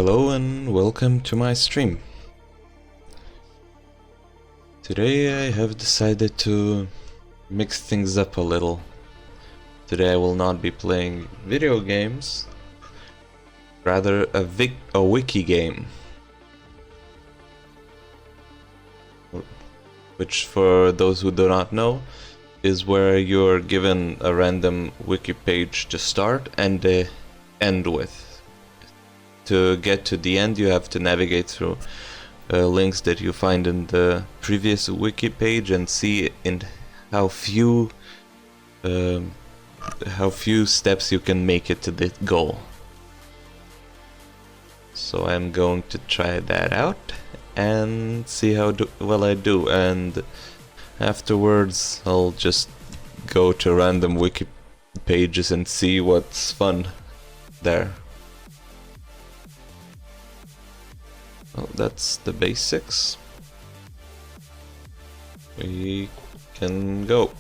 Hello and welcome to my stream. Today I have decided to mix things up a little. Today I will not be playing video games, rather a wiki game. Which, for those who do not know, is where you're given a random wiki page to start and end with. To get to the end, you have to navigate through links that you find in the previous wiki page and see in how few steps you can make it to the goal. So I'm going to try that out and see how well I do, and afterwards I'll just go to random wiki pages and see what's fun there. Well, that's the basics. We can go.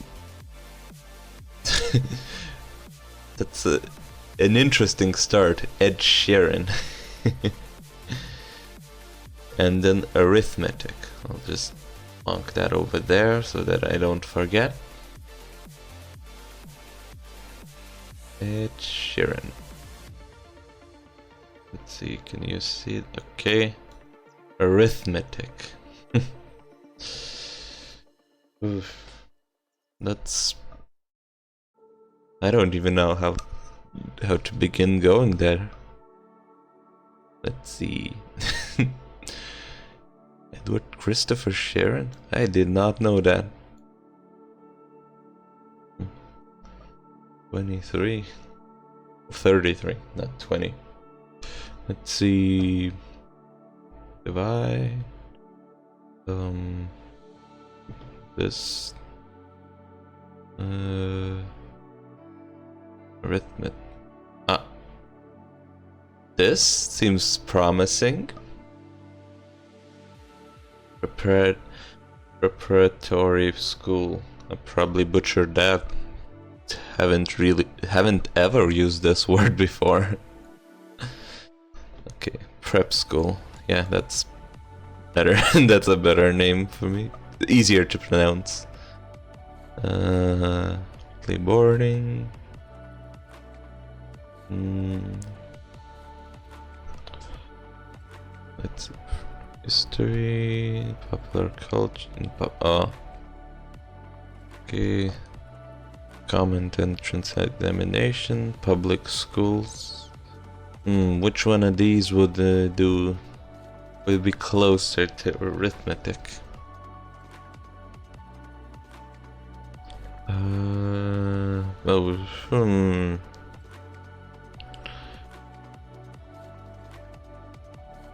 That's an interesting start. Ed Sheeran. And then arithmetic. I'll just mark that over there so that I don't forget. Ed Sheeran. Let's see, can you see it? Okay. Arithmetic. Oof. That's... I don't even know how to begin going there. Let's see. Edward Christopher Sharon? I did not know that. 23. 33, not 20. Let's see. Divide. This. Arithmetic. Ah. This seems promising. Preparatory school. I probably butchered that. Haven't ever used this word before. Okay, prep school. Yeah, that's better. That's a better name for me. Easier to pronounce. Play boarding. Let's see. History, popular culture, okay. Common entrance examination, public schools. Which one of these would be closer to arithmetic?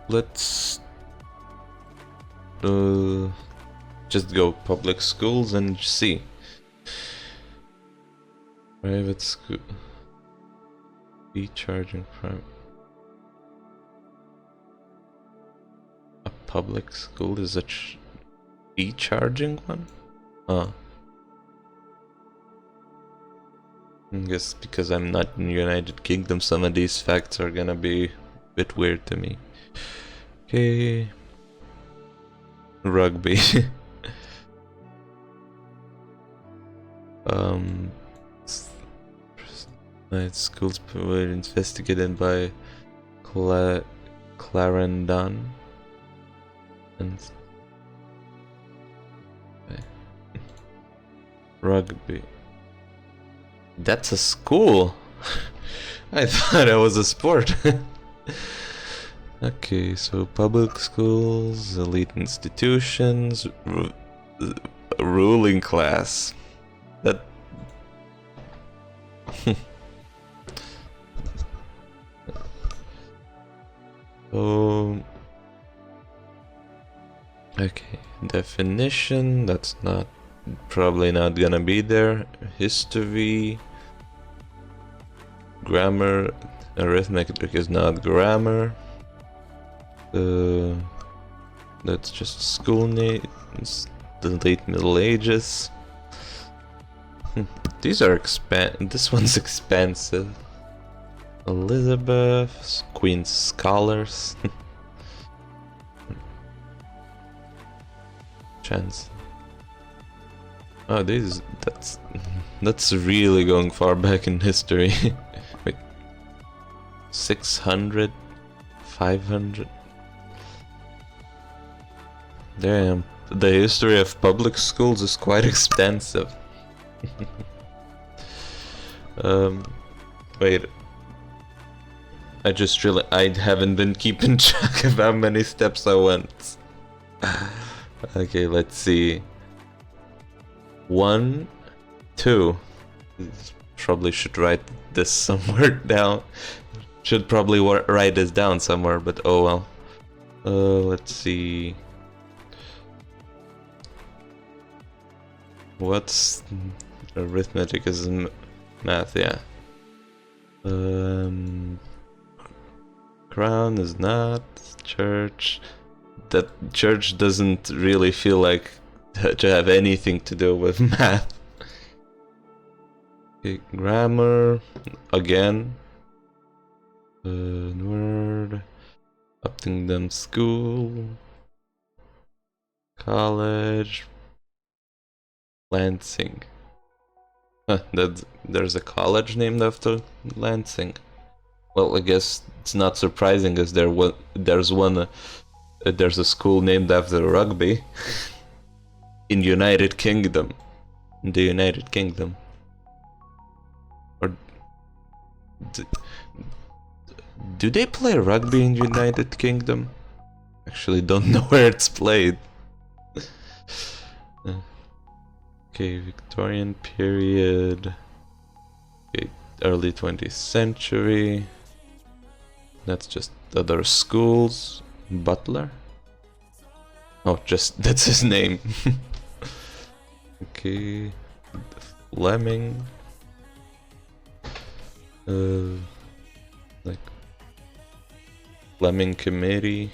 Let's just go public schools and see. Private school. Charging prime. A public school is a charging one? I guess because I'm not in the United Kingdom, some of these facts are gonna be a bit weird to me. Okay. Rugby. Schools were investigated by Clarendon and rugby. That's a school. I thought it was a sport. Okay, so public schools, elite institutions, ruling class. That. Oh. Okay, definition. That's probably not gonna be there. History. Grammar. Arithmetic is not grammar. That's just school name. It's the late Middle Ages. These are this one's expensive. Elizabeth, Queen's Scholars. Chance. Oh, that's really going far back in history. Like 600, 500. Damn, the history of public schools is quite extensive. Wait. I haven't been keeping track of how many steps I went. Okay, let's see. 1, 2. Probably should write this somewhere down. Should probably write this down somewhere, but oh well. Let's see. What's arithmetic is math? Yeah. Crown is not church. That church doesn't really feel like to have anything to do with math. Okay, grammar again. Word. Uppington School. College. Lansing. Huh, there's a college named after Lansing. Well, I guess it's not surprising as there's a school named after rugby in the United Kingdom. Or do they play rugby in the United Kingdom? Actually, don't know where it's played. Okay, Victorian period. Okay, early 20th century. That's just other schools. Butler? Oh, just that's his name. Okay, Fleming. Like Fleming Committee.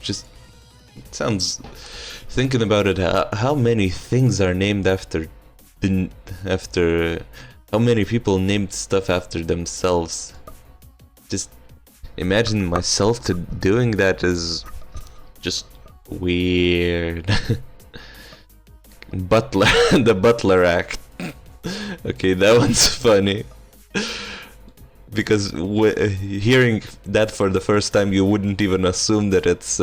Just sounds. Thinking about it, how many things are named after how many people named stuff after themselves? Just imagine myself doing that is just weird. Butler, the Butler Act. Okay, that one's funny. Because hearing that for the first time, you wouldn't even assume that it's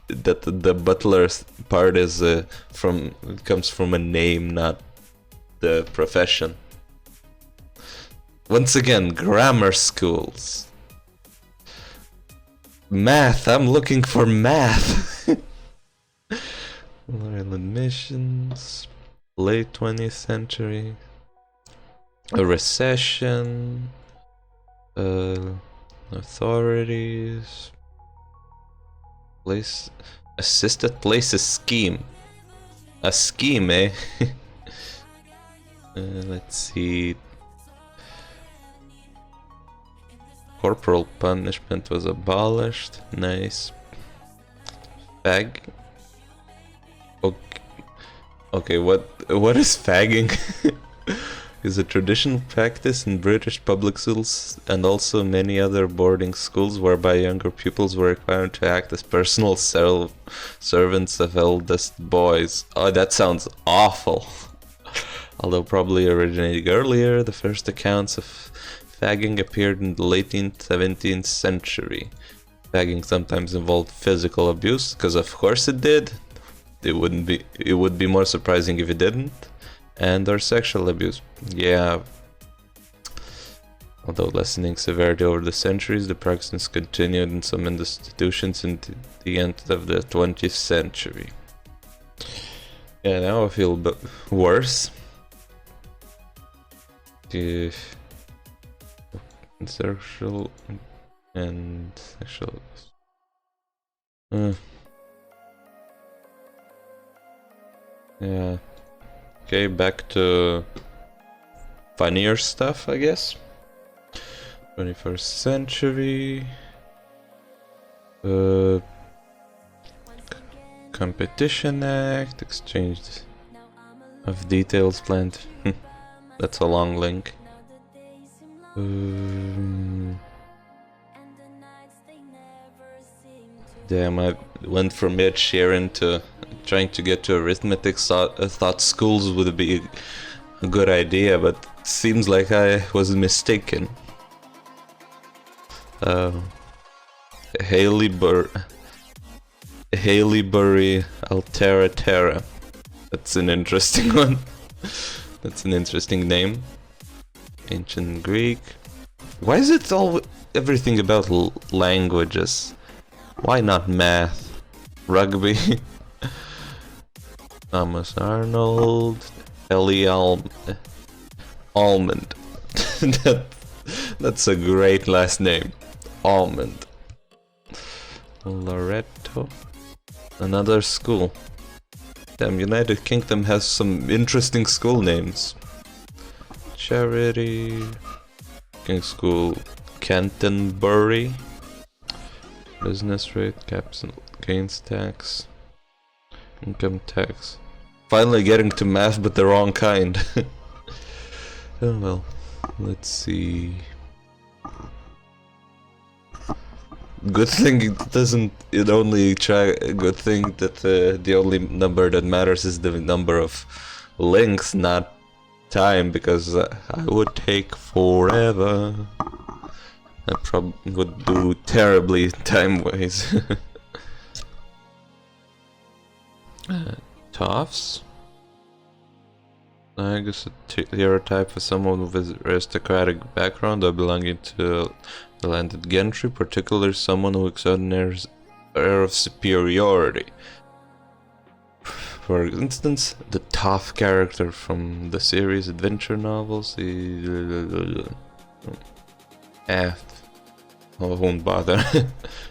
that the butler part is comes from a name, not the profession. Once again, grammar schools. Math, I'm looking for math. Royal admissions, late 20th century, a recession, authorities, place, assisted places scheme. A scheme, eh? Let's see. Corporal punishment was abolished. Nice. Fag. Okay, what is fagging? Is a traditional practice in British public schools and also many other boarding schools whereby younger pupils were required to act as personal servants of eldest boys. Oh, that sounds awful. Although probably originating earlier, the first accounts of fagging appeared in the late 17th century. Fagging sometimes involved physical abuse, because of course it did. It would be more surprising if it didn't. And or sexual abuse. Yeah. Although lessening severity over the centuries, the practice continued in some institutions into the end of the 20th century. Yeah, now I feel worse. Sexual and sexual abuse. Yeah. Okay, back to funnier stuff, I guess. 21st century. Competition Act, exchange of details planned. That's a long link. Damn, I went from Ed Sheeran to trying to get to arithmetic. Thought schools would be a good idea, but it seems like I was mistaken. Haileybury Altera Terra. That's an interesting one. That's an interesting name. Ancient Greek. Why is it all everything about languages? Why not math? Rugby? Thomas Arnold. Ellie Almond. That's a great last name. Almond. Loretto. Another school. Damn, United Kingdom has some interesting school names. Charity. King School. Canterbury. Business rate. Capital gains tax. Income tax. Finally getting to math, but the wrong kind. Oh well. Let's see. Good thing it doesn't. It only try. Good thing that the only number that matters is the number of links, not time, because I would take forever. I probably would do terribly time-wise. Toffs? I guess a stereotype for someone with aristocratic background or belonging to the landed gentry, particularly someone who exudes an air of superiority. For instance, the tough character from the series adventure novels. I won't bother.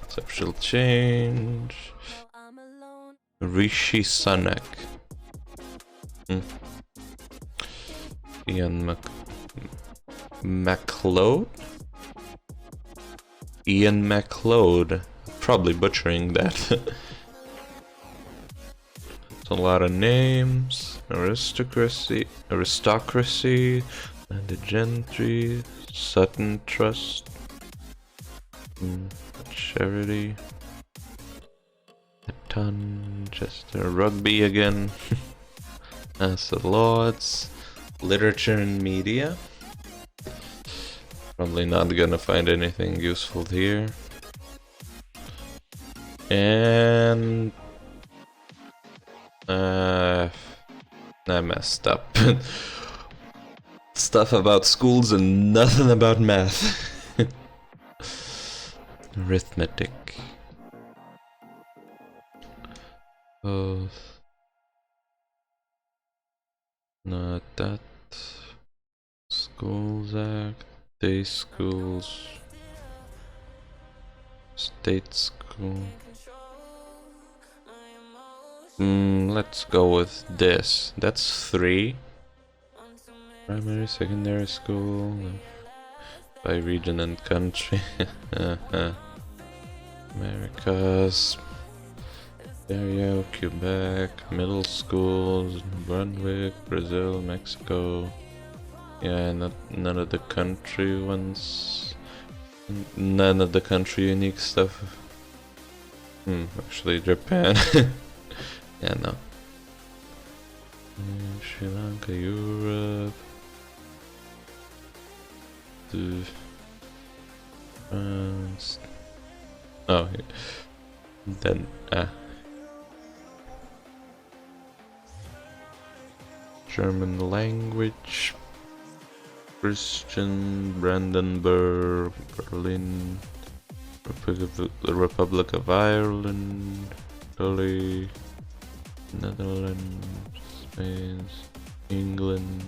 Social change. Rishi Sunak. Ian MacLeod? Ian MacLeod. Probably butchering that. It's a lot of names. Aristocracy, and the gentry, Sutton Trust, Charity, Chester, Rugby again, as the Lords, Literature and Media. Probably not gonna find anything useful here. And I messed up. Stuff about schools and nothing about math. Arithmetic. Oh, not that. Schools Act. Day schools. State school. Let's go with this. That's 3. Primary, secondary school. By region and country. Americas. Ontario, Quebec, middle schools, Brunswick, Brazil, Mexico. Yeah, none of the country ones. None of the country unique stuff. Actually Japan. Yeah, no. Sri Lanka, Europe. France. Oh, yeah. Then German language. Christian, Brandenburg, Berlin, the Republic of Ireland, Italy, Netherlands, Spain, England.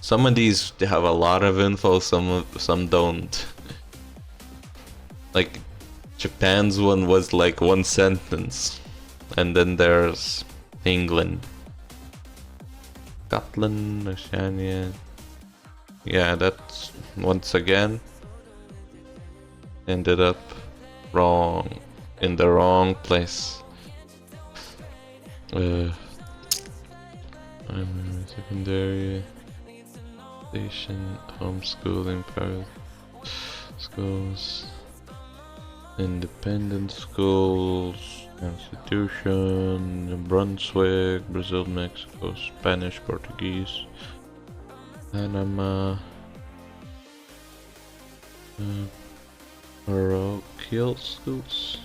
Some of these have a lot of info, some don't. Like Japan's one was like 1 sentence, and then there's England. Scotland, Oceania. Yeah, that's once again ended up wrong, in the wrong place. Primary, secondary. Station, homeschooling, private schools, independent schools, Constitution, Brunswick, Brazil, Mexico, Spanish, Portuguese, Panama, parochial schools.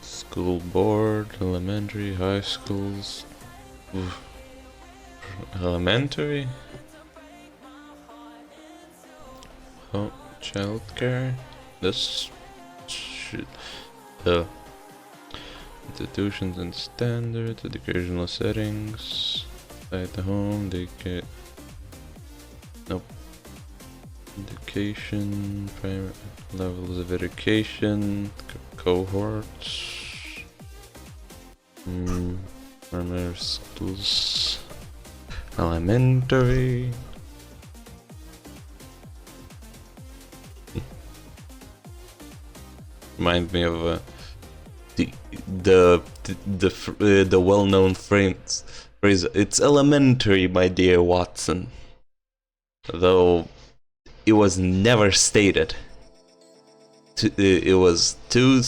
School board, elementary, high schools. Oof. Elementary? Oh, childcare. This should. Institutions and standards, educational settings, at the home, they get. Nope. Education, primary levels of education, cohorts. Primary schools, elementary. Remind me of the well-known phrase. It's elementary, my dear Watson. Though it was never stated. It was two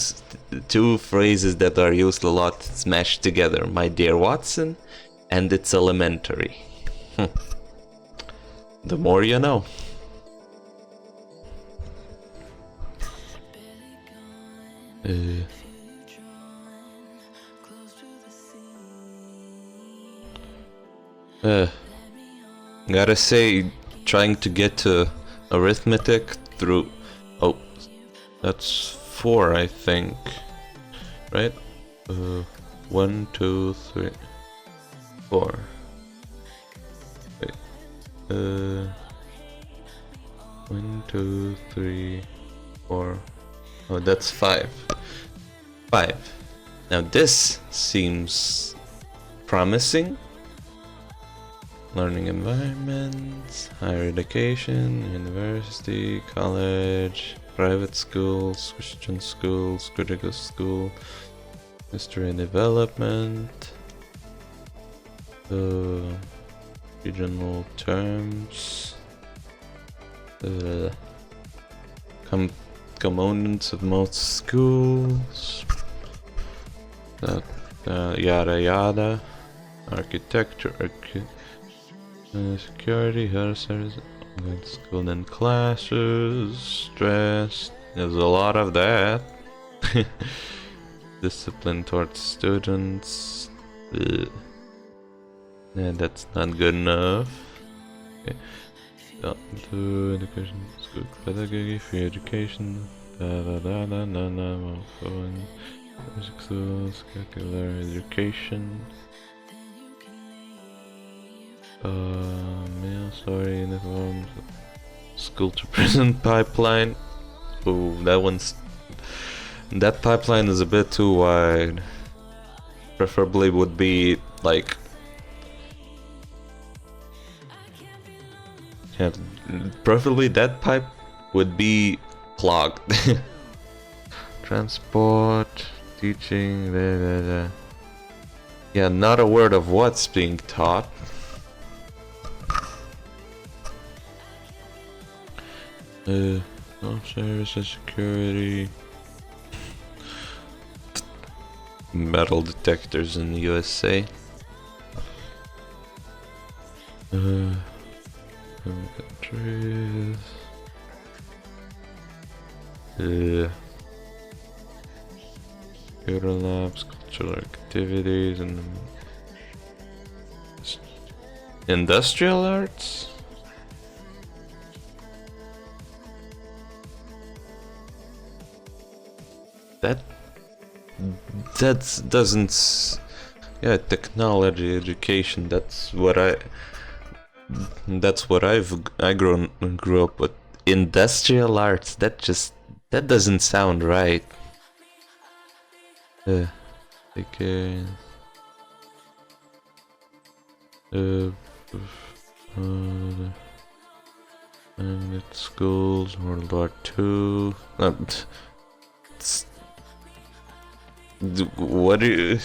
phrases that are used a lot, smashed together. My dear Watson, and it's elementary. The more you know. Gotta say, trying to get to arithmetic through. Oh, that's 4, I think. Right? 1, 2, 3, 4. Wait. 1, 2, 3, 4. Oh, that's 5. 5. Now this seems promising. Learning environments, higher education, university, college, private schools, Christian schools, critical school, history and development, regional terms, components of most schools, yada yada, architecture, security, health service, school and classes, stress. There's a lot of that. Discipline towards students. Yeah, that's not good enough. Okay. To education, school pedagogy, free education. Music schools, curricular education. Mail, sorry, uniforms, school to prison pipeline. Ooh, that pipeline is a bit too wide. Preferably would be like, yeah, preferably that pipe would be clogged. Transport, teaching, blah, blah, blah. Yeah, not a word of what's being taught. Home services, security, metal detectors in the USA. Countries. Computer labs, cultural activities, and industrial arts. That doesn't. Yeah, technology education. That's what I grew up with. Industrial arts. That doesn't sound right. Okay. And at schools, World War II. What do you,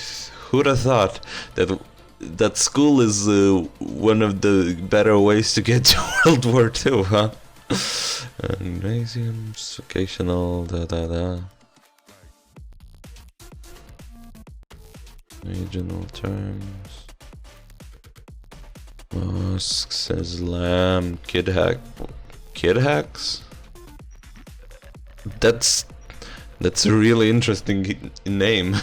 who'd have thought that school is one of the better ways to get to World War II, huh? Gymnasiums, vocational, regional terms. Mosques, Islam, kid hacks? That's a really interesting name.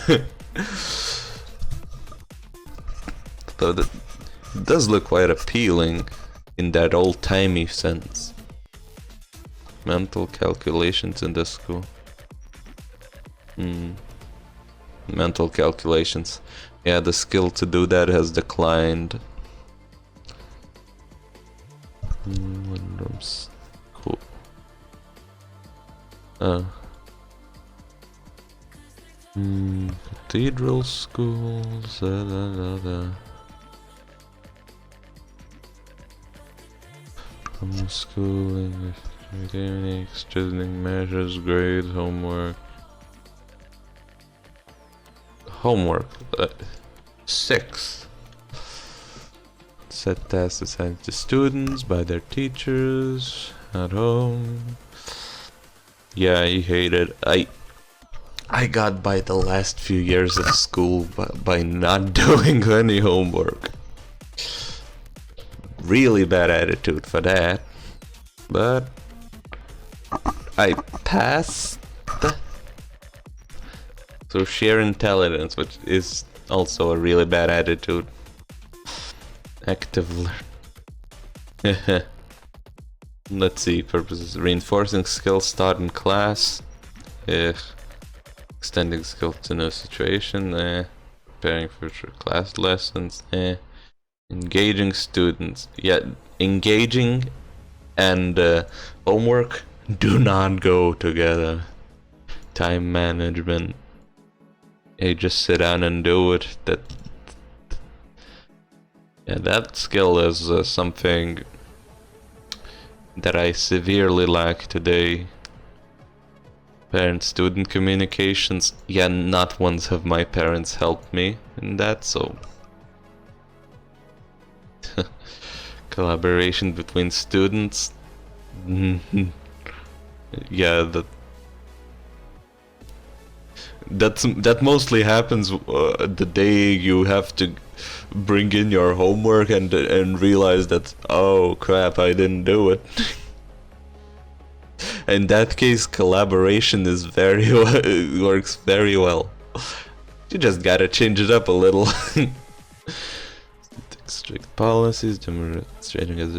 Though that does look quite appealing in that old-timey sense. Mental calculations in the school. Mental calculations. Yeah, the skill to do that has declined. Windows. Cool. Cathedral schools. Homeschooling, techniques, studying measures, grades, homework. Homework. 6. Set tasks assigned to students by their teachers at home. Yeah, I hate it. I got by the last few years of school by not doing any homework. Really bad attitude for that. But I passed. So sheer intelligence, which is also a really bad attitude. Active learn. Let's see, purposes. Reinforcing skills taught in class. Extending skills to new situation. Preparing future class lessons. Engaging students. Yeah, engaging and homework do not go together. Time management. Hey, just sit down and do it. That skill is something that I severely lack today. Parent-student communications. Yeah, not once have my parents helped me in that, so... Collaboration between students. Yeah, that mostly happens the day you have to bring in your homework and realize that, oh crap, I didn't do it. In that case, collaboration is works very well. You just gotta change it up a little. Strict policies, demonstrating as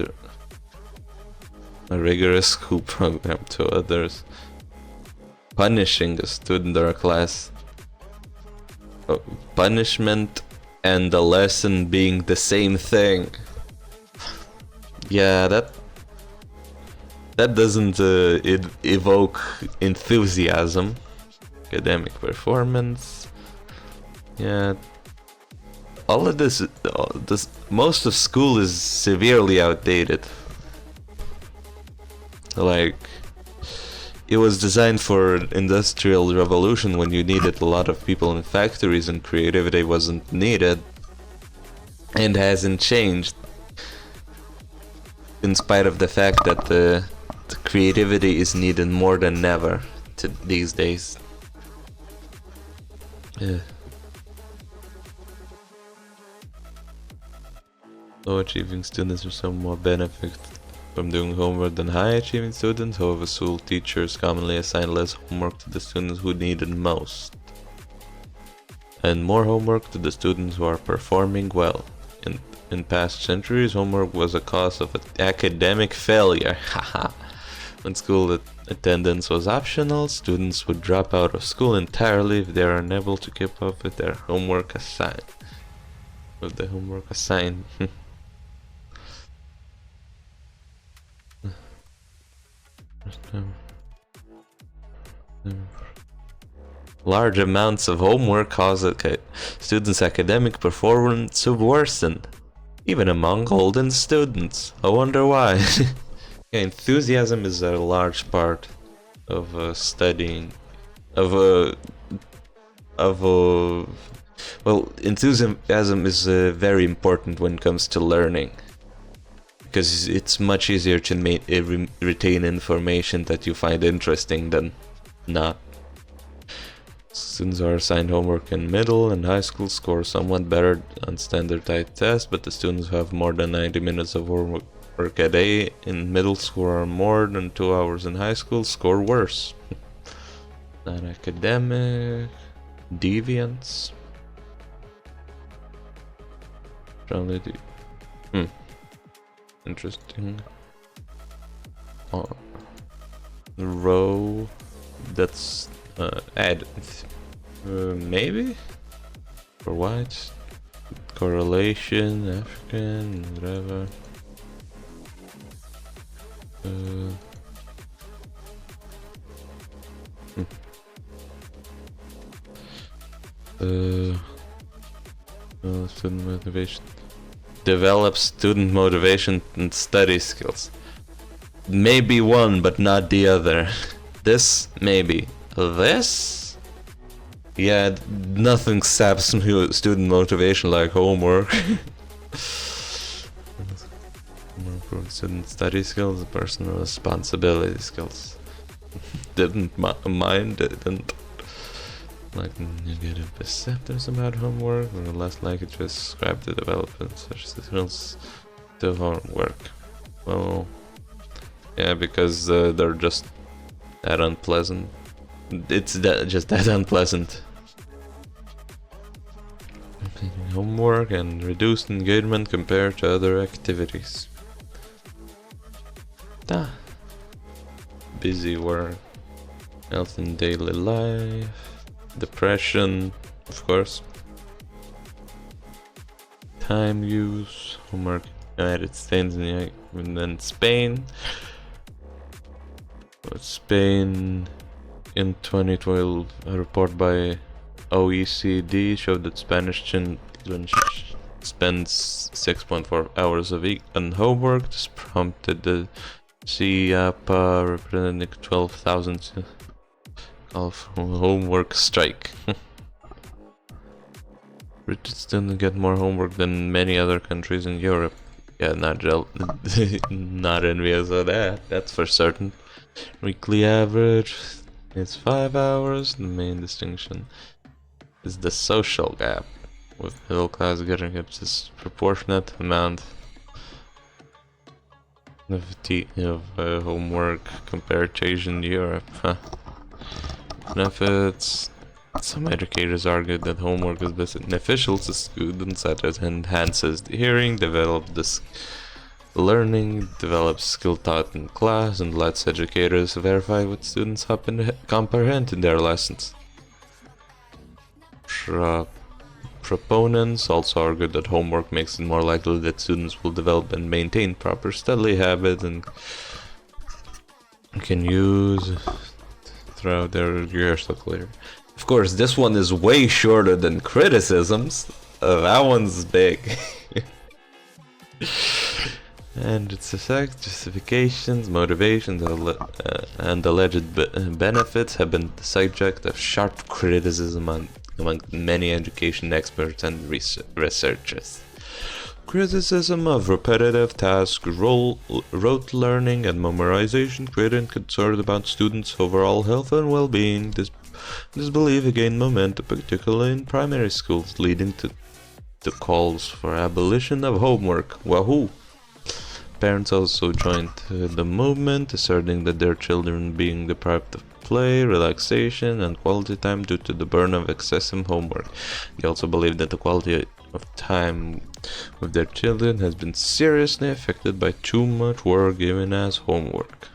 a rigorous school program to others. Punishing a student or a class. Punishment and the lesson being the same thing. Yeah, that doesn't evoke enthusiasm. Academic performance. Yeah. All of this, most of school is severely outdated. Like, it was designed for industrial revolution when you needed a lot of people in factories and creativity wasn't needed, and hasn't changed, in spite of the fact that the creativity is needed more than ever these days. Yeah. Low achieving students are somewhat benefit from doing homework than high achieving students. However, school teachers commonly assign less homework to the students who need it most, and more homework to the students who are performing well. In past centuries, homework was a cause of academic failure. Haha. When school attendance was optional, students would drop out of school entirely if they are unable to keep up with their homework assigned. Large amounts of homework cause students' academic performance to worsen, even among older students. I wonder why. Yeah, enthusiasm is a large part of studying, of of well, enthusiasm is very important when it comes to learning, because it's much easier to retain information that you find interesting than not. Students are assigned homework in middle and high school score somewhat better on standardized tests, but the students who have more than 90 minutes of homework a day in middle school or more than 2 hours in high school score worse. Non-academic, deviance. Interesting. Row. That's add. Maybe? For whites. Correlation, African, whatever. Student motivation. Develop student motivation and study skills. Maybe one, but not the other. This, maybe. This? Yeah, nothing saps student motivation like homework. Improve student study skills, personal responsibility skills. Didn't mind, didn't. Like negative perceptors about homework, or less likely to ascribe the development such skills to homework. Well, yeah, because they're just that unpleasant. It's just that unpleasant. Homework and reduced engagement compared to other activities. Busy work, health in daily life, depression, of course. Time use, homework, United States and then Spain. Spain in 2012, a report by OECD showed that Spanish children spends 6.4 hours a week on homework. This prompted the CIAPA representing 12,000 of homework strike. British students get more homework than many other countries in Europe. Yeah, not envious of that, that's for certain. Weekly average is 5 hours. The main distinction is the social gap, with middle class getting a disproportionate amount of homework compared to Asian Europe. Benefits. Some educators argue that homework is beneficial to students, such as enhances the hearing, develops the learning, develops skill taught in class, and lets educators verify what students comprehend in their lessons. Proponents also argue that homework makes it more likely that students will develop and maintain proper study habits and can use throughout their years. So clear. Of course, this one is way shorter than criticisms. That one's big. And its effects, justifications, motivations, and alleged benefits have been the subject of sharp criticism among many education experts and researchers. Criticism of repetitive tasks, rote learning, and memorization, creating concerns about students' overall health and well-being. This belief gained momentum, particularly in primary schools, leading to calls for abolition of homework. Wahoo! Parents also joined the movement, asserting that their children being deprived of play, relaxation, and quality time due to the burden of excessive homework. They also believe that the quality of time with their children has been seriously affected by too much work given as homework.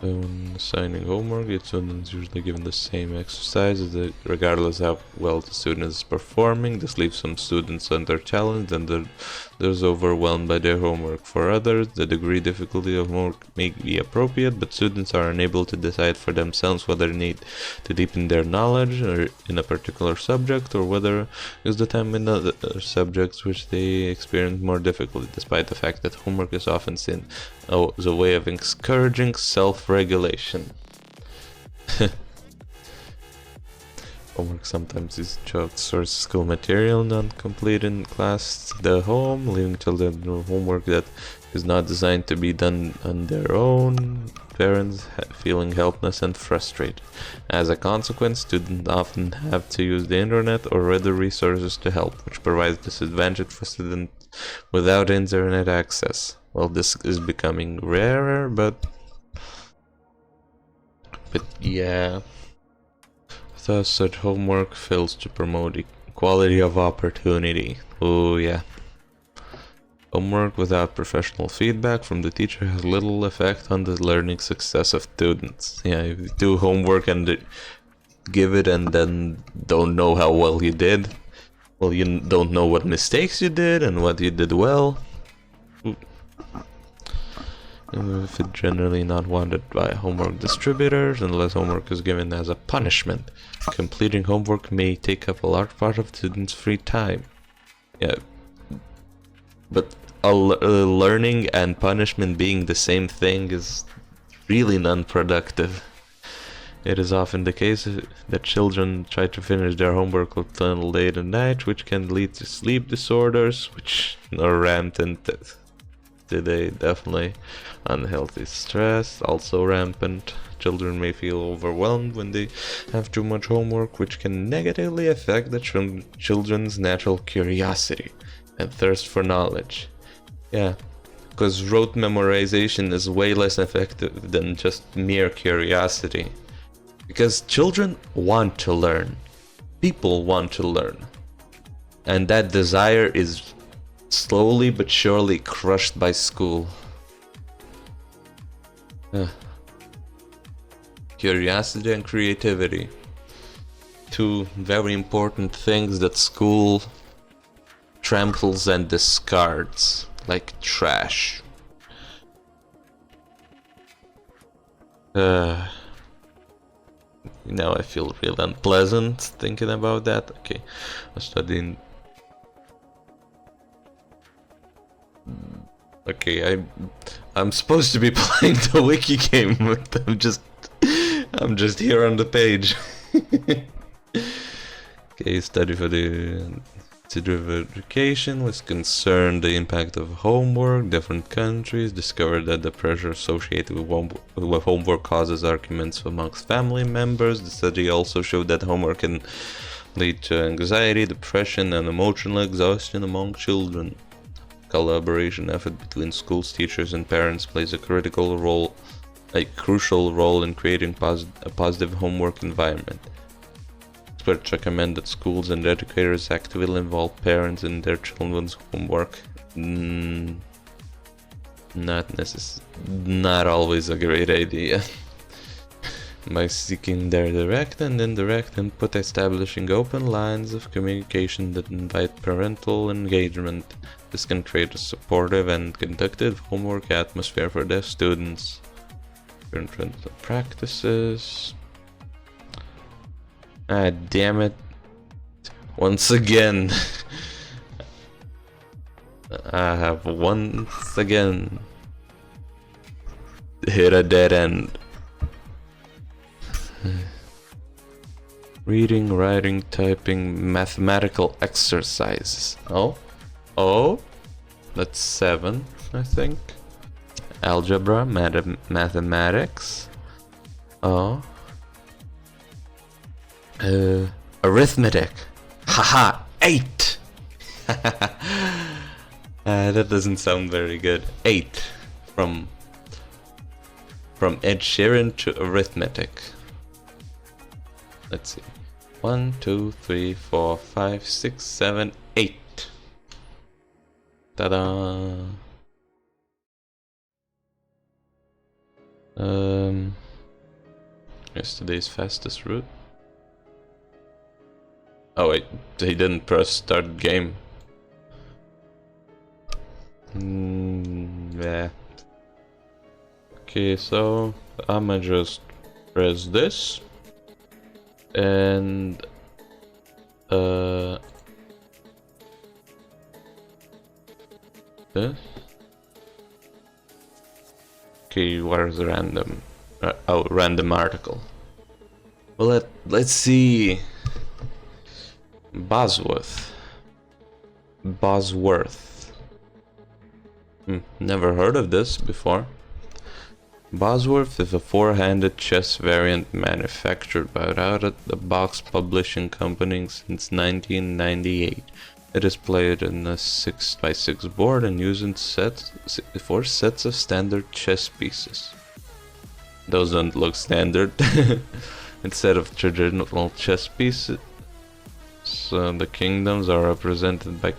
When assigning homework, each student is usually given the same exercises, regardless of how well the student is performing. This leaves some students under challenge and those overwhelmed by their homework. For others, the degree difficulty of homework may be appropriate, but students are unable to decide for themselves whether they need to deepen their knowledge or in a particular subject, or whether use the time in other subjects which they experience more difficulty, despite the fact that homework is often seen as a way of encouraging self-regulation. Homework sometimes is outsourced school material not complete in class to the home, leaving children to homework that is not designed to be done on their own. Parents feeling helpless and frustrated. As a consequence, students often have to use the internet or other resources to help, which provides disadvantage for students without internet access. Well, this is becoming rarer, but yeah. Thus, such homework fails to promote equality of opportunity. Oh yeah. Homework without professional feedback from the teacher has little effect on the learning success of students. Yeah, if you do homework and give it and then don't know how well you did, well, you don't know what mistakes you did and what you did well. If it's generally not wanted by homework distributors, unless homework is given as a punishment. Completing homework may take up a large part of students' free time. Yeah, but learning and punishment being the same thing is really non-productive. It is often the case that children try to finish their homework until late at night, which can lead to sleep disorders, which are rampant today, definitely. Unhealthy stress, also rampant. Children may feel overwhelmed when they have too much homework, which can negatively affect the children's natural curiosity and thirst for knowledge. Yeah, because rote memorization is way less effective than just mere curiosity. Because children want to learn. People want to learn. And that desire is slowly but surely crushed by school. Curiosity and creativity. Two very important things that school tramples and discards like trash. Now I feel real unpleasant thinking about that. Okay, I'm studying. Okay, I'm supposed to be playing the wiki game, but I'm just here on the page. Okay, study for the education was concerned the impact of homework. Different countries discovered that the pressure associated with homework causes arguments amongst family members. The study also showed that homework can lead to anxiety, depression, and emotional exhaustion among children. Collaboration effort between schools, teachers, and parents plays a crucial role in creating a positive homework environment. Experts recommend that schools and educators actively involve parents in their children's homework. Not always a great idea. By seeking their direct and indirect input, establishing open lines of communication that invite parental engagement. This can create a supportive and conducive homework atmosphere for their students. Different practices. Ah, damn it. Once again. I have once again hit a dead end. Reading, writing, typing, mathematical exercises. Oh, that's 7, I think. Algebra, mathematics. Arithmetic. Haha, 8. That doesn't sound very good. 8 from Ed Sheeran to arithmetic. Let's see. 1, 2, 3, 4, 5, 6, 7, 8. Ta-da! Yesterday's fastest route. Oh wait, he didn't press start game. Yeah. Okay, so I'ma just press this and this. Okay, where's the random? Random article. Well, let's see. Bosworth. Bosworth. Never heard of this before. Bosworth is a four-handed chess variant manufactured by out-of-the-box publishing company since 1998. It is played in a 6x6 board and used in four sets of standard chess pieces. Those don't look standard. Instead of traditional chess pieces, so the kingdoms are represented by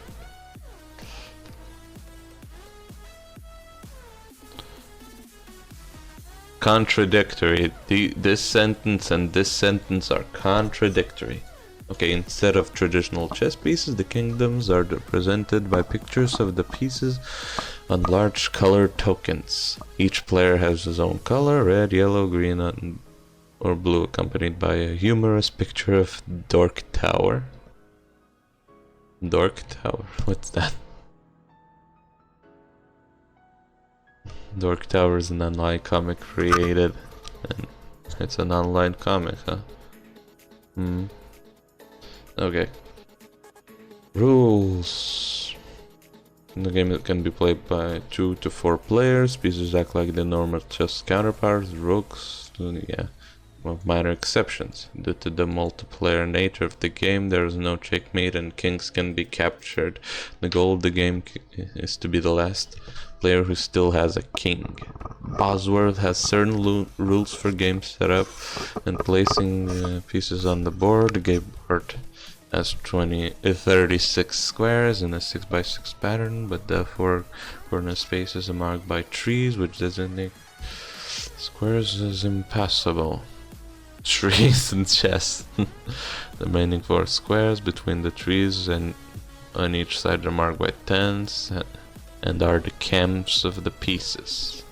contradictory. This sentence and this sentence are contradictory. Okay, instead of traditional chess pieces, the kingdoms are represented by pictures of the pieces on large colored tokens. Each player has his own color: red, yellow, green, or blue, accompanied by a humorous picture of Dork Tower. Dork Tower? What's that? Dork Tower is an online comic created, and it's an online comic, huh? Okay. Rules. In the game, it can be played by 2 to 4 players. Pieces act like the normal chess counterparts. Rooks, yeah, with minor exceptions. Due to the multiplayer nature of the game, there is no checkmate and kings can be captured. The goal of the game is to be the last player who still has a king. Bosworth has certain rules for game setup and placing pieces on the board. The game board has 36 squares in a 6x6 pattern, but the four corner spaces are marked by trees, which designate squares as impassable. Trees and chess. The remaining 4 squares between the trees and on each side are marked by 10s and are the camps of the pieces.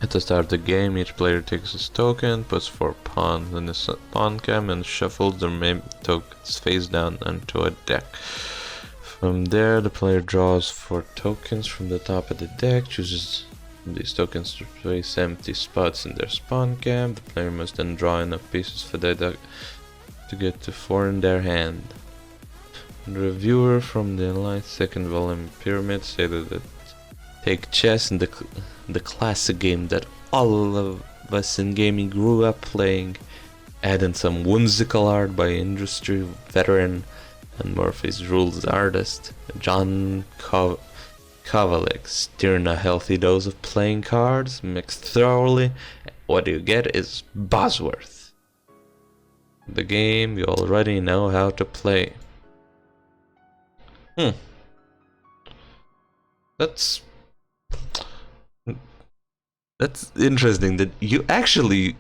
At the start of the game, each player takes his token, puts 4 pawns in his pawn camp, and shuffles the remaining tokens face down onto a deck. From there, the player draws 4 tokens from the top of the deck, chooses these tokens to place empty spots in their spawn camp. The player must then draw enough pieces for the deck to get to 4 in their hand. The reviewer from the online second volume Pyramid stated that take chess in the classic game that all of us in gaming grew up playing, add in some whimsical art by industry veteran and Murphy's Rules artist John Kovalik, steering a healthy dose of playing cards mixed thoroughly. What you get is Bosworth, the game you already know how to play. That's interesting that you actually...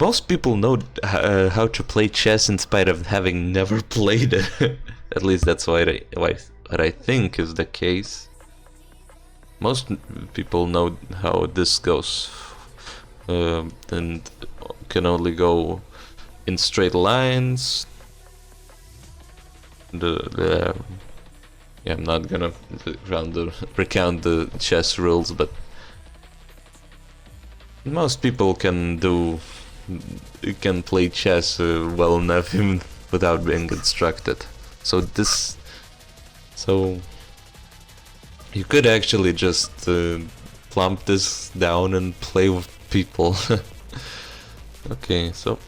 Most people know how to play chess in spite of having never played it. At least that's what I think is the case. Most people know how this goes, and can only go in straight lines. Yeah, I'm not gonna recount the chess rules, but most people can play chess well enough even without being instructed. So you could actually just plump this down and play with people. Okay, so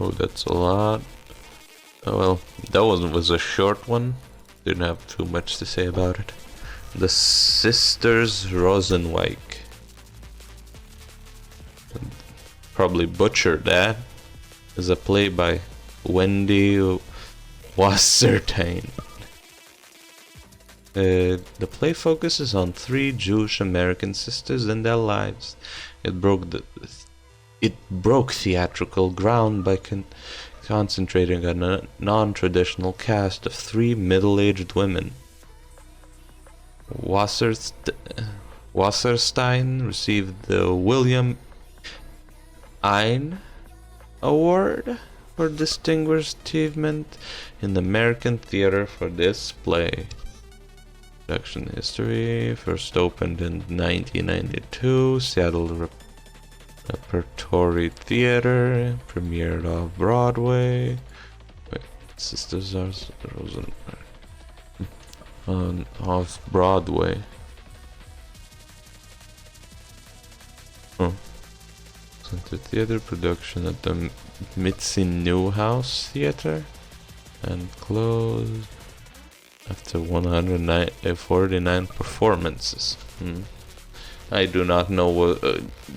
oh, that's a lot. Oh well, that was a short one. Didn't have too much to say about it. The Sisters Rosenweig. Probably butchered that. Is a play by Wendy Wasserstein. The play focuses on 3 Jewish American sisters and their lives. It broke theatrical ground by concentrating on a non-traditional cast of 3 middle-aged women. Wasserstein received the William Ine Award for Distinguished Achievement in American Theater for this play. Production history. First opened in 1992. Seattle Repertory Theater. Premiered off Broadway. Wait, Sisters are Rosen. Off Broadway. Center Theater production at the Mitzi Newhouse Theater and closed after 149 performances. I do not know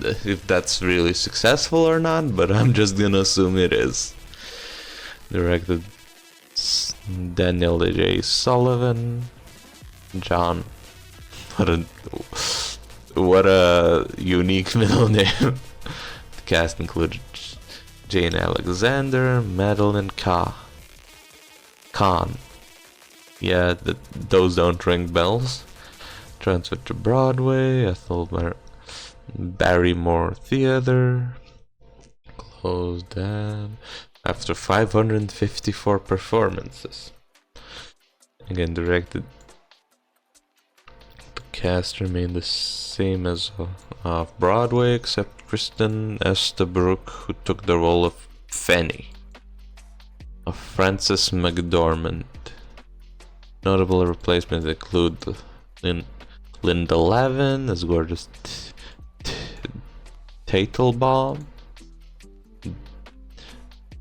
if that's really successful or not, but I'm just gonna assume it is. Directed Daniel J. Sullivan, John. What a unique middle name. The cast included Jane Alexander, Madeline Kahn. Yeah, those don't ring bells. Transferred to Broadway, Ethel Barrymore Theater. Closed down after 554 performances. Again, directed. The cast remained the same as off Broadway, except Kristen Estabrook, who took the role of Fanny, of Frances McDormand. Notable replacements include Linda Lavin as gorgeous Teitelbaum.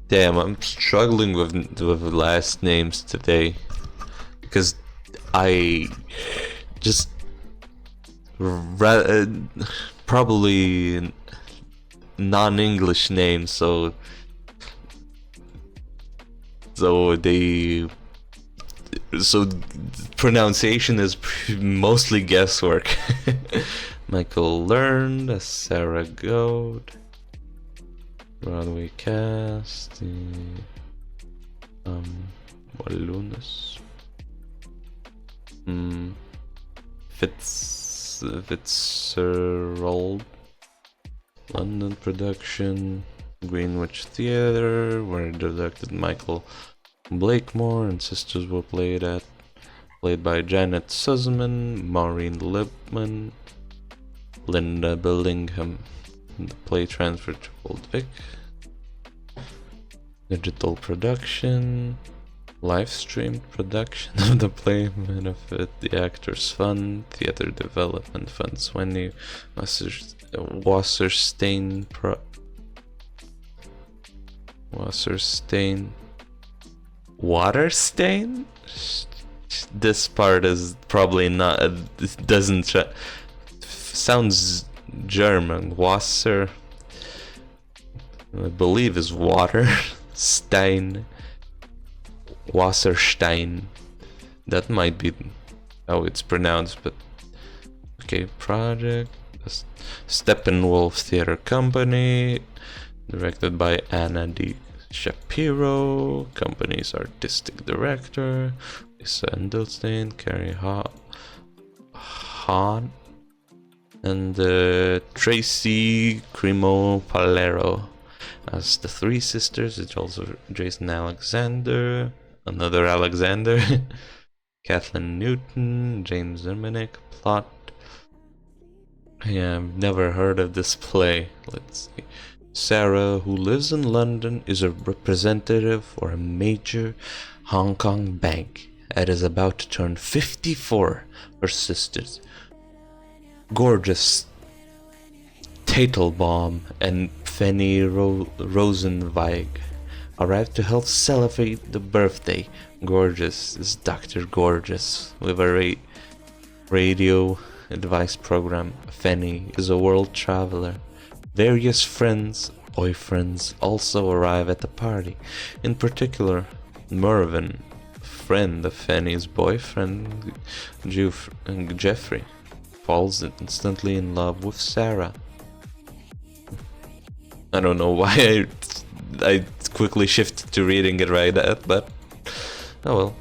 Damn, I'm struggling with last names today because I just probably non-English names, so pronunciation is mostly guesswork. Michael Learned as Sarah Goad. Broadway cast. Wallonis. Fitzgerald. London production. Greenwich Theatre, where directed Michael Blakemore, and sisters were played by Janet Sussman, Maureen Lipman, Linda Billingham. The play transferred to Old Vic. Digital production, live streamed production of the play, benefit the Actors Fund, Theatre Development Fund, Swenny Wasserstein. Waterstain? This part is probably not. It doesn't. Sounds German. Wasser. I believe is water. Stein. Wasserstein. That might be how it's pronounced, but. Okay, project. Steppenwolf Theater Company. Directed by Anna D. Shapiro, company's artistic director, Lisa Endelstein, Carrie Hahn, and Tracy Crimo Palero. As the three sisters, it's also Jason Alexander, another Alexander, Kathleen Newton, James Zermanek. Plot. Yeah, I've never heard of this play. Let's see. Sarah, who lives in London, is a representative for a major Hong Kong bank and is about to turn 54. Her sisters, gorgeous Teitelbaum and Fanny Rosenweig, arrive to help celebrate the birthday. Gorgeous is Dr. Gorgeous with a radio advice program. Fanny is a world traveler. Various boyfriends also arrive at the party. In particular, Mervyn, friend of Fanny's boyfriend, Jeffrey, falls instantly in love with Sarah. I don't know why I quickly shifted to reading it right at, but oh well.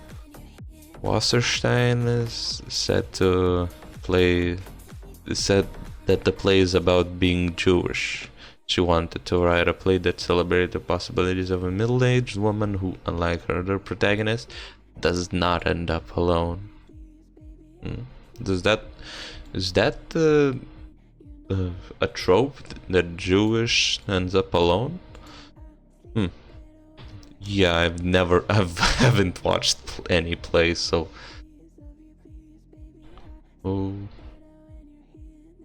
Wasserstein is said that the play is about being Jewish. She wanted to write a play that celebrated the possibilities of a middle-aged woman who, unlike her other protagonist, does not end up alone. Does that is that a trope that Jewish ends up alone? Yeah, haven't watched any plays, so. Oh.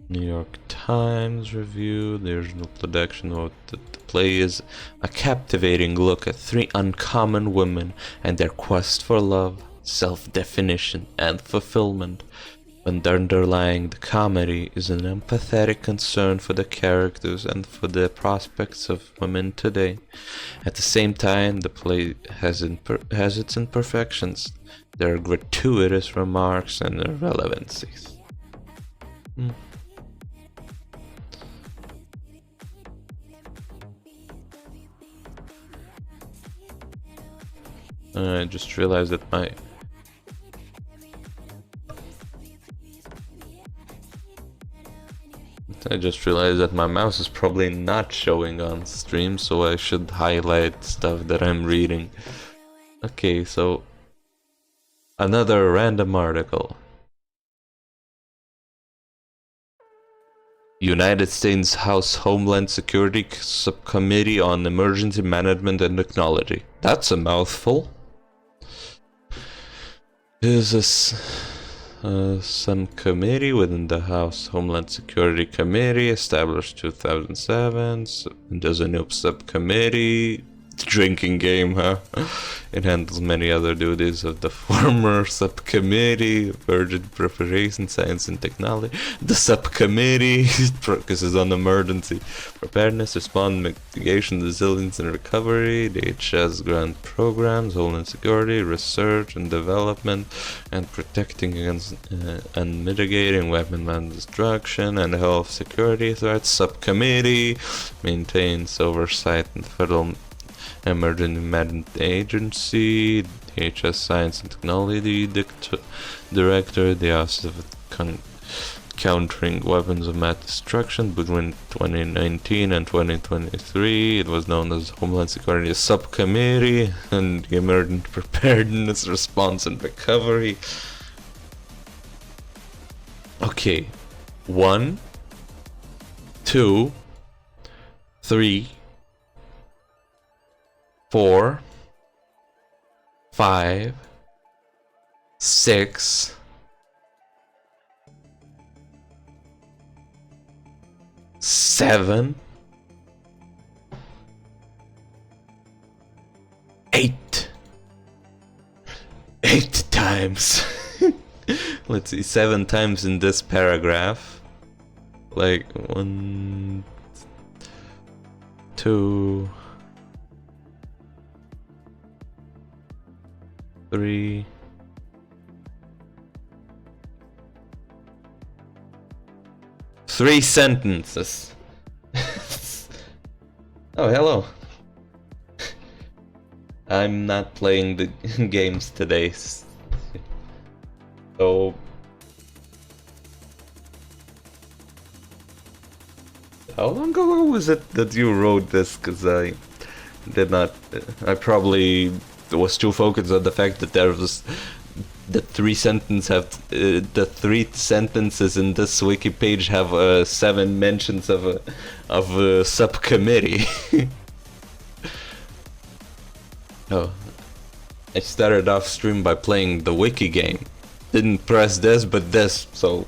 New York Times review. There's no production of the play is a captivating look at three uncommon women and their quest for love, self-definition, and fulfillment. When underlying the comedy is an empathetic concern for the characters and for the prospects of women today. At the same time, the play has its imperfections. There are gratuitous remarks and irrelevancies. I just realized that my mouse is probably not showing on stream, so I should highlight stuff that I'm reading. Okay, so another random article. United States House Homeland Security Subcommittee on Emergency Management and Technology. That's a mouthful. Is a subcommittee within the House Homeland Security Committee established 2007. There's a new subcommittee. Drinking game, huh? It handles many other duties of the former subcommittee, urgent preparation, science and technology. The subcommittee focuses on emergency preparedness, response, mitigation, resilience and recovery, DHS grant programs, homeland security, research and development, and protecting against and mitigating weapon mass destruction and health security threats. Subcommittee maintains oversight in federal Emergency Management Agency, DHS Science and Technology Director, the Office of Countering Weapons of Mass Destruction. Between 2019 and 2023, it was known as Homeland Security Subcommittee and the Emergency Preparedness, Response and Recovery. Okay, 1, 2, 3, 4, 5, 6, 7, 8. 8 times. Let's see, 7 times in this paragraph. Like 1, 2, 3, 3 sentences. Oh, hello. I'm not playing the games today. So how long ago was it that you wrote this? Because I did not. I probably was too focused on the fact that there was the 3 sentences in this wiki page have 7 mentions of a subcommittee. Oh, I started off stream by playing the wiki game. Didn't press this, but this, so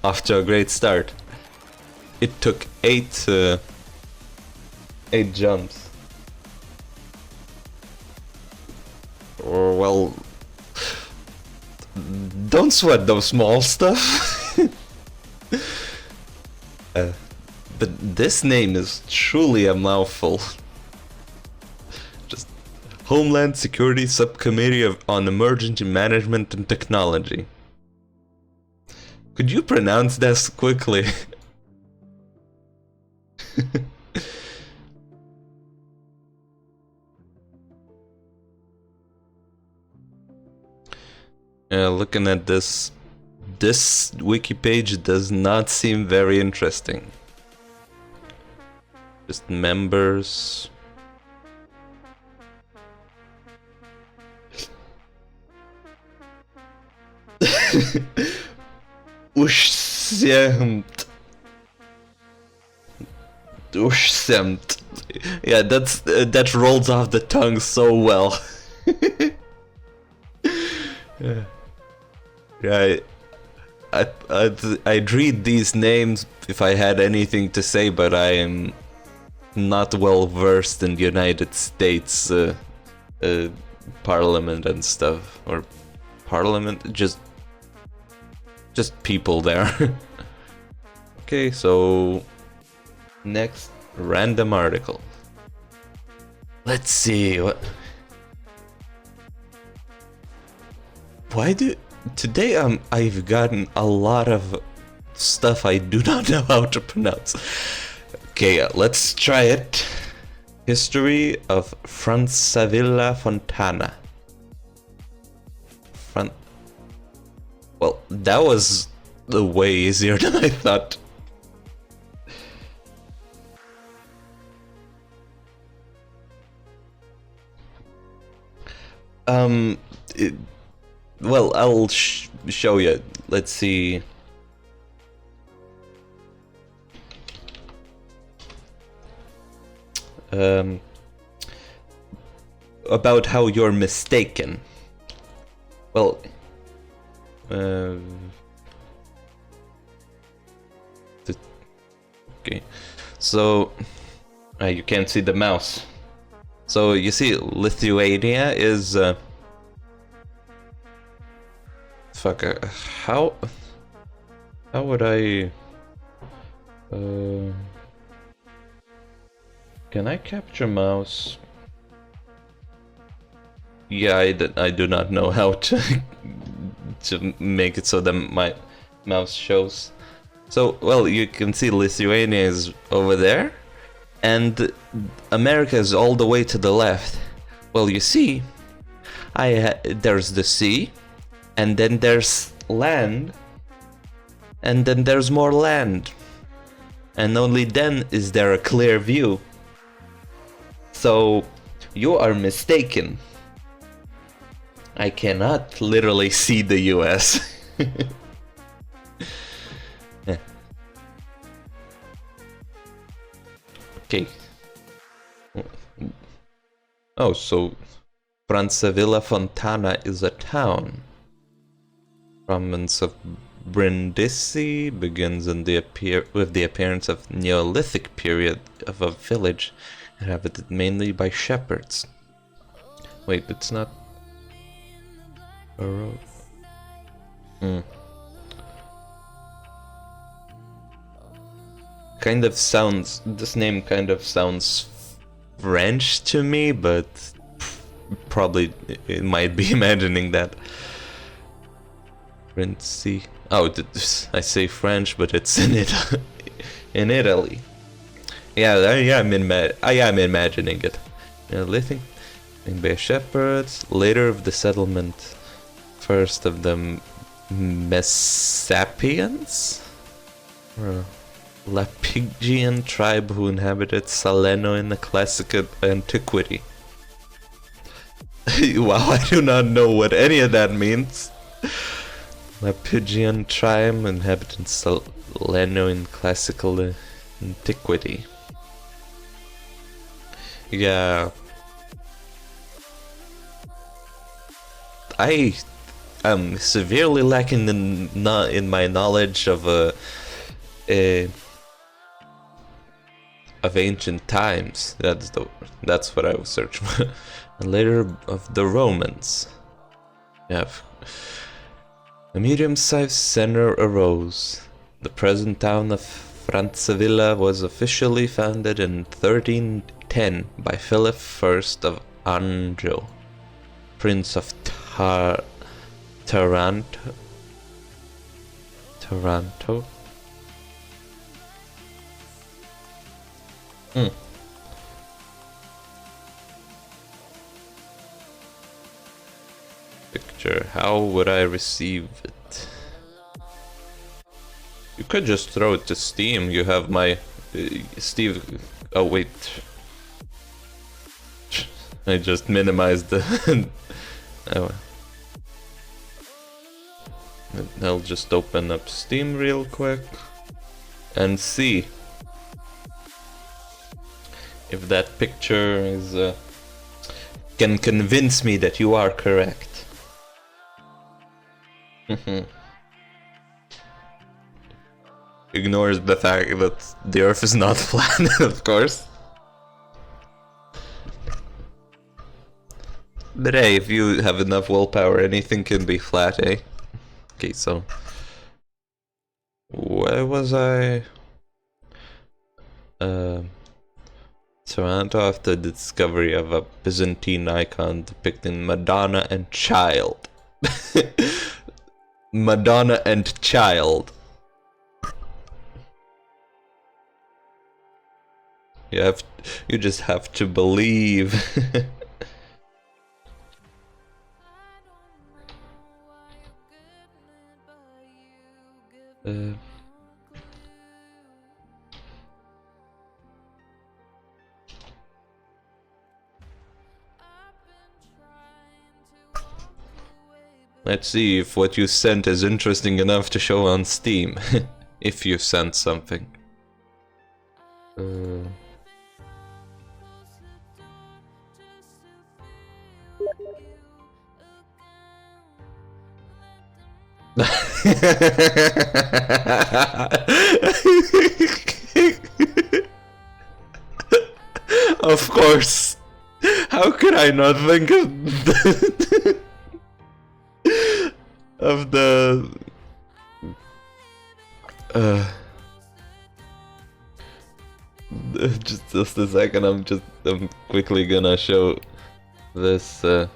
off to a great start. It took 8 jumps. Or, well, don't sweat those small stuff. But this name is truly a mouthful. Just Homeland Security Subcommittee on Emergency Management and Technology. Could you pronounce this quickly? Looking at this wiki page does not seem very interesting. Just members. Uschsemt. Uschsemt. Yeah, that rolls off the tongue so well. Yeah. Yeah, I'd read these names if I had anything to say, but I am not well versed in the United States parliament and stuff, or parliament, just people there. Okay, so next random article. Let's see what. Why do today I've gotten a lot of stuff I do not know how to pronounce. Okay, let's try it. History of Francavilla Fontana. Well, that was way easier than I thought. Well, I'll show you. Let's see. About how you're mistaken. Well, okay. So, you can't see the mouse. So you see, Lithuania is. Fuck. How would I? Can I capture mouse? Yeah, I do not know how to to make it so that my mouse shows. So, well, you can see Lithuania is over there, and America is all the way to the left. Well, you see, there's the sea, and then there's land, and then there's more land, and only then is there a clear view. So, you are mistaken. I cannot literally see the US. Yeah. Okay. Oh, so Francavilla Fontana is a town. Province of Brindisi begins in with the appearance of Neolithic period of a village inhabited mainly by shepherds. Wait, it's not a road. Kind of sounds. This name kind of sounds French to me, but probably it might be imagining that. Brindisi. Oh, I say French, but it's in Italy. In Italy. Yeah, I'm imagining it. Neolithic, by shepherds. Later of the settlement. First of them, Messapians, or Lapygian tribe who inhabited Salerno in the classic antiquity. Wow, I do not know what any of that means. Lapygian tribe inhabited Salerno in classical antiquity. Yeah. I am severely lacking in my knowledge of ancient times. That's what I was searching for. And later of the Romans. Yeah. A medium-sized center arose. The present town of Francavilla was officially founded in 1310 by Philip I of Anjou, Prince of Taranto. Picture. How would I receive it? You could just throw it to Steam. You have my Steve. Oh wait. I just minimized the. Oh. I'll just open up Steam real quick and see if that picture is can convince me that you are correct. Ignores the fact that the Earth is not flat, of course. But hey, if you have enough willpower, anything can be flat, eh? Okay, so... where was I? Toronto after the discovery of a Byzantine icon depicting Madonna and Child. Madonna and Child. You just have to believe. Let's see if what you sent is interesting enough to show on Steam. If you sent something. Of course. How could I not think of the just a second, I'm quickly gonna show this can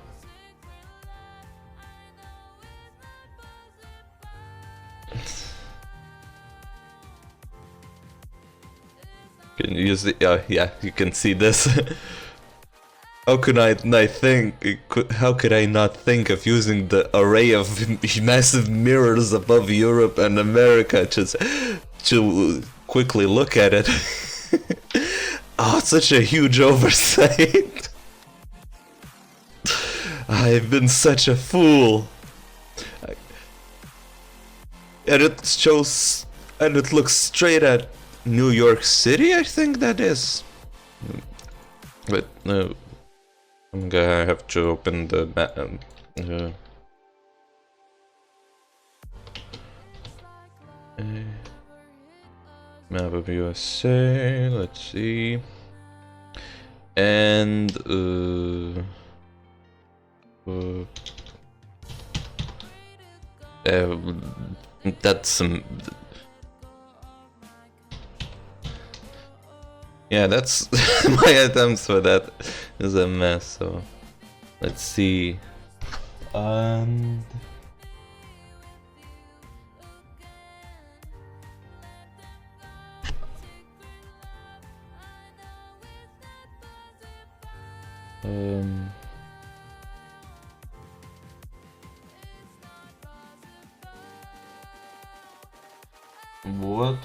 you see? Yeah, you can see this. How could I not think of using the array of massive mirrors above Europe and America to quickly look at it? Oh, it's such a huge oversight. I've been such a fool. And it shows, and it looks straight at New York City, I think that is. But no, I'm gonna have to open the map of USA. Let's see, and that's some. Yeah, that's my attempts for that is a mess. So let's see. What?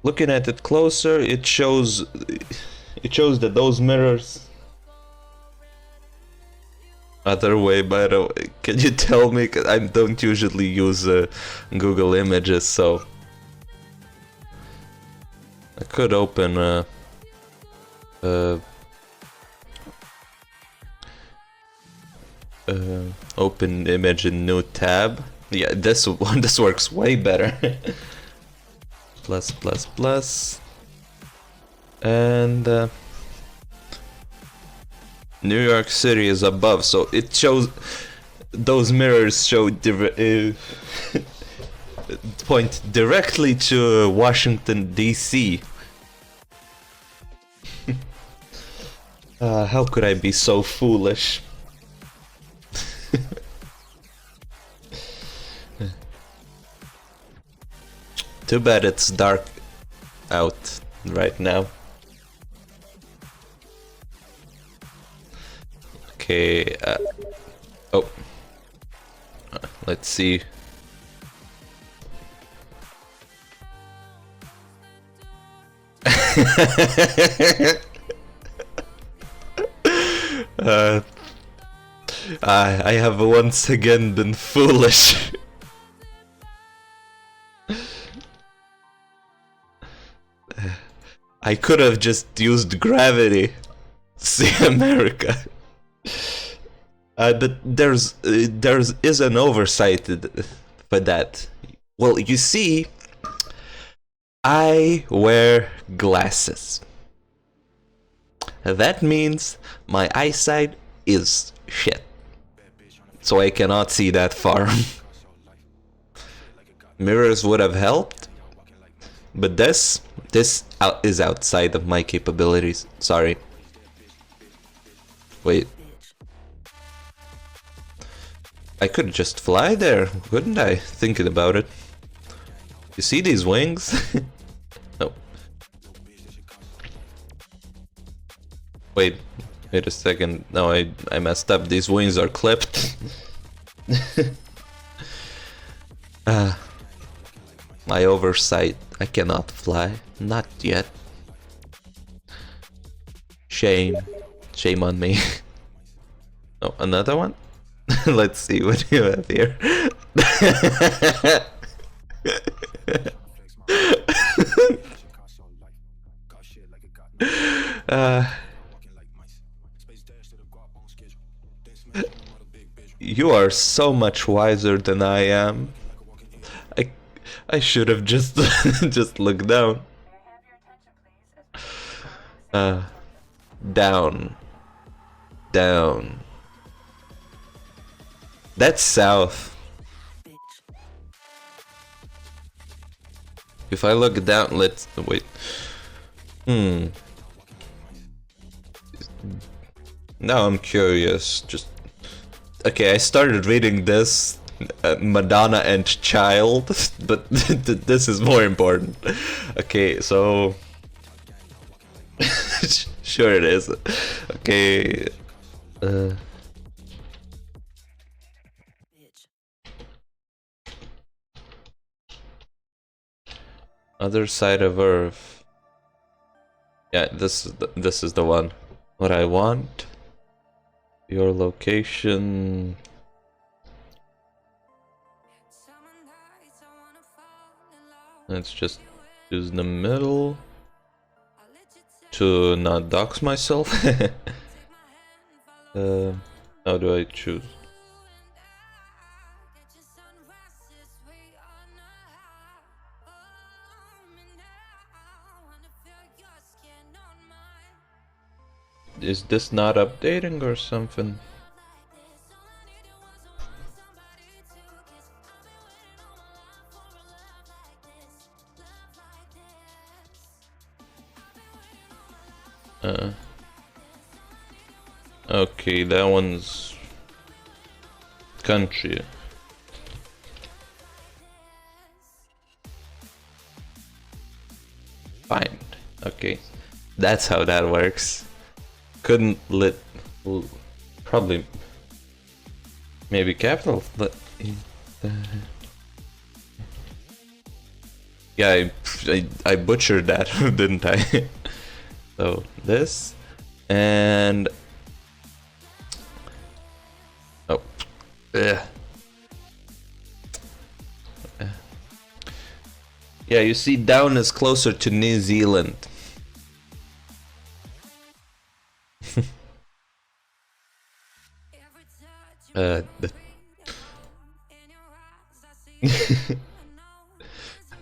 Looking at it closer, it shows that those mirrors. Other way, by the way, can you tell me? 'Cause I don't usually use Google Images, so I could open open image in new tab. Yeah, this works way better. plus, and New York City is above, so it shows those mirrors show point directly to Washington DC. How could I be so foolish? Too bad it's dark out right now. Okay, let's see. Uh, I have once again been foolish. I could have just used gravity. See America. But there's is an oversight for that. Well, you see, I wear glasses. That means my eyesight is shit. So I cannot see that far. Mirrors would have helped, but this is outside of my capabilities. Sorry. Wait. I could just fly there, couldn't I? Thinking about it. You see these wings? No. Wait a second. No, I messed up. These wings are clipped. My oversight. I cannot fly. Not yet. Shame. Shame on me. Oh, another one? Let's see what you have here. You are so much wiser than I am. I should have just just looked down. Down. Down. That's south. If I look down, let's wait. Now I'm curious. Just okay. I started reading this Madonna and Child, but this is more important. Okay, so sure it is. Okay. Other side of Earth. Yeah, this is the one. What I want. Your location. Let's just use the middle to not dox myself. How do I choose? Is this not updating or something? Okay, that one's country. Fine. Okay, that's how that works. Couldn't probably maybe capital, but yeah, I butchered that, didn't I? So this and oh yeah. Yeah, you see, down is closer to New Zealand.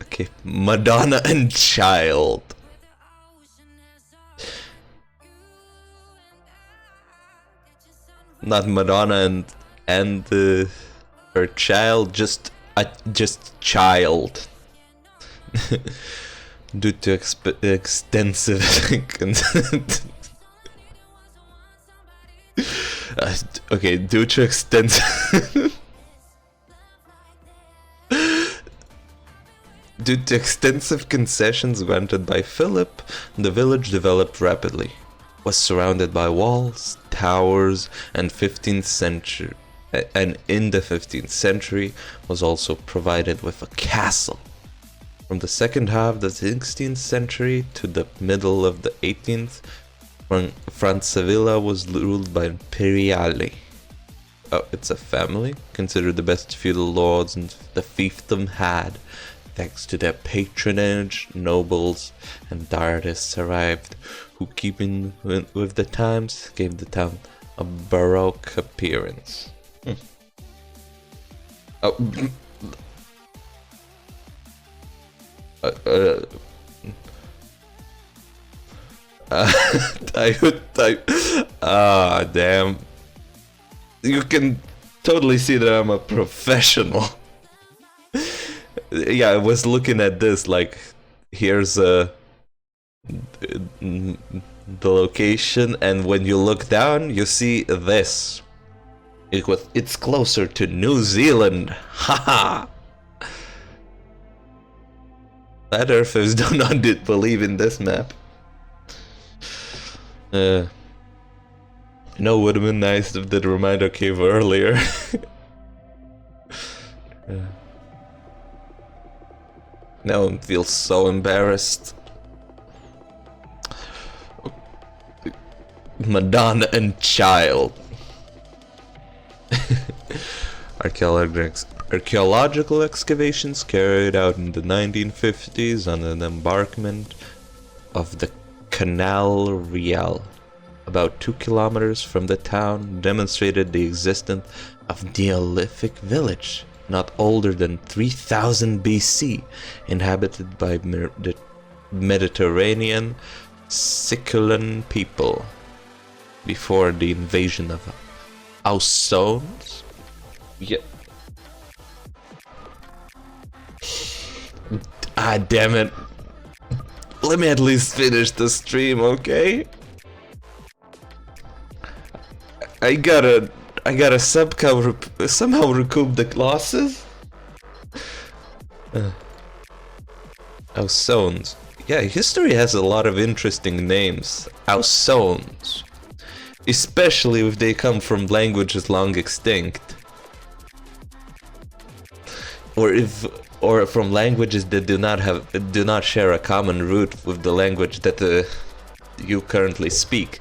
Okay, Madonna and Child. Not Madonna and her child, just child. Due to extensive okay, due to extensive due to extensive concessions granted by Philip, the village developed rapidly. Was surrounded by walls, towers, and 15th century, and in the 15th century was also provided with a castle. From the second half of the 16th century to the middle of the 18th, Francavilla was ruled by Imperiali. Oh, it's a family, considered the best feudal lords and the fiefdom had. Thanks to their patronage, nobles and artists arrived, who, keeping with the times, gave the town a Baroque appearance. Oh. Damn. You can totally see that I'm a professional. Yeah, I was looking at this like, here's the location, and when you look down, you see this. It's closer to New Zealand. Haha. Flat Earthers do not believe in this map. You know, would have been nice if the reminder came earlier. Now I feel so embarrassed. Madonna and Child. Archaeological excavations carried out in the 1950s on an embankment of the Canal Real, about 2 kilometers from the town, demonstrated the existence of a Neolithic village, not older than 3000 BC, inhabited by the Mediterranean Siculan people, before the invasion of Ausons. Yeah. Ah, damn it. Let me at least finish the stream, okay? I gotta somehow recoup the losses. Ausons. Yeah, history has a lot of interesting names. Ausons. Especially if they come from languages long extinct. Or from languages that do not share a common root with the language that you currently speak.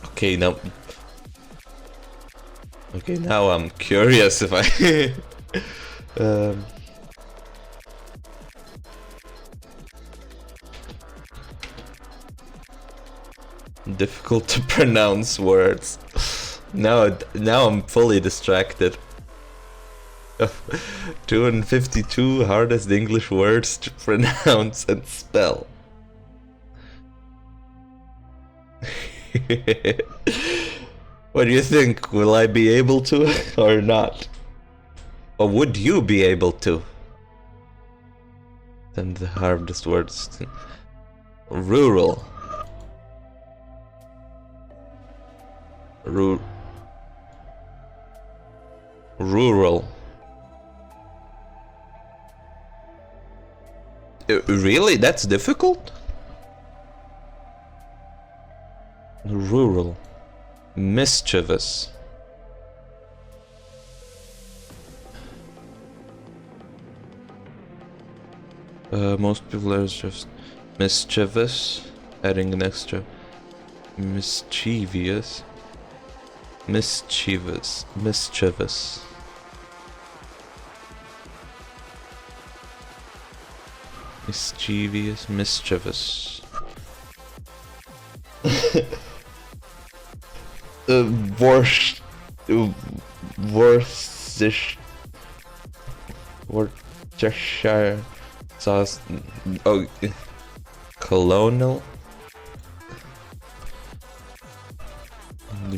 Okay, now I'm curious if I difficult to pronounce words. Now I'm fully distracted. 252 hardest English words to pronounce and spell. What do you think? Will I be able to or not? Or would you be able to? Then the hardest words. Rural. Rural. Really? That's difficult? Rural. Mischievous. Most people are just mischievous, adding an extra mischievous. Mischievous. Mischievous. Mischievous. Mischievous. Worcestershire sauce. Oh, colonial.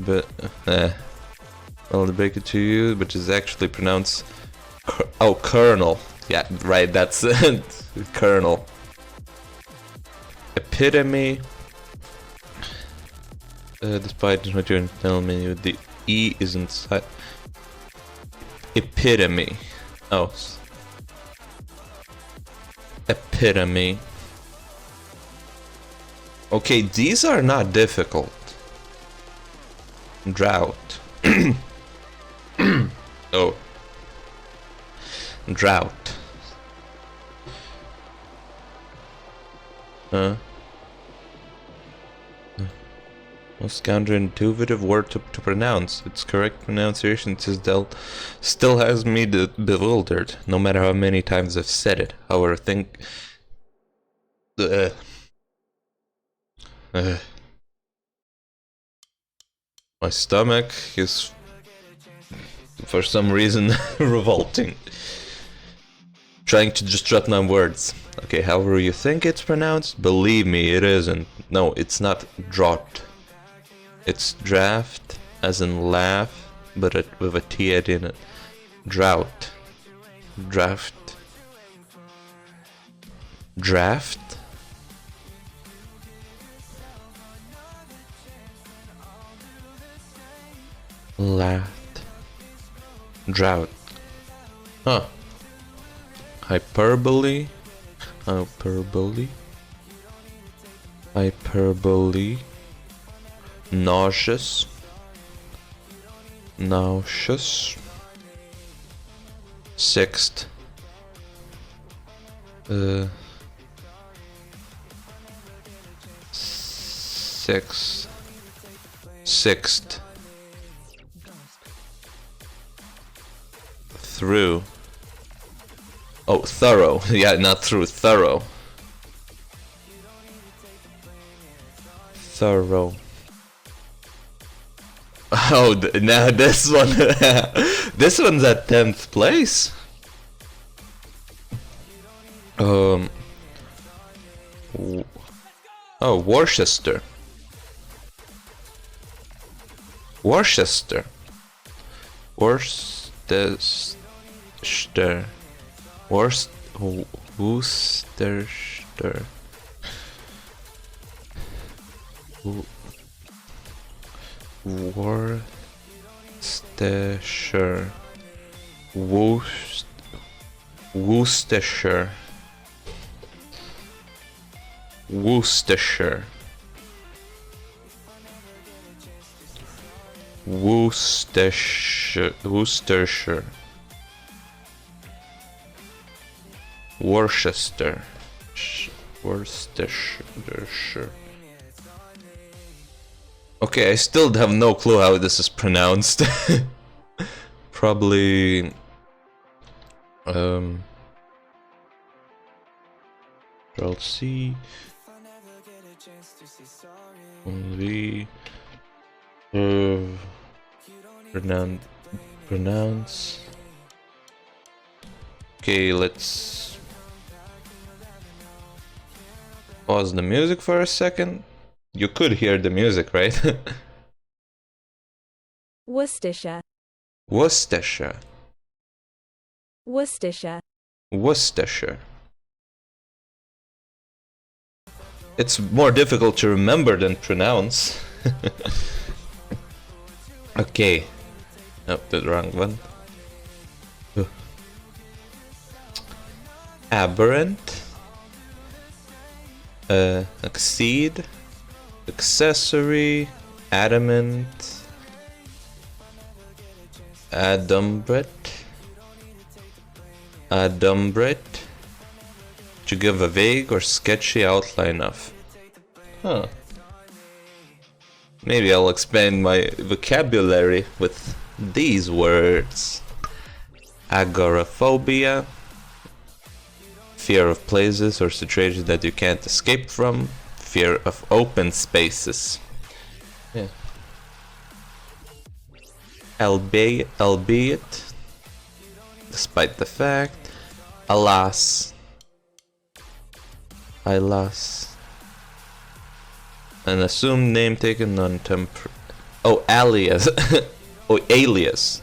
But I'll break it to you, which is actually pronounced Colonel. Yeah, right. That's Colonel. Epitome. Despite what you're telling me, the E is inside. Epitome. Oh. Epitome. Okay, these are not difficult. Drought. Oh. Drought. Most counterintuitive word to pronounce. Its correct pronunciation still has me bewildered, no matter how many times I've said it. However, think... my stomach is, for some reason, revolting. Trying to just jot down words. Okay, however you think it's pronounced, believe me, it isn't. No, it's not draught. It's draft, as in laugh, but with a T in it. Drought. Draft. Draft? Laughed. Drought. Huh. Hyperbole. Hyperbole. Hyperbole. Nauseous. Nauseous. Sixth. Sixth. Through. Oh, thorough. Yeah, not through. Thorough. Thorough. Oh, now this one. This one's at 10th place. Oh, Worcester. Worcester. Worcestershire. Worcestershire. Worcestershire. Worcestershire. Worcestershire. Worcestershire. Worcestershire. Worcester. Worcestershire. Okay, I still have no clue how this is pronounced. Probably... Control C. V. Pronounce. Okay, let's pause the music for a second. You could hear the music, right? Worcestershire. Worcestershire. Worcestershire. Worcestershire. It's more difficult to remember than pronounce. Okay. Nope, the wrong one. Aberrant. Exceed. Accessory. Adamant. Adumbrate. Adumbrate. To give a vague or sketchy outline of. Huh. Maybe I'll expand my vocabulary with these words. Agoraphobia. Fear of places or situations that you can't escape from. Fear of open spaces. Yeah. Albeit, despite the fact. Alas. An assumed name taken on oh, alias. Oh, alias.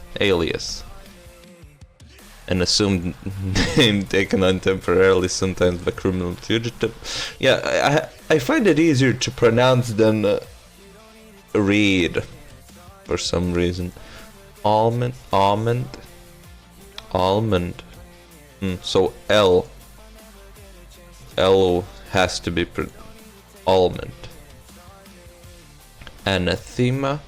An assumed name taken on temporarily, sometimes by criminal fugitive. Yeah, I find it easier to pronounce than read, for some reason. Almond. So L has to be almond. Anathema.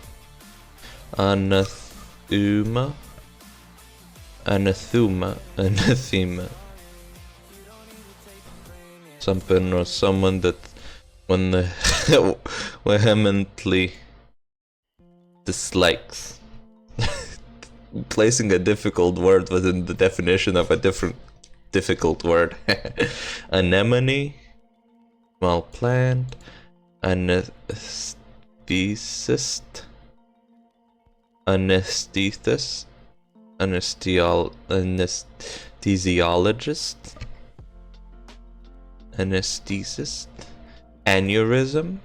Something or someone that When vehemently dislikes. Placing a difficult word within the definition of a different difficult word. Anemone, small plant, anesthetist, anesthesist, anesthesiologist, anesthetist, aneurysm,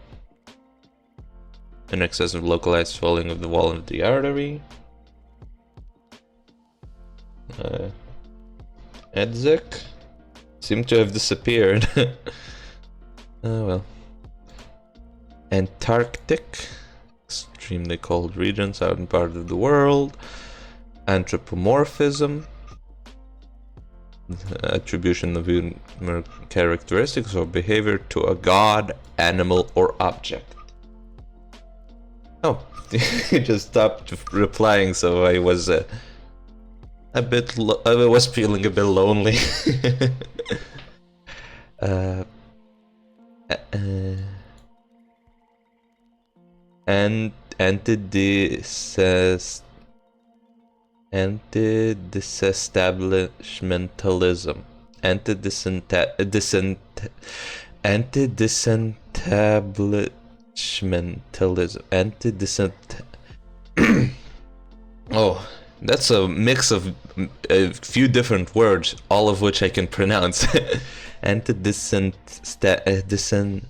an excessive localized swelling of the wall of the artery, Edzek seem to have disappeared. Oh well. Antarctic, extremely cold region, southern part of the world. Anthropomorphism, attribution of human characteristics or behavior to a god, animal, or object. Oh, he just stopped replying, so I was I was feeling a bit lonely. And anti-disestablishmentalism, anti-disestablishmentalism, Oh, that's a mix of a few different words, all of which I can pronounce. Anti-disestablishment.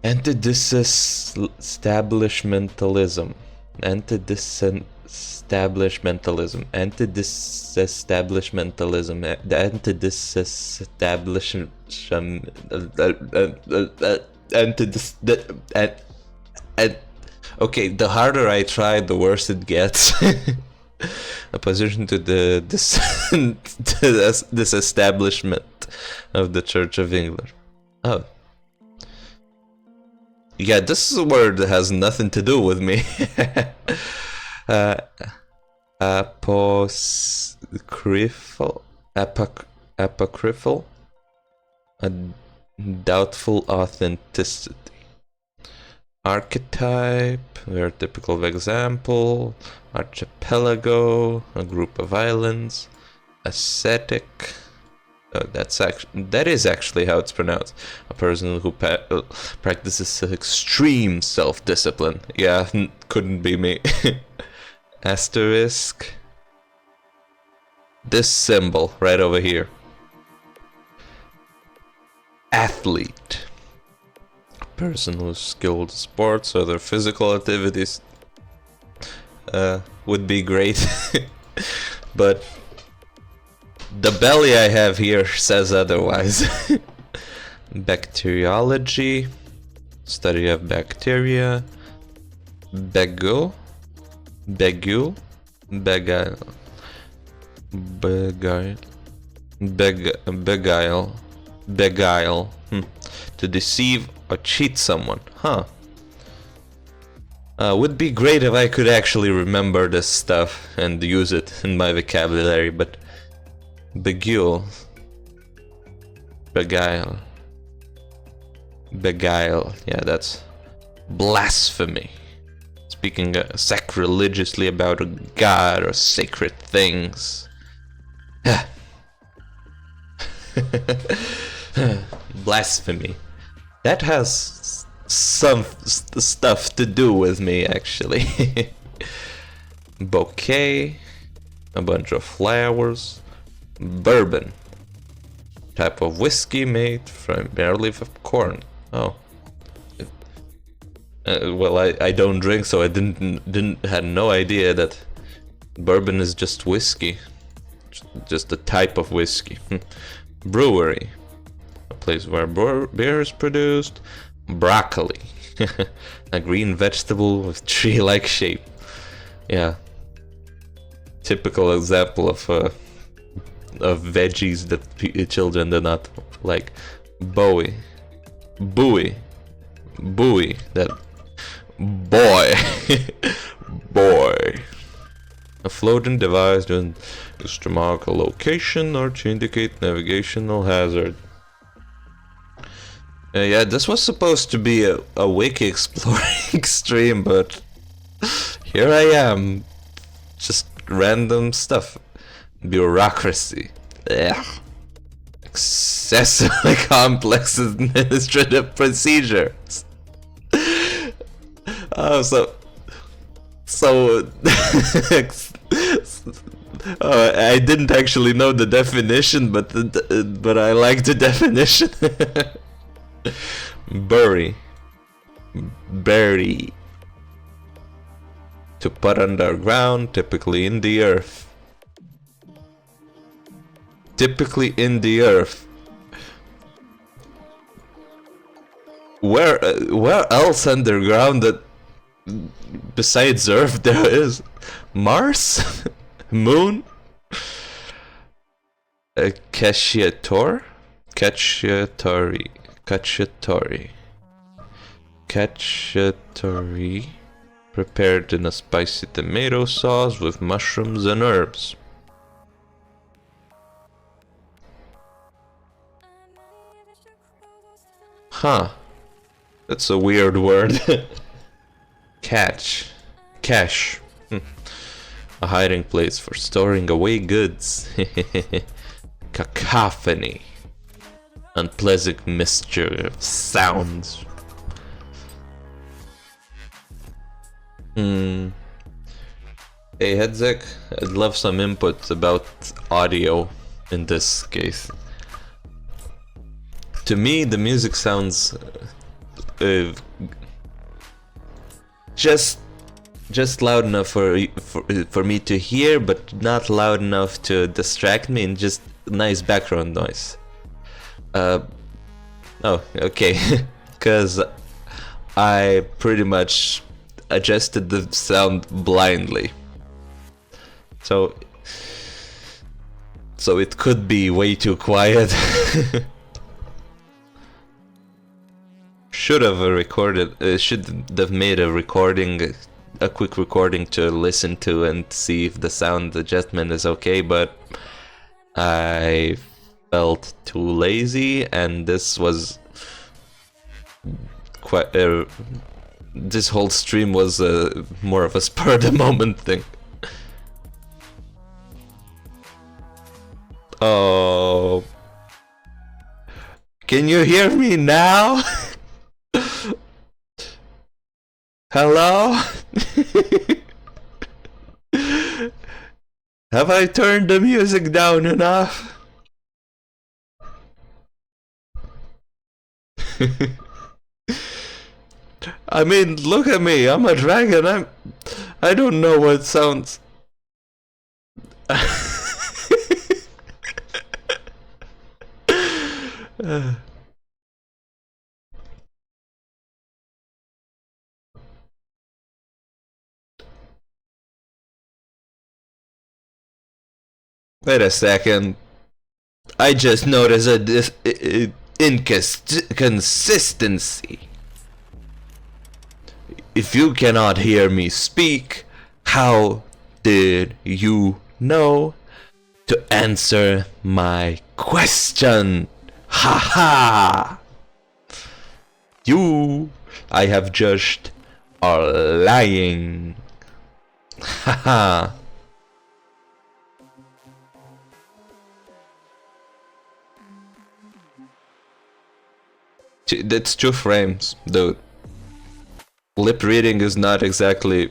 Anti-disestablishmentalism. Anti-disestablishmentalism. Anti-disestablishmentalism. Okay, the harder I try, the worse it gets. Opposition to the disestablishment of the Church of England. Oh. Yeah, this is a word that has nothing to do with me. Apocryphal, a doubtful authenticity. Archetype, very typical of example. Archipelago, a group of islands. Ascetic, that is actually how it's pronounced. A person who practices extreme self-discipline. Yeah, couldn't be me. Asterisk. This symbol right over here. Athlete. A person who's skilled in sports or other physical activities. Would be great. But the belly I have here says otherwise. Bacteriology, study of bacteria. Beguile, beguile. To deceive or cheat someone, huh? Would be great if I could actually remember this stuff and use it in my vocabulary, but beguile, beguile, yeah, that's blasphemy. Speaking sacrilegiously about a god or sacred things. Blasphemy. That has some stuff to do with me, actually. Bouquet, a bunch of flowers. Bourbon, type of whiskey made primarily from corn. Oh, well, I don't drink, so I had no idea that bourbon is just whiskey, just a type of whiskey. Brewery, a place where beer is produced. Broccoli, a green vegetable with tree-like shape. Yeah, typical example of veggies that children do not like. Buoy, that Boy. Boy. A floating device doesn't use to mark a location or to indicate navigational hazard. Yeah, this was supposed to be a wiki exploring stream, but here I am. Just random stuff. Bureaucracy. Ugh. Excessively complex administrative procedures. Oh, so I didn't actually know the definition, but I like the definition. Bury. To put underground, typically in the earth. Typically in the earth. Where else underground that besides Earth there is? Mars? Moon? Cacciatore? Cacciatore. Prepared in a spicy tomato sauce with mushrooms and herbs. Huh. That's a weird word. Cache. A hiding place for storing away goods. Cacophony. Unpleasant mixture of sounds. Hey Hedzek, I'd love some input about audio in this case. To me, the music sounds just loud enough for me to hear, but not loud enough to distract me, and just nice background noise. Oh, okay, because I pretty much adjusted the sound blindly, so it could be way too quiet. Should have made a recording, a quick recording to listen to and see if the sound adjustment is okay, but I felt too lazy, and this was quite this whole stream was more of a spur of the moment thing. Oh, can you hear me now? Hello? Have I turned the music down enough? I mean, look at me, I'm a dragon, I don't know what sounds... Wait a second. I just noticed a inconsistency. If you cannot hear me speak, how did you know to answer my question? Haha! You, I have judged, are lying. Haha! That's 2 frames, dude. Lip reading is not exactly...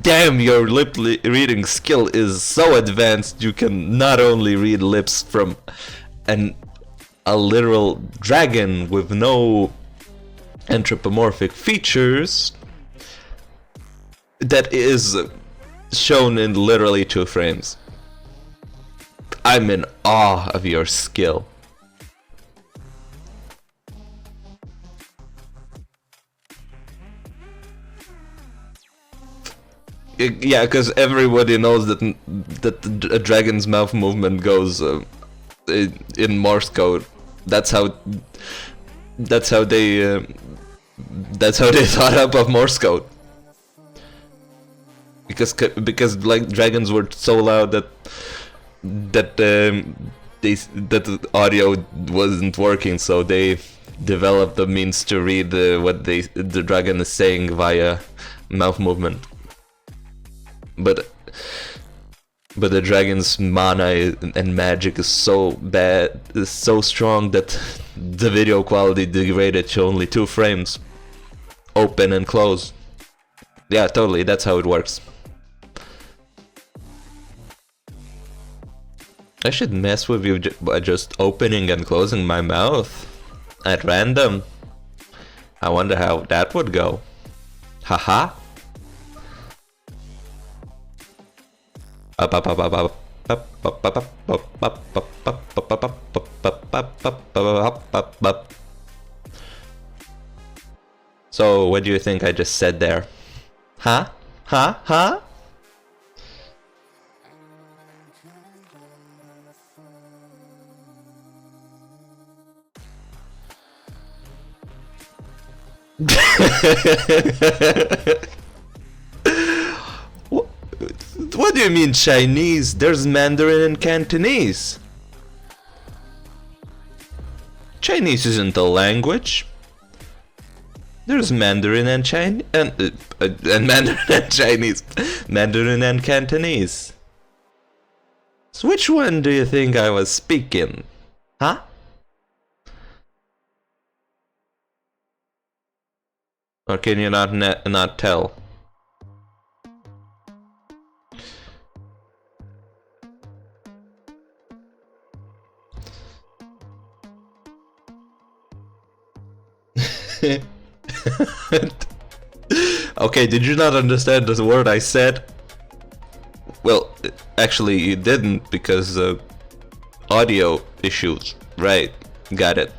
Damn, your lip reading skill is so advanced you can not only read lips from a literal dragon with no anthropomorphic features that is shown in literally 2 frames. I'm in awe of your skill. Yeah, because everybody knows that a dragon's mouth movement goes in Morse code. That's how That's how they. That's how they thought up of Morse code. Because like dragons were so loud that the audio wasn't working, so they developed the means to read what the dragon is saying via mouth movement. But the dragon's mana and magic is so bad, is so strong that the video quality degraded to only 2 frames, open and close. Yeah, totally. That's how it works. I should mess with you by just opening and closing my mouth at random. I wonder how that would go. Haha. So, what do you think I just said there? Huh? Huh? Huh? What do you mean Chinese? There's Mandarin and Cantonese. Chinese isn't a language. There's Mandarin and Chinese and Mandarin and Chinese, Mandarin and Cantonese. So which one do you think I was speaking? Huh? Or can you not tell? Okay, did you not understand the word I said? Well, actually you didn't, because audio issues. Right, got it.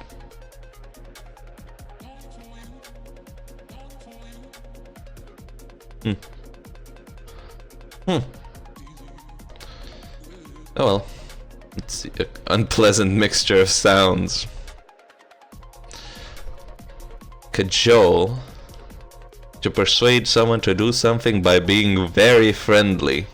Oh well, let's see, an unpleasant mixture of sounds. Cajole. To persuade someone to do something by being very friendly.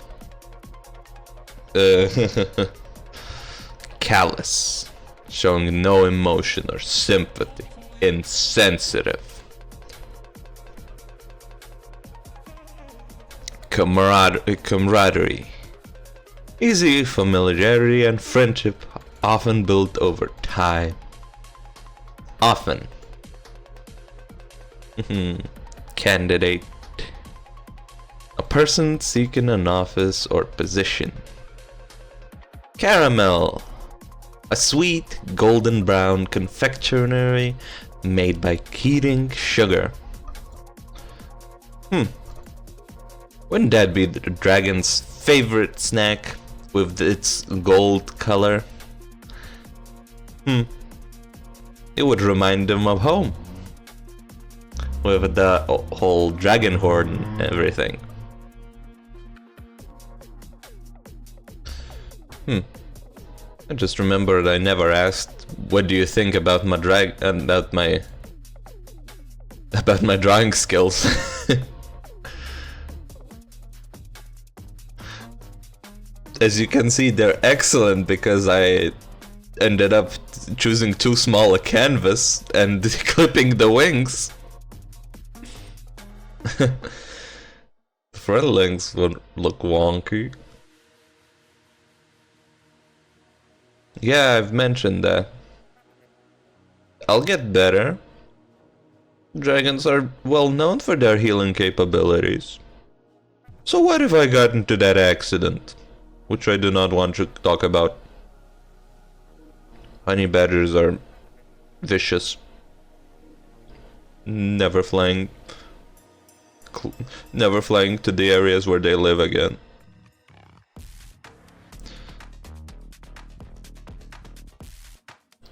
Callous. Showing no emotion or sympathy. Insensitive. Camaraderie. Easy familiarity and friendship often built over time. Often. Candidate. A person seeking an office or position. Caramel. A sweet golden brown confectionery made by heating sugar. Wouldn't that be the dragon's favorite snack with its gold color? It would remind them of home. With the whole dragon horde and everything. I just remembered I never asked, what do you think about my drawing skills? As you can see, they're excellent because I ended up choosing too small a canvas and clipping the wings. Front legs would look wonky. Yeah, I've mentioned that. I'll get better. Dragons are well known for their healing capabilities. So what if I got into that accident? Which I do not want to talk about. Honey badgers are vicious. Never flying to the areas where they live again.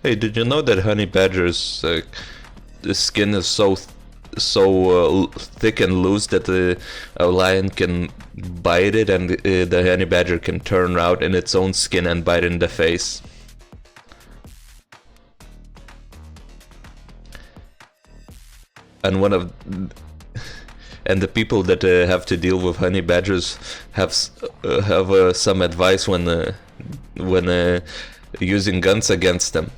Hey, did you know that honey badgers, the skin is so thick and loose that a lion can bite it, and the honey badger can turn around in its own skin and bite in the face. and one of and the people that have to deal with honey badgers have some advice when using guns against them.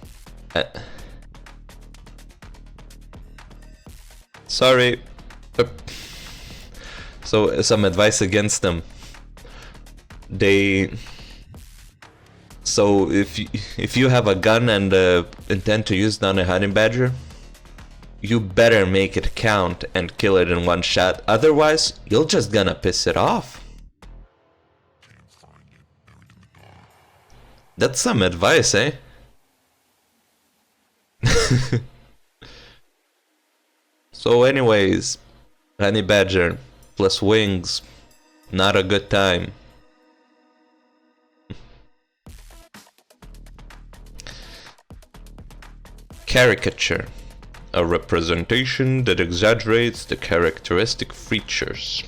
Sorry. So some advice against them. So if you have a gun and intend to use it on a honey badger, you better make it count and kill it in one shot. Otherwise, you're just gonna piss it off. That's some advice, eh? So anyways, honey badger plus wings, not a good time. Caricature, a representation that exaggerates the characteristic features.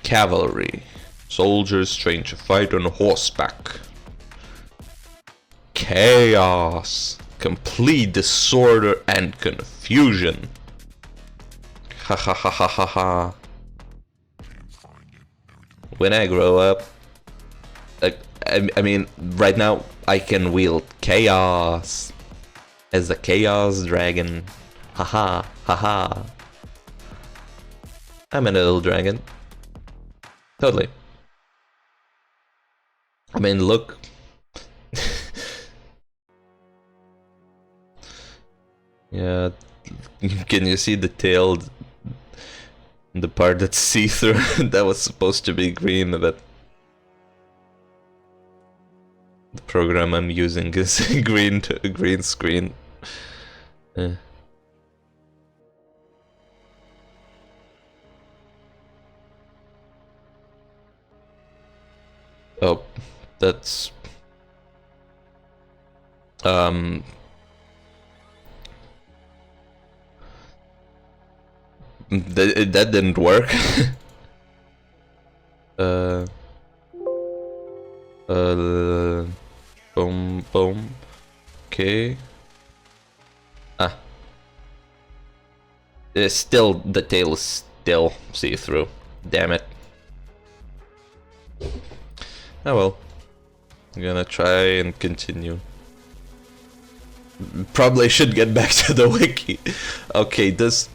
Cavalry, soldiers trained to fight on horseback. Chaos, complete disorder and confusion. Ha ha ha ha ha ha. When I grow up, I mean, right now I can wield chaos as a chaos dragon. Haha, haha. I'm a little dragon. Totally. I mean, look. Yeah, can you see the tail? The part that's see-through? That was supposed to be green, but the program I'm using is green screen. Oh, that's that didn't work. Boom, boom. Okay. Still, the tail is still see-through. Damn it. Oh well. I'm gonna try and continue. Probably should get back to the wiki. Okay, this...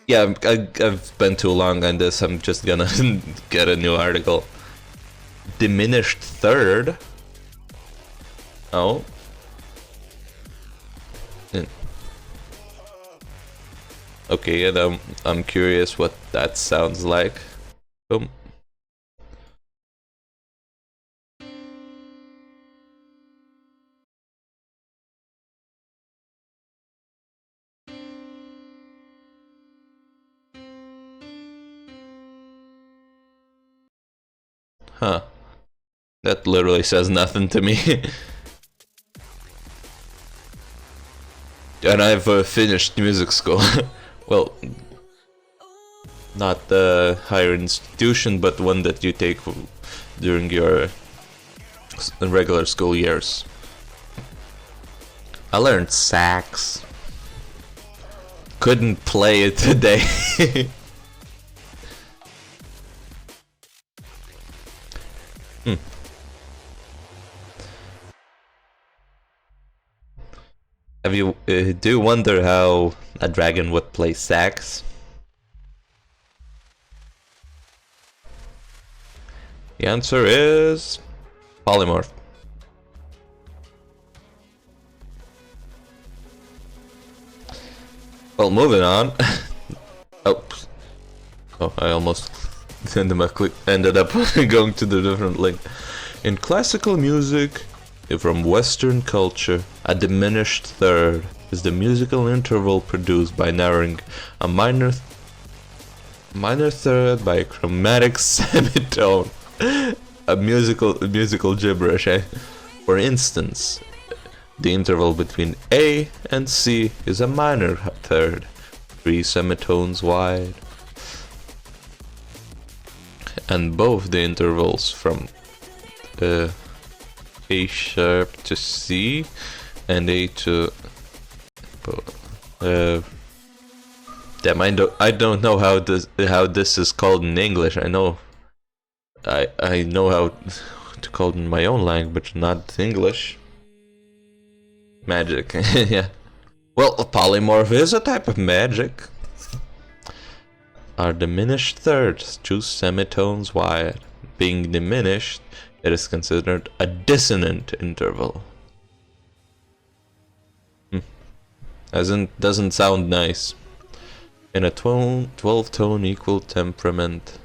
Yeah, I've been too long on this. I'm just gonna get a new article. Diminished third? Oh. Okay, and I'm curious what that sounds like. Boom. Huh. That literally says nothing to me. And I've finished music school. Well, not the higher institution, but one that you take during your regular school years. I learned sax. Couldn't play it today. Have you do you wonder how a dragon would play sax? The answer is polymorph. Well, moving on. Oh, I almost ended up going to the different link. In classical music, from Western culture, a diminished third is the musical interval produced by narrowing a minor third by a chromatic semitone. A musical gibberish, eh? For instance, the interval between A and C is a minor third, 3 semitones wide. And both the intervals from A sharp to C and A to damn, I don't know how this is called in English. I know how to call it in my own language, not English. Magic. Yeah. Well, polymorph is a type of magic. Are diminished thirds. Choose semitones wide. Being diminished, it is considered a dissonant interval. Doesn't sound nice. In a 12-tone equal temperament.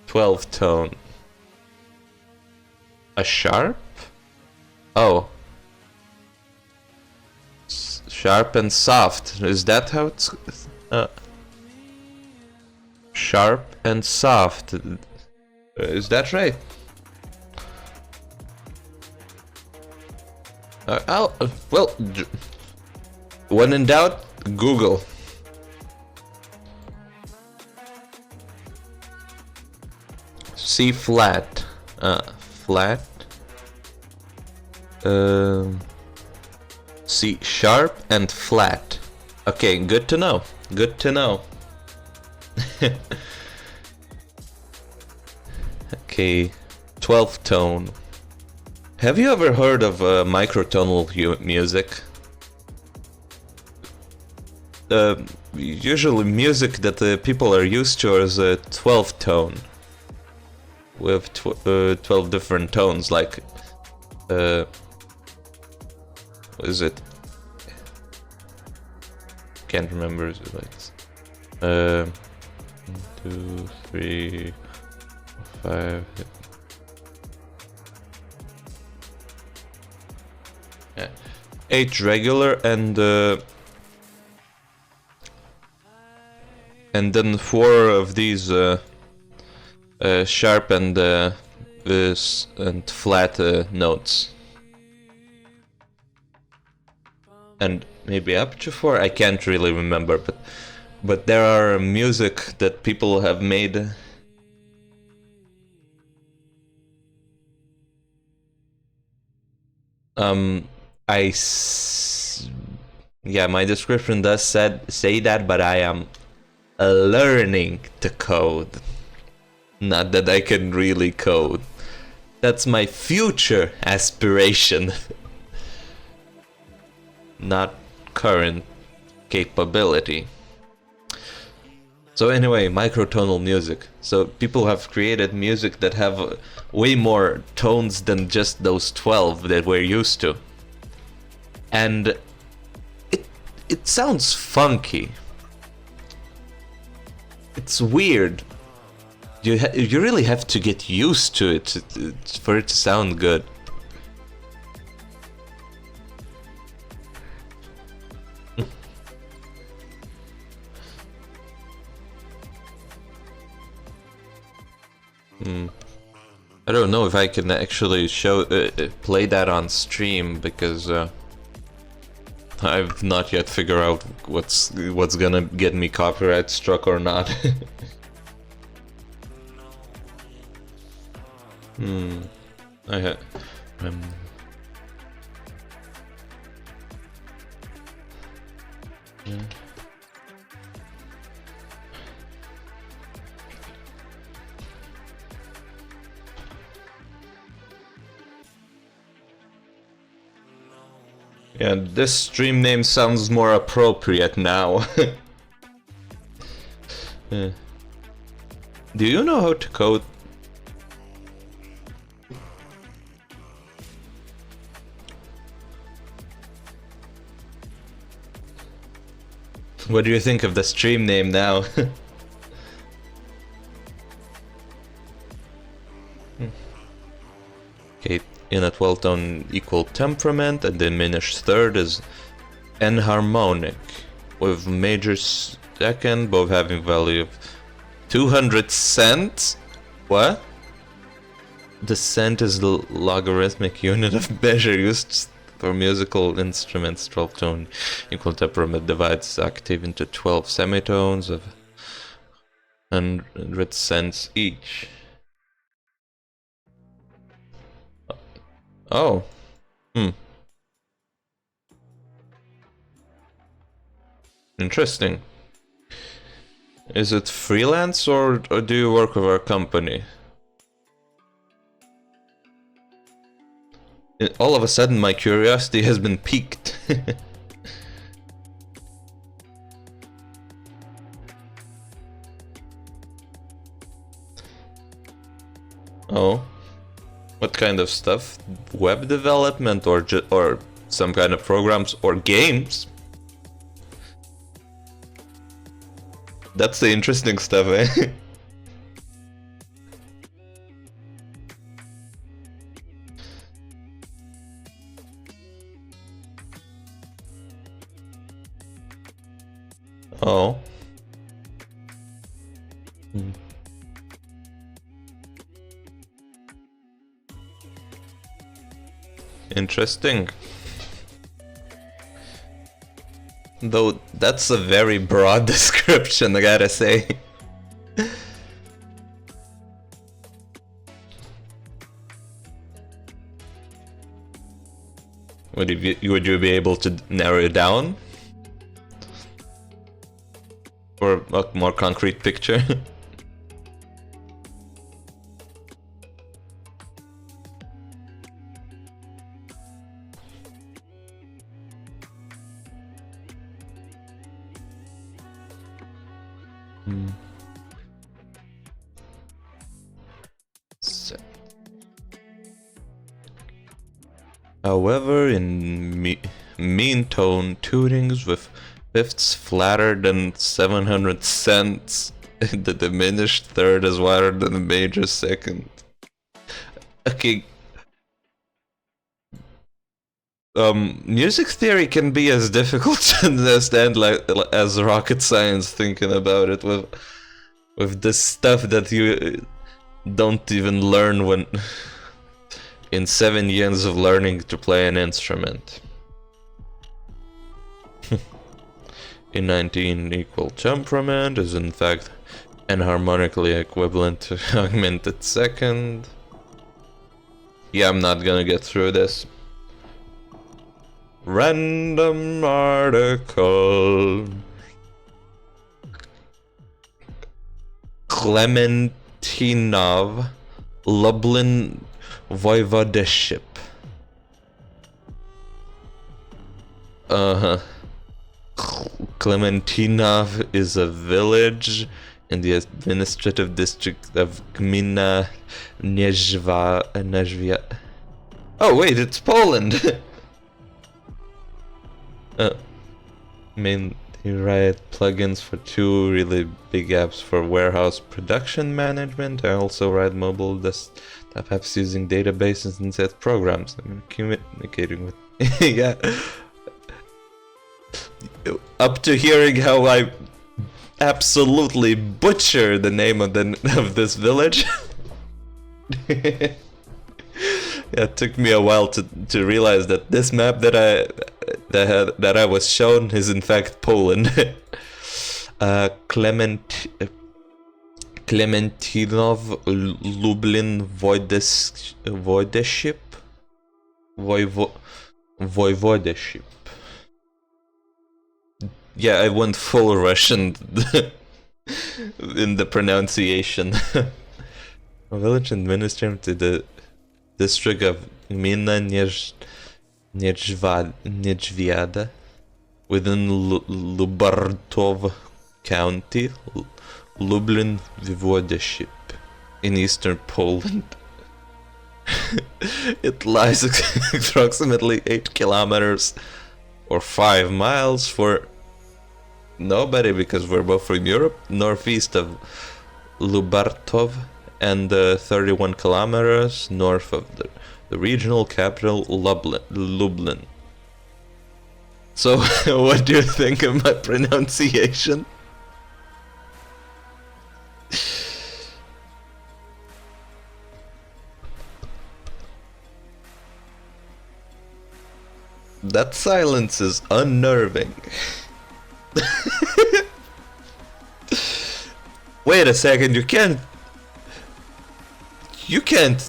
12-tone. A sharp? Oh. Sharp and soft. Is that how it's... sharp and soft. Is that right? Well, when in doubt, Google. C flat. Flat. C sharp and flat. Okay, good to know. Good to know. Okay, 12th tone. Have you ever heard of microtonal music? Usually music that people are used to is a 12th tone. With 12 different tones, like... what is it? Can't remember. Is it like... 1, 2, 3, 5... Yeah. 8 regular and then 4 of these sharp and flat notes, and maybe up to 4. I can't really remember, but there are music that people have made. Yeah, my description does say that, but I am learning to code. Not that I can really code. That's my future aspiration. Not current capability. So anyway, microtonal music. So people have created music that have way more tones than just those 12 that we're used to. And it sounds funky. It's weird. You really have to get used to it for it to sound good. I don't know if I can actually play that on stream, because I've not yet figured out what's gonna get me copyright struck or not. I had yeah, this stream name sounds more appropriate now. Yeah. Do you know how to code? What do you think of the stream name now? Okay, in a 12-tone equal temperament, a diminished third is enharmonic, with major second both having value of 200 cents. What? The cent is the logarithmic unit of measure used for musical instruments. 12-tone equal temperament divides octave into 12 semitones of 100 cents each. Oh. Hmm. Interesting. Is it freelance or do you work with a company? All of a sudden my curiosity has been piqued. Oh. What kind of stuff? Web development or some kind of programs or games? That's the interesting stuff, eh? Oh. Hmm. Interesting. Though that's a very broad description, I gotta say. Would you be able to narrow it down? For a more concrete picture? However, in mean tone tunings with fifths flatter than 700 cents, the diminished third is wider than the major second. Okay. Music theory can be as difficult to understand as rocket science thinking about it with this stuff that you don't even learn when in 7 years of learning to play an instrument. In 19, equal temperament is in fact enharmonically equivalent to augmented second. Yeah, I'm not gonna get through this. Random article. Klementinov, Lublin Voivodeship. Klementinov is a village in the administrative district of Gmina Nezhvia. Oh wait, it's Poland! Mainly write plugins for 2 really big apps for warehouse production management. I also write mobile desktop apps using databases and set programs. I'm communicating with yeah. Up to hearing how I absolutely butcher the name of this village. Yeah, it took me a while to realize that this map that I was shown is in fact Poland. Klementinov Lublin Voivodeship. Voivodeship. Yeah, I went full Russian in the pronunciation. A village administered to the district of Gmina Nezhviada within Lubartov County, Lublin Voivodeship in eastern Poland. It lies approximately 8 kilometers or 5 miles for nobody, because we're both from Europe, northeast of Lubartov, and 31 kilometers north of the regional capital, Lublin. So, what do you think of my pronunciation? That silence is unnerving. Wait a second, you can't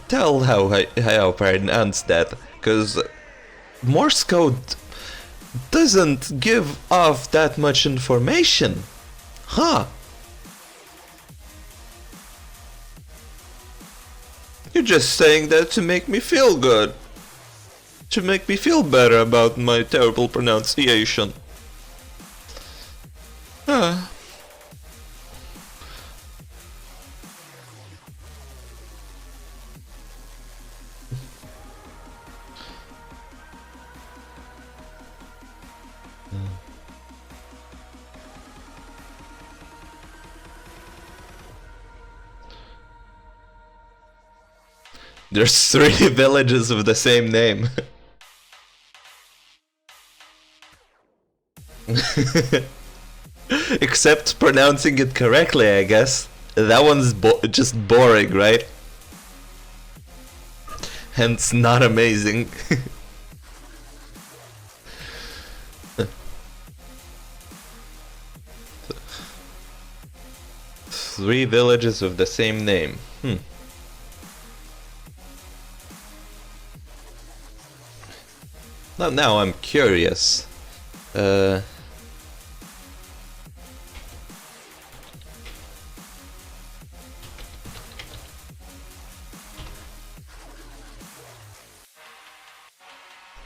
tell how I pronounce that, because Morse code doesn't give off that much information. Huh. You're just saying that to make me feel good. To make me feel better about my terrible pronunciation. Ah. There's 3 villages with the same name. Except pronouncing it correctly, I guess. That one's just boring, right? Hence, not amazing. Three villages with the same name. Now I'm curious.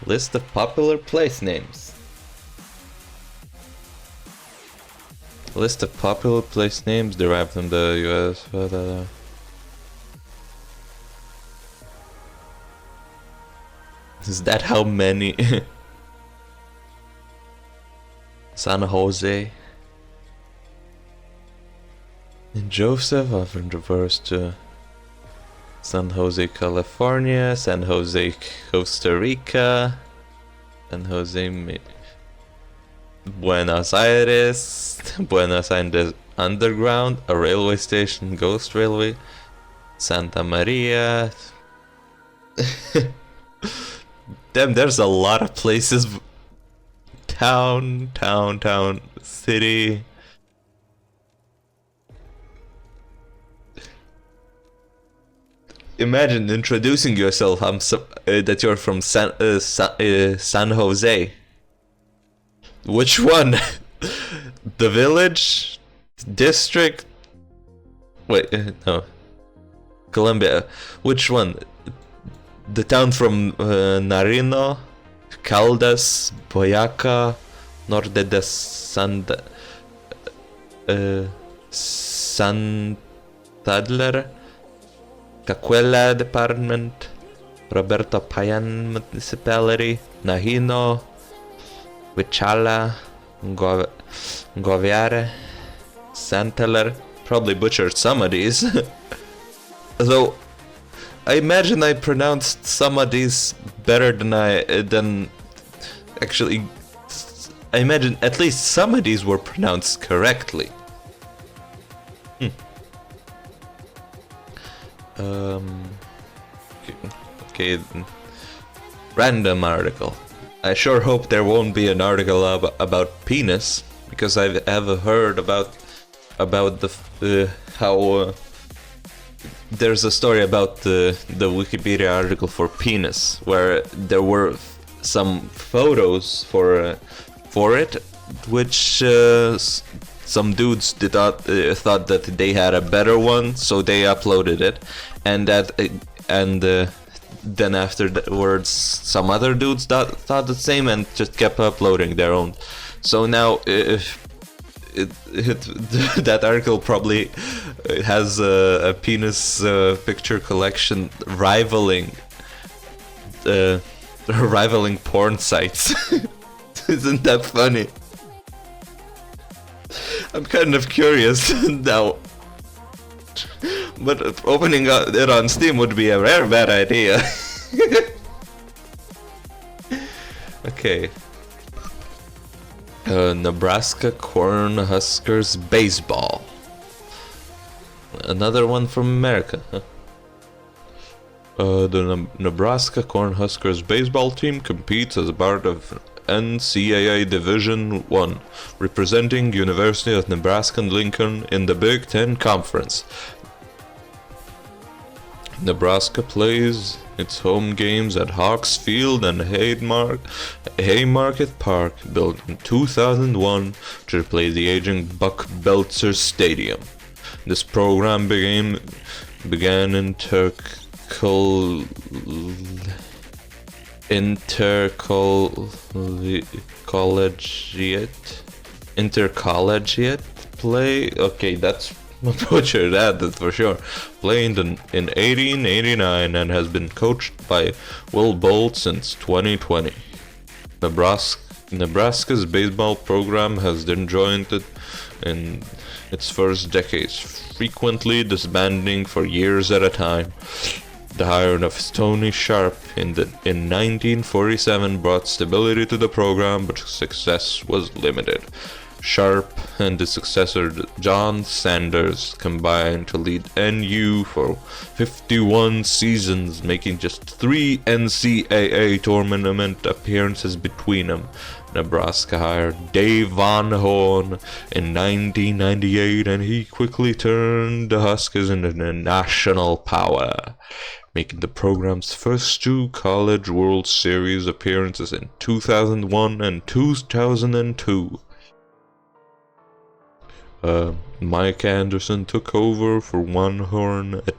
List of popular place names. List of popular place names derived from the US. Is that how many? San Jose. And Joseph often refers to San Jose, California, San Jose, Costa Rica, San Jose, Buenos Aires, Buenos Aires Underground, a railway station, Ghost Railway, Santa Maria. Damn, there's a lot of places. Town, city. Imagine introducing yourself. That you're from San Jose. Which one? The village? District? Wait, no. Colombia. Which one? The town from Nariño, Caldas, Boyacá, Norte de Santander, Cacuela Department, Roberto Payan Municipality, Nahino, Huichala, Goviare, Santander. Probably butchered some of these. Though I imagine I pronounced some of these better than actually. I imagine at least some of these were pronounced correctly. Okay. Random article. I sure hope there won't be an article about penis, because I've ever heard about the how. There's a story about the Wikipedia article for penis, where there were some photos for it, which some dudes thought that they had a better one, so they uploaded it, and then afterwards some other dudes thought the same and just kept uploading their own. So now that article probably has a penis picture collection rivaling porn sites. Isn't that funny? I'm kind of curious now. But opening it on Steam would be a very bad idea. Okay. Nebraska Cornhuskers baseball. Another one from America. Huh? The Nebraska Cornhuskers baseball team competes as a part of NCAA Division I, representing University of Nebraska-Lincoln in the Big Ten Conference. Nebraska plays its home games at Hawks Field and Haymarket Park, built in 2001 to replace the aging Buck Belzer Stadium. This program began intercollegiate play. Okay, that's butchered that's for sure. Played in 1889 and has been coached by Will Bolt since 2020. Nebraska's baseball program has been jointed in its first decades, frequently disbanding for years at a time. The hire of Tony Sharp in 1947 brought stability to the program, but success was limited. Sharp and his successor John Sanders combined to lead NU for 51 seasons, making just 3 NCAA tournament appearances between them. Nebraska hired Dave Von Horn in 1998, and he quickly turned the Huskers into a national power, making the program's first 2 College World Series appearances in 2001 and 2002. Mike Anderson took over for Von Horn at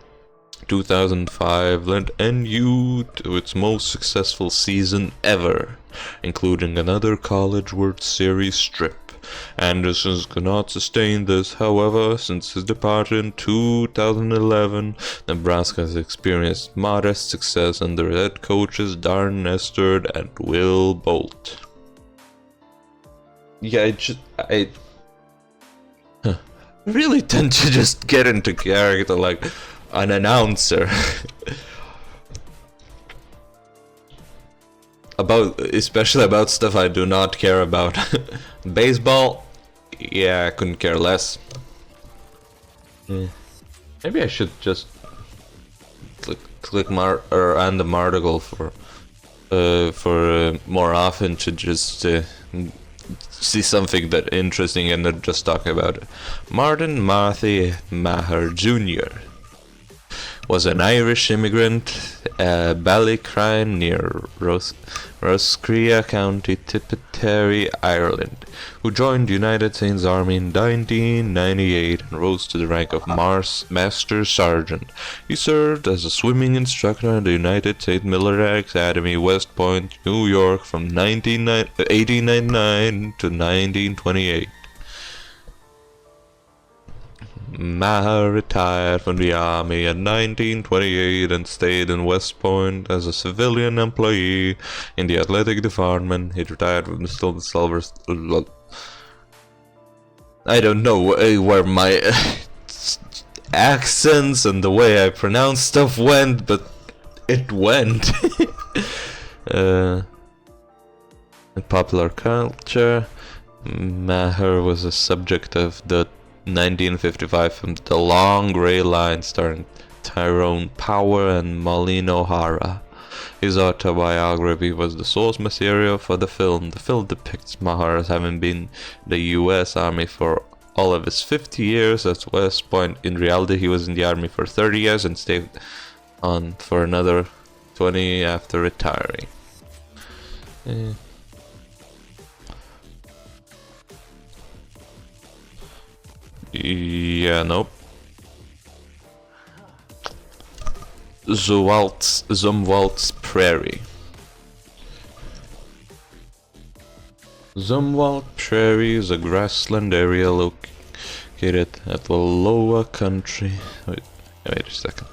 2005, led NU to its most successful season ever, including another College World Series strip. Anderson could not sustain this, however, since his departure in 2011. Nebraska has experienced modest success under head coaches Darren Nestard and Will Bolt. Yeah, I really tend to just get into character like an announcer. Especially about stuff I do not care about. Baseball, yeah, I couldn't care less. Maybe I should just click random article for more often to just see something that interesting and not just talk about it. Martin Marthy Maher Jr. was an Irish immigrant, Ballycrine near Roscrea County, Tipperary, Ireland, who joined the United States Army in 1998 and rose to the rank of Master Sergeant. He served as a swimming instructor at the United States Military Academy, West Point, New York from 1899 to 1928. Maher retired from the army in 1928 and stayed in West Point as a civilian employee in the athletic department. He retired from the silver. I don't know where my accents and the way I pronounce stuff went, but it went. In popular culture, Maher was a subject of the 1955 film The Long Grey Line, starring Tyrone Power and Maureen O'Hara. His autobiography was the source material for the film. The film depicts Maher as having been in the US Army for all of his 50 years at West Point. In reality, he was in the Army for 30 years and stayed on for another 20 after retiring. Yeah, nope. Zumwalt's Prairie. Zumwalt Prairie is a grassland area located at the lower country. Wait a second.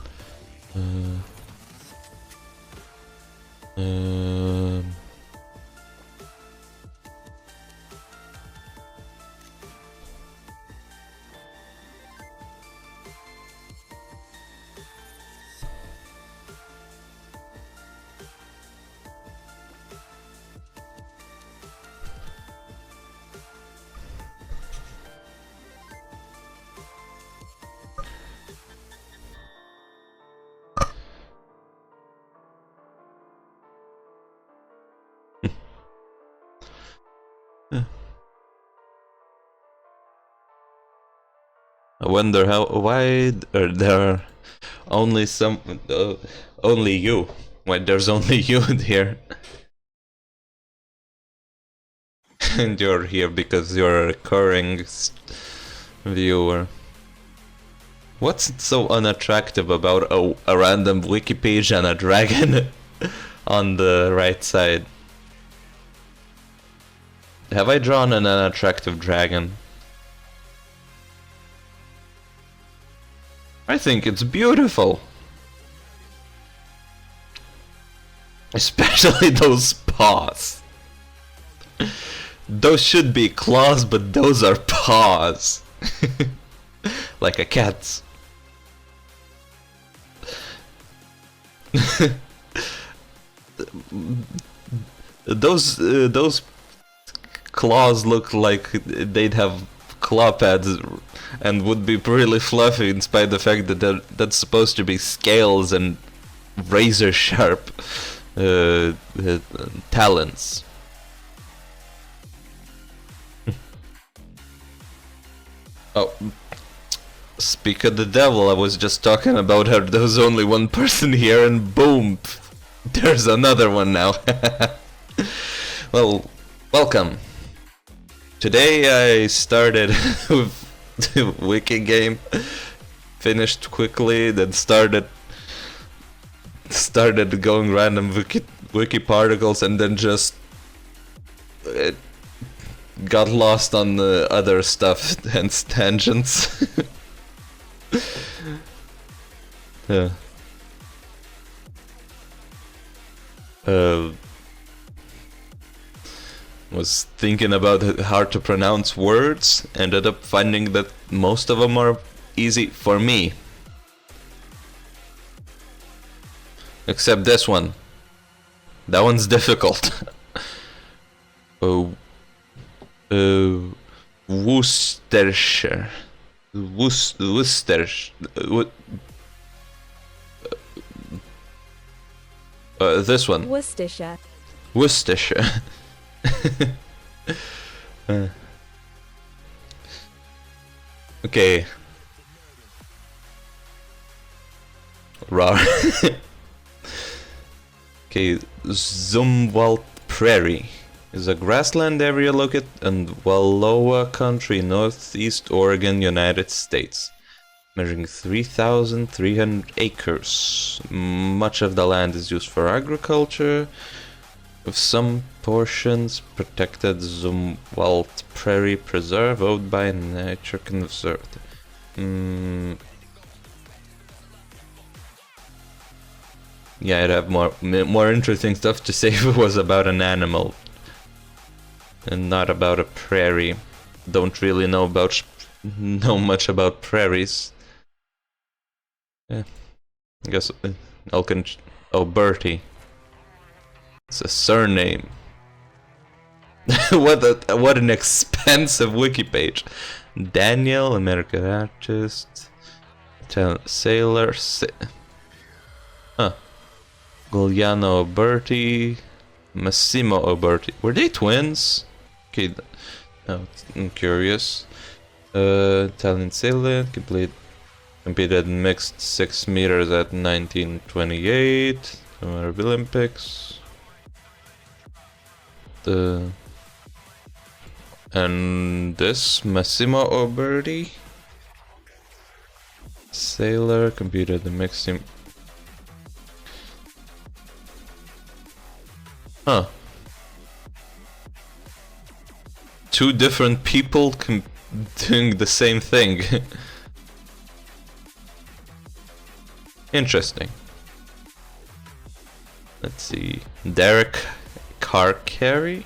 I wonder why are there Only only you. Wait, there's only you here. And you're here because you're a recurring viewer. What's so unattractive about a random wiki page and a dragon on the right side? Have I drawn an unattractive dragon? I think it's beautiful. Especially those paws. Those should be claws, but those are paws. Like a cat's. Those claws look like they'd have claw pads and would be really fluffy, in spite of the fact that that's supposed to be scales and razor sharp talons. Oh, speak of the devil, I was just talking about how there was only one person here and boom, there's another one now. Well, welcome. Today I started with the wiki game, finished quickly, then started going random wiki particles, and then just got lost on the other stuff, hence tangents. Yeah. Was thinking about how to pronounce words, ended up finding that most of them are easy for me. Except this one. That one's difficult. Worcestershire. Worcestershire. This one. Worcestershire. Worcestershire. Okay. Rar. Okay, Zumwalt Prairie is a grassland area located in Wallowa Country, Northeast Oregon, United States, measuring 3,300 acres. Much of the land is used for agriculture, with some portions protected. Zumwalt Prairie Preserve, owned by Nature Conservancy. Yeah, I'd have more interesting stuff to say if it was about an animal and not about a prairie. Don't really know much about prairies. Yeah, I guess oh, Bertie. It's a surname. What an expensive wiki page. Daniel, American artist, sailor. Huh. Giuliano Berti, Massimo Oberti. Were they twins? Okay, no, I'm curious. Italian sailor, competed in mixed 6 meters at 1928 Summer Olympics. And this Massimo Oberti, sailor, competed in mixed. Huh. 2 different people doing the same thing. Interesting. Let's see. Derek Carcarry.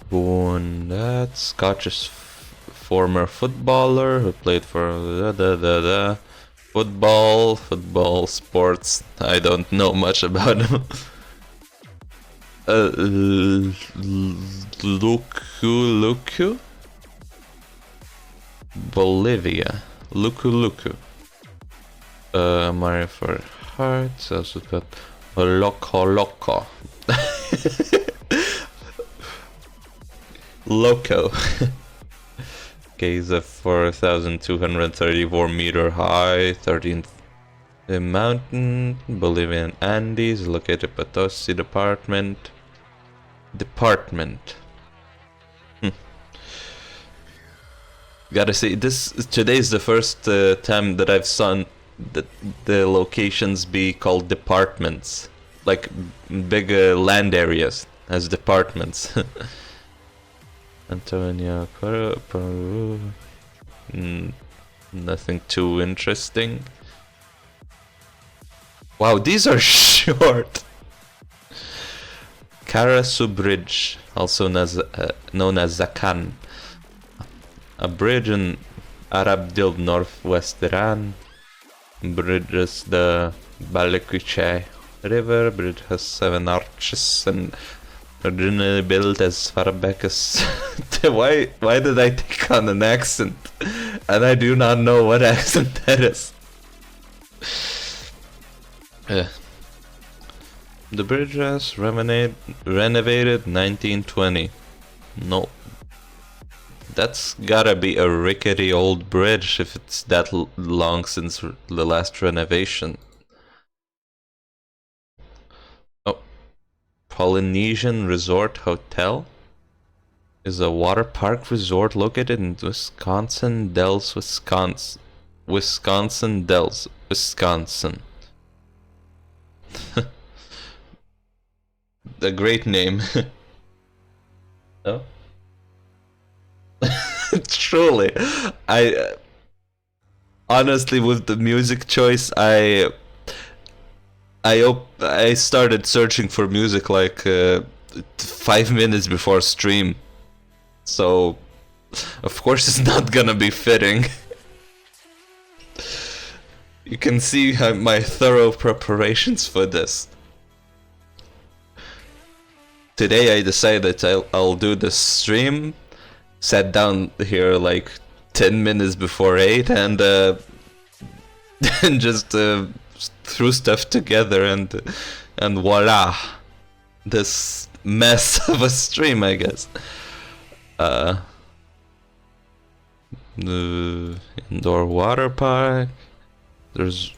Born that Scottish former footballer who played for football sports. I don't know much about him. Luku? Bolivia. Luku. Mario for Hearts. Also got Loco. Loco. Okay, he's a 4,234 meter high, 13th The mountain, Bolivian Andes, located Potosi Department. Department. Gotta say, today is the first time that I've seen the locations be called departments, like big land areas as departments. Antonio, Peru. Nothing too interesting. Wow, these are short. Karasu Bridge, also known as Zakan. A bridge in Arab Dil Northwest Iran. Bridge is the Balakuche River. Bridge has 7 arches and originally built as far back as... why did I take on an accent? And I do not know what accent that is. The bridge was renovated 1920. No. That's gotta be a rickety old bridge if it's that long since the last renovation. Oh. Polynesian Resort Hotel is a water park resort located in Wisconsin Dells, Wisconsin. Wisconsin Dells, Wisconsin. A great name. Oh. Truly, I honestly, with the music choice, I started searching for music like 5 minutes before stream, so of course it's not gonna be fitting. You can see my thorough preparations for this. Today I decided I'll do the stream. Sat down here like 10 minutes before 8 and and just threw stuff together and voila, this mess of a stream, I guess. The indoor water park. The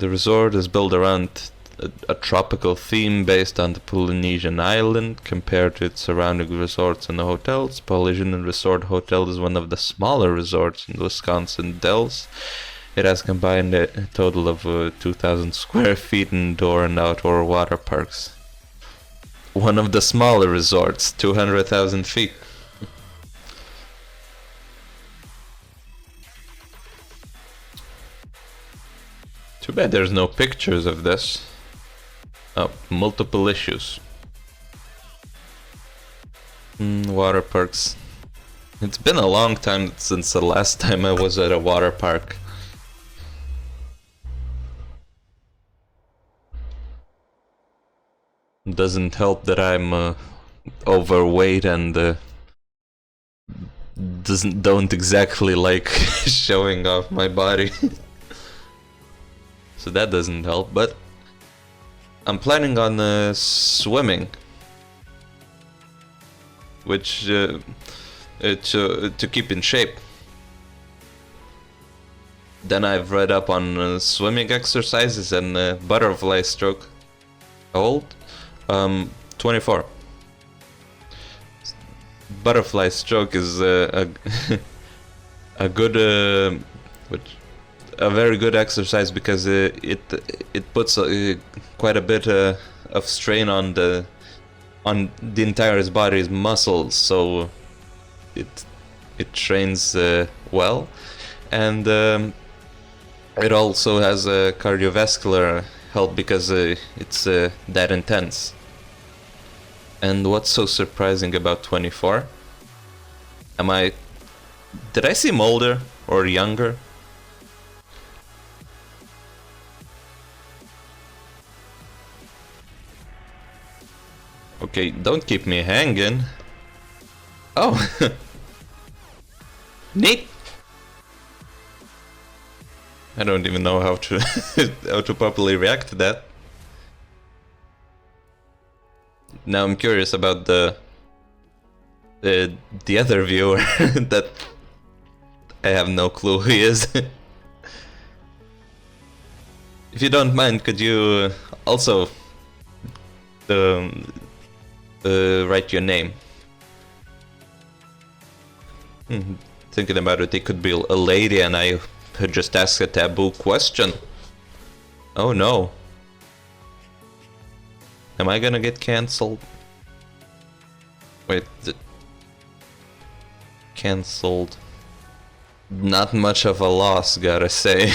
resort is built around a tropical theme based on the Polynesian island compared to its surrounding resorts and hotels. Polynesian Resort Hotel is one of the smaller resorts in Wisconsin Dells. It has combined a total of 2,000 square feet indoor and outdoor water parks. One of the smaller resorts, 200,000 feet. Too bad there's no pictures of this. Oh, multiple issues. Water parks. It's been a long time since the last time I was at a water park. Doesn't help that I'm overweight and don't exactly like showing off my body. So that doesn't help, but I'm planning on swimming, which to keep in shape. Then I've read up on swimming exercises and butterfly stroke. How old? 24. Butterfly stroke is a good a very good exercise because it puts quite a bit of strain on the entire body's muscles, so it trains well, and it also has a cardiovascular help because it's that intense. And what's so surprising about 24? Did I seem older or younger? Okay, don't keep me hanging. Oh. Neat. I don't even know how to how to properly react to that. Now I'm curious about the other viewer that I have no clue who he is. If you don't mind, could you also um, write your name? Thinking about it, it could be a lady and I could just ask a taboo question. Oh no. Am I gonna get cancelled? Wait, cancelled. Not much of a loss, gotta say.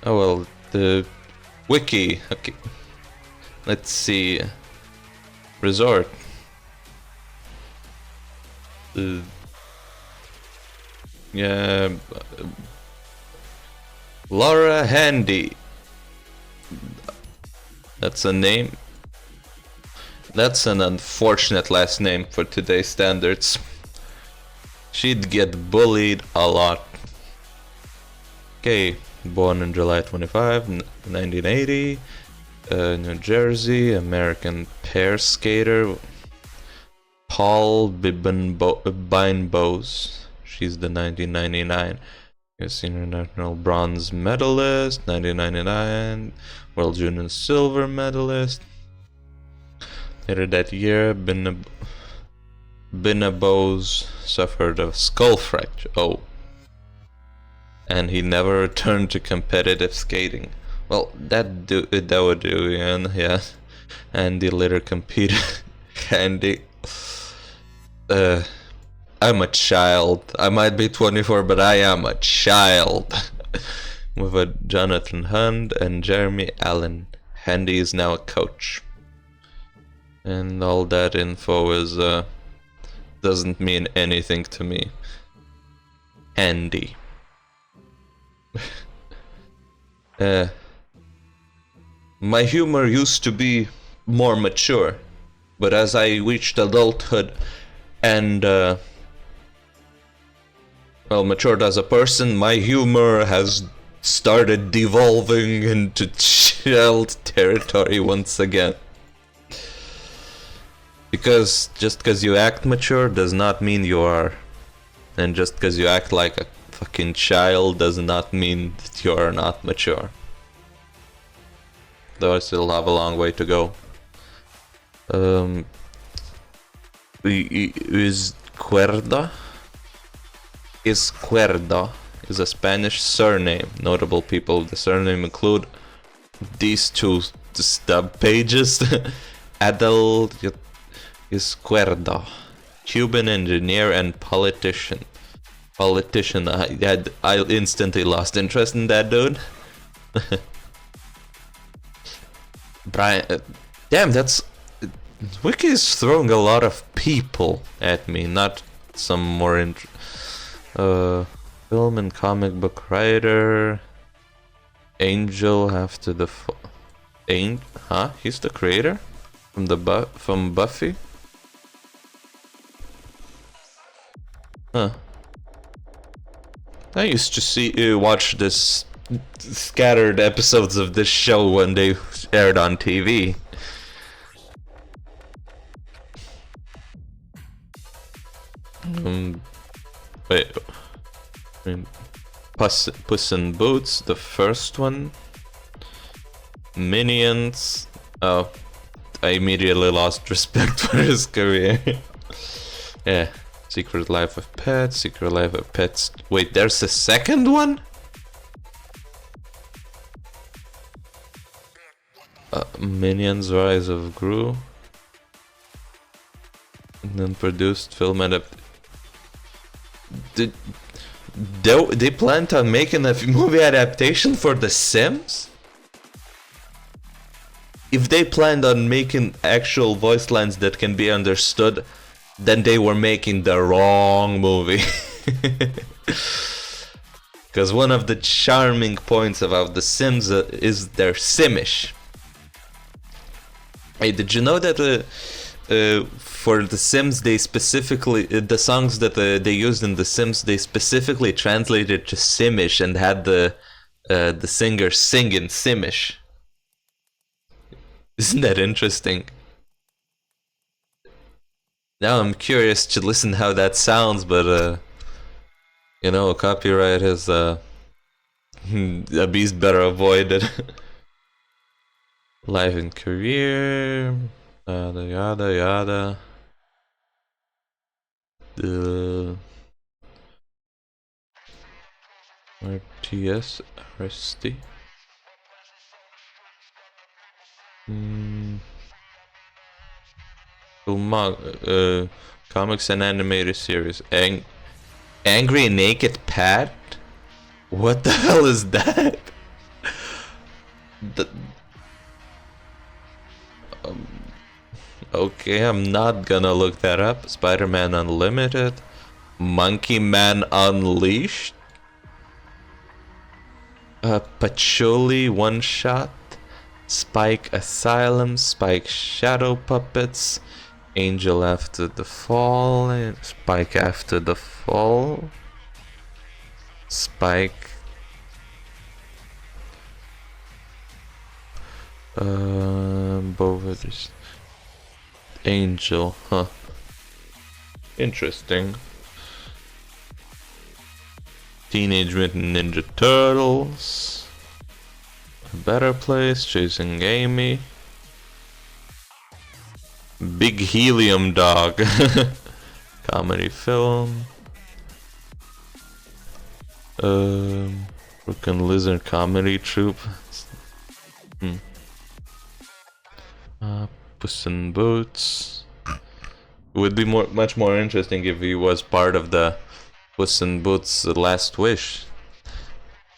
Oh well, the wiki. Okay. Let's see. Resort. Yeah. Laura Handy. That's a name. That's an unfortunate last name for today's standards. She'd get bullied a lot. Okay, born on July 25, 1980. New Jersey, American pair skater. Paul Bose. She's the 1999 Senior National Bronze Medalist, 1999 World Junior Silver Medalist. Later that year, Bose suffered a skull fracture. Oh. And he never returned to competitive skating. Well, that would do, yeah. And he later competed. Andy. I'm a child. I might be 24, but I am a child. With a Jonathan Hunt and Jeremy Allen. Handy is now a coach. And all that info is doesn't mean anything to me. Handy. My humor used to be more mature, but as I reached adulthood and well, matured as a person, my humor has started devolving into child territory once again. Because just because you act mature does not mean you are. And just because you act like a fucking child does not mean that you are not mature. Though I still have a long way to go. Izquierda is a Spanish surname. Notable people of the surname include these two stub pages. Adel Izquierda, Cuban engineer and politician. I instantly lost interest in that dude. Brian, damn, that's Wiki is throwing a lot of people at me, not some more film and comic book writer. Angel after the he's the creator from from Buffy. Huh. I used to watch this scattered episodes of this show when they aired on TV. Wait. I mean, Puss in Boots, the first one. Minions. Oh, I immediately lost respect for his career. Yeah. Secret Life of Pets, Secret Life of Pets. Wait, there's a second one? Minions Rise of Gru. And then produced film they planned on making a movie adaptation for The Sims? If they planned on making actual voice lines that can be understood, then they were making the wrong movie. Because one of the charming points about The Sims is their Simish. Hey, did you know that for The Sims they specifically, the songs that they used in The Sims, they specifically translated to Simish and had the singer sing in Simish? Isn't that interesting? Now I'm curious to listen how that sounds, but You know, copyright is a beast better avoided. Life and career, yada yada yada. RTS, RST. Comics and animated series. Angry Naked Pat? What the hell is that? Okay, I'm not gonna look that up. Spider-Man Unlimited. Monkey Man Unleashed. Patchouli One Shot. Spike Asylum. Spike Shadow Puppets. Angel After the Fall. Spike After the Fall. Spike. Both of these. Angel, huh? Interesting. Teenage Mutant Ninja Turtles. A Better Place, Chasing Amy. Big Helium Dog. Comedy film. Broken Lizard Comedy Troupe. Puss in Boots. It would be much more interesting if he was part of the Puss in Boots Last Wish.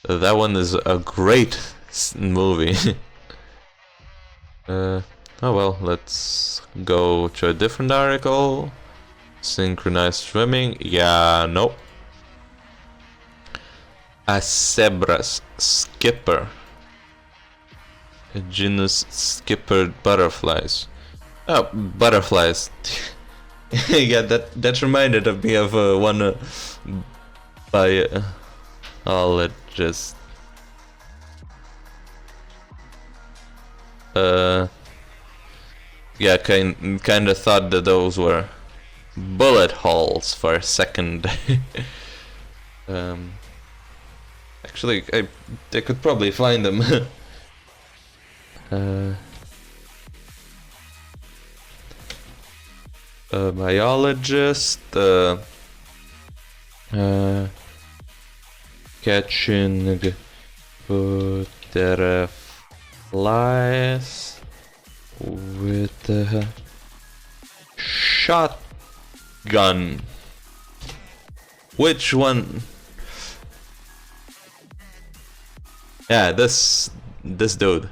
That one is a great movie. Oh well, let's go to a different article. Synchronized swimming. Yeah, nope. A zebra skipper. A genus skipper butterflies. Oh, butterflies. Yeah, that reminded of me of one by I'll just yeah, kind of thought that those were bullet holes for a second. Actually, I could probably find them. A biologist catching butterflies with a shotgun. Which one? Yeah, this dude.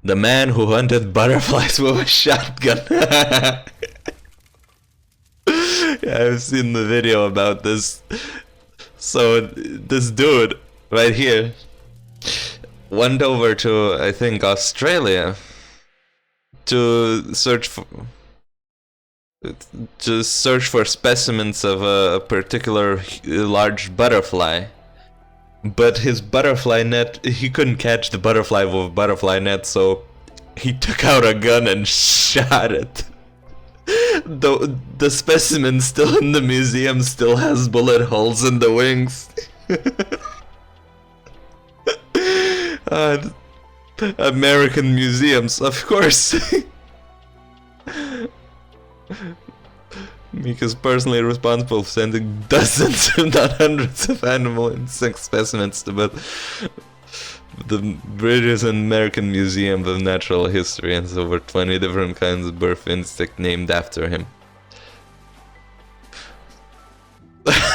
The man who hunted butterflies with a shotgun. Yeah, I've seen the video about this. So this dude right here went over to, I think, Australia to search for specimens of a particular large butterfly. But his butterfly net, he couldn't catch the butterfly with a butterfly net, so he took out a gun and shot it. The specimen still in the museum still has bullet holes in the wings. American museums, of course. Mika's personally responsible for sending dozens, if not hundreds, of animal insect specimens to the British and American Museum of Natural History, and has over 20 different kinds of bird insect named after him.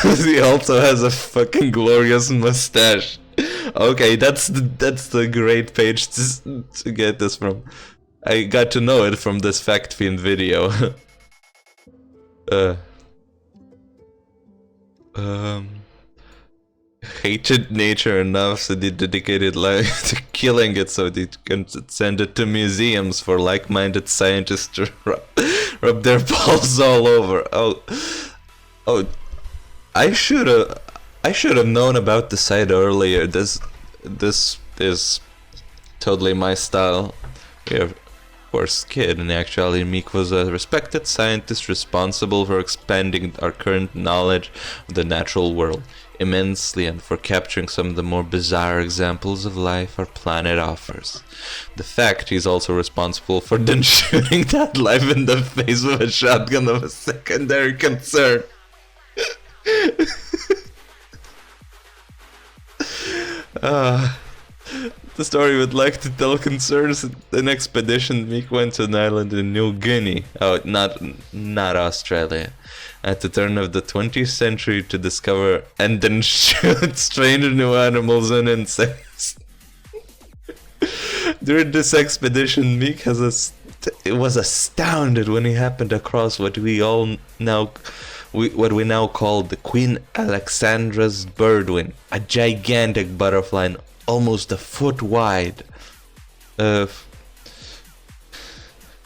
He also has a fucking glorious mustache. Okay, that's the great page to get this from. I got to know it from this fact fiend video. Hated nature enough so they dedicated life to killing it so they can send it to museums for like-minded scientists to rub their balls all over. Oh, I should have known about the site earlier. This is totally my style. Here. Of course, kid, and actually Meek was a respected scientist responsible for expanding our current knowledge of the natural world. immensely and for capturing some of the more bizarre examples of life our planet offers. The fact he's also responsible for then shooting that life in the face with a shotgun of a secondary concern. The story would like to tell concerns an expedition Meek went to an island in New Guinea, not Australia, at the turn of the 20th century to discover and then shoot strange new animals and insects. During this expedition, Meek was astounded when he happened across what we now call the Queen Alexandra's birdwing, a gigantic butterfly almost a foot wide.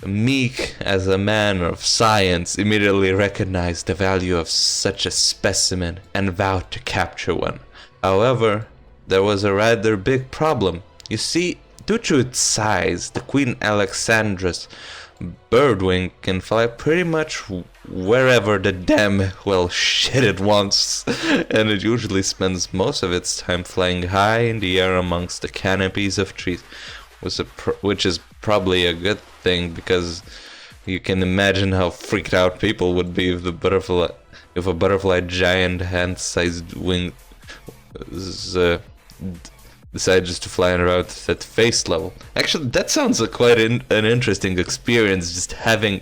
Meek, as a man of science, immediately recognized the value of such a specimen and vowed to capture one. However, there was a rather big problem. You see, due to its size, the Queen Alexandra's birdwing can fly pretty much wherever the damn well shit it wants, and it usually spends most of its time flying high in the air amongst the canopies of trees, which is probably a good thing, because you can imagine how freaked out people would be if a butterfly giant hand-sized wing decides to fly around at face level. Actually, that sounds like quite an interesting experience, just having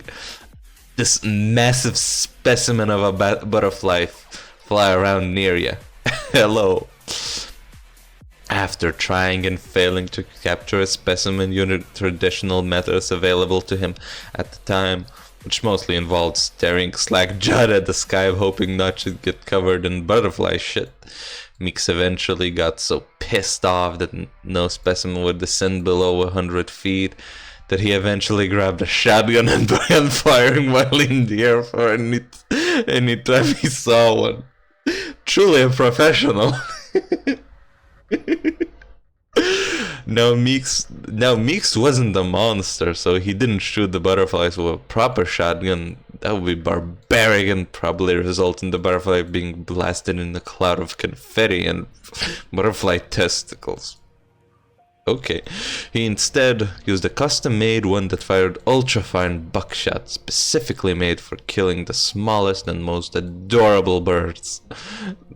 this massive specimen of a butterfly fly around near you. Hello. After trying and failing to capture a specimen using traditional methods available to him at the time, which mostly involved staring slack-jawed at the sky hoping not to get covered in butterfly shit, Meeks eventually got so pissed off that no specimen would descend below 100 feet that he eventually grabbed a shotgun and began firing while in the air for any time he saw one. Truly a professional. Now Meeks wasn't a monster, so he didn't shoot the butterflies with a proper shotgun. That would be barbaric and probably result in the butterfly being blasted in a cloud of confetti and butterfly testicles. Okay, he instead used a custom-made one that fired ultra-fine buckshot, specifically made for killing the smallest and most adorable birds.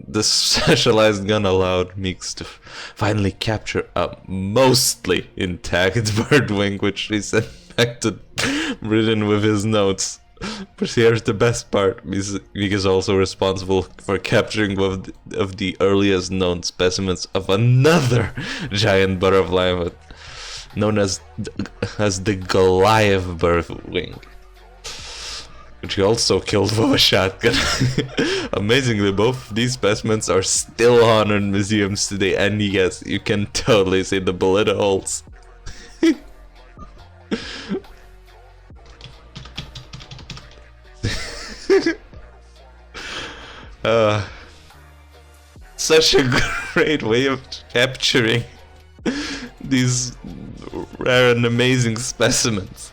This specialized gun allowed Meeks to finally capture a mostly intact birdwing, which he sent back to Britain with his notes. But here's the best part: Meek is also responsible for capturing one of the earliest known specimens of another giant butterfly known as the Goliath birdwing, which he also killed with a shotgun. Amazingly, both of these specimens are still honored in museums today, and yes, you can totally see the bullet holes. Such a great way of capturing these rare and amazing specimens.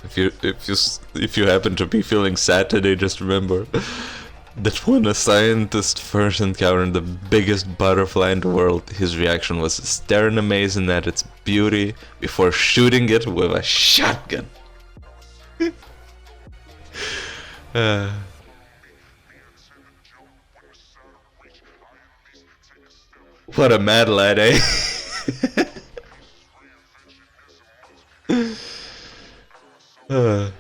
If you happen to be feeling sad today, just remember that when a scientist first encountered the biggest butterfly in the world, his reaction was to stare in amazement at its beauty before shooting it with a shotgun. What a mad lad, eh? I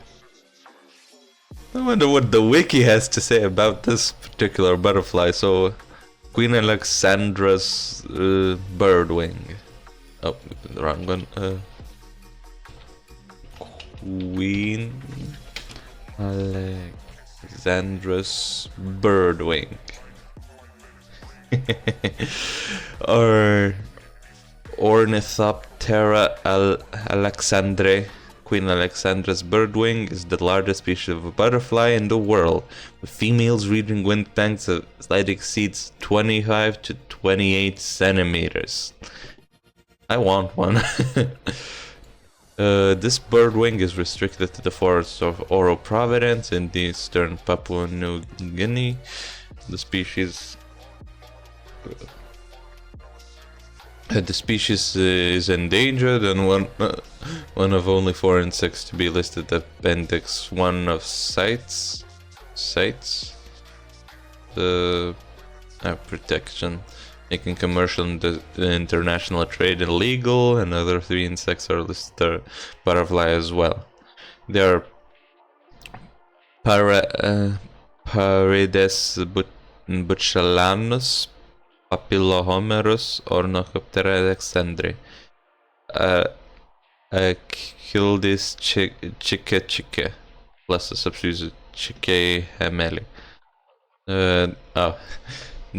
wonder what the wiki has to say about this particular butterfly. So, Queen Alexandra's birdwing. Oh, the wrong one. Queen Alexandra's birdwing. Or Ornithoptera alexandrae. Queen Alexandra's birdwing is the largest species of a butterfly in the world, with females reaching wingspans that exceeds 25 to 28 centimeters. I want one. This birdwing is restricted to the forests of Oro Providence in the eastern Papua New Guinea. The species is endangered and one of only 4 insects to be listed at Appendix 1 of CITES. Protection, making commercial and international trade illegal, and other 3 insects are listed butterfly as well. They are Paredes buccellanus, Papillohomerus, Ornithoptera extendri. Achilles chique, plus the subspecies chique gemeli. The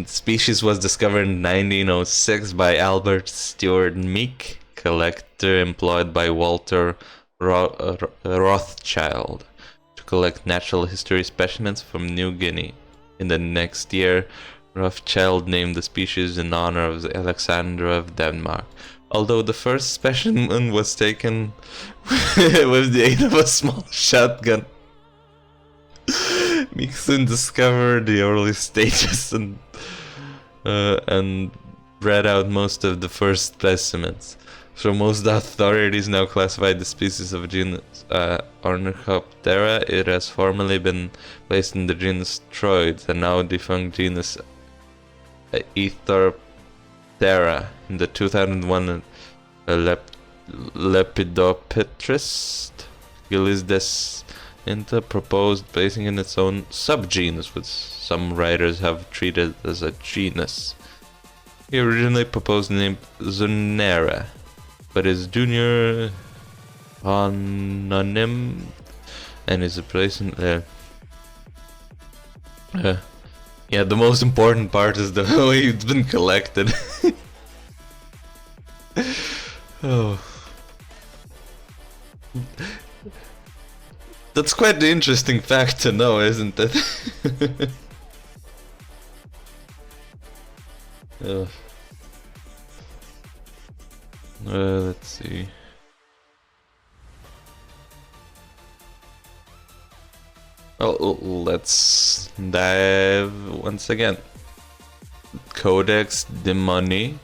species was discovered in 1906 by Albert Stewart Meek, collector employed by Walter Rothschild to collect natural history specimens from New Guinea. In the next year, Rothschild named the species in honor of Alexander of Denmark. Although the first specimen was taken with the aid of a small shotgun, Meek soon discovered the early stages and bred out most of the first specimens. So most authorities now classify the species of genus Ornithoptera. It has formerly been placed in the genus Troides, the now defunct genus Etherptera. In the 2001 Lepidopterist Gilles Inta proposed placing in its own subgenus, which some writers have treated as a genus. He originally proposed the name Zunera, but his junior homonym and his replacement yeah, the most important part is the way it's been collected. Oh. That's quite the interesting fact to know, isn't it? Let's see. Oh, let's dive once again. Codex Demoni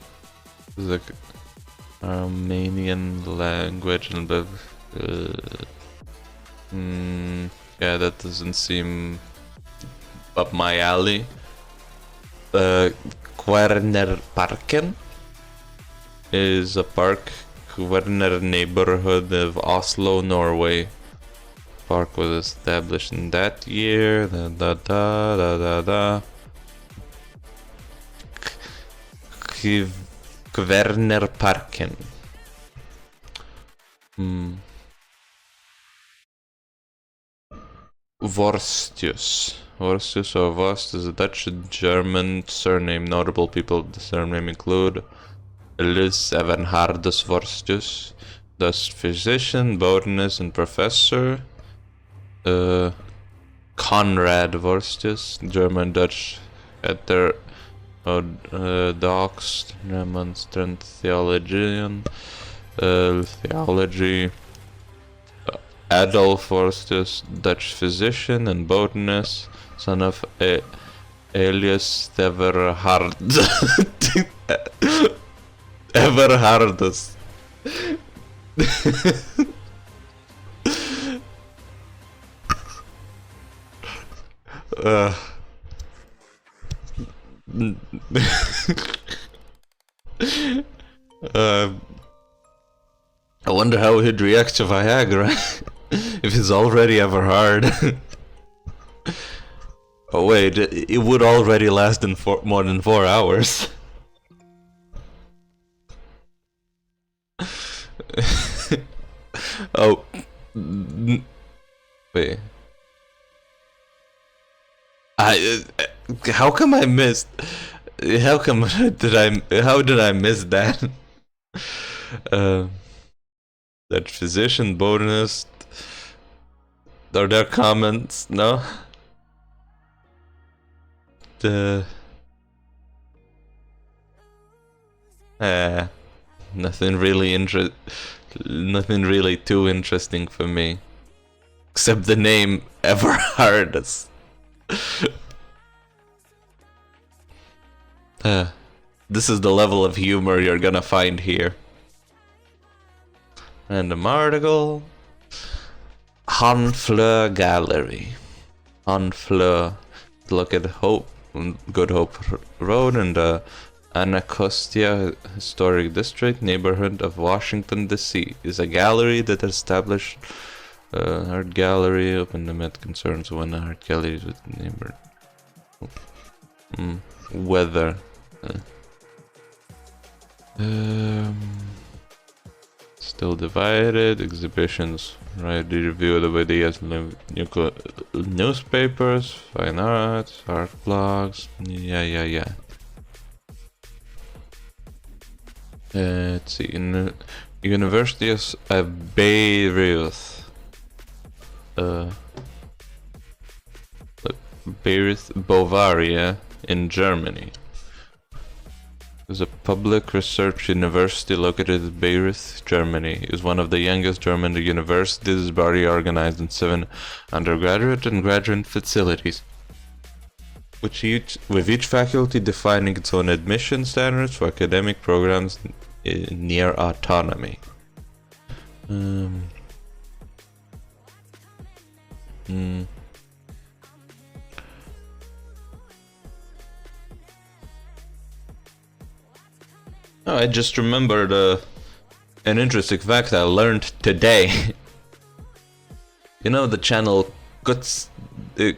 is a Armenian language and yeah, that doesn't seem up my alley. Kvernerparken is a park, Kverner neighborhood of Oslo, Norway. Park was established in that year. Kvernerparken. Vorstius. Vorstius or Vost is a Dutch and German surname. Notable people of the surname include Elus Evanhardus Vorstius, Dutch physician, botanist, and professor. Conrad Vorstius, German Dutch heterodox remonstrant theologian, theology. Adolf Vorstius, Dutch physician and botanist, son of Elias Everhardus. I wonder how he'd react to Viagra if he's already ever hard. Oh wait, it would already last in more than 4 hours. Oh, wait. How come I missed? How did I miss that? That physician, botanist. Are there comments? No. Nothing really too interesting for me, except the name Everhardus. This is the level of humor you're gonna find here. Random article. Honfleur Gallery. Honfleur. Look at Hope, Good Hope Road in the Anacostia Historic District neighborhood of Washington, D.C. is a gallery that established art gallery open to met concerns when art galleries with neighbor weather. Still divided. Exhibitions. Right, the review of the videos, newspapers, fine arts, art blogs. Yeah. Let's see. In the University of Bayreuth. Bayreuth, Bavaria, in Germany. Is a public research university located in Bayreuth, Germany. It is one of the youngest German universities, body organized in 7 undergraduate and graduate facilities, with each faculty defining its own admission standards for academic programs near autonomy. Oh, I just remembered an interesting fact I learned today. You know the channel the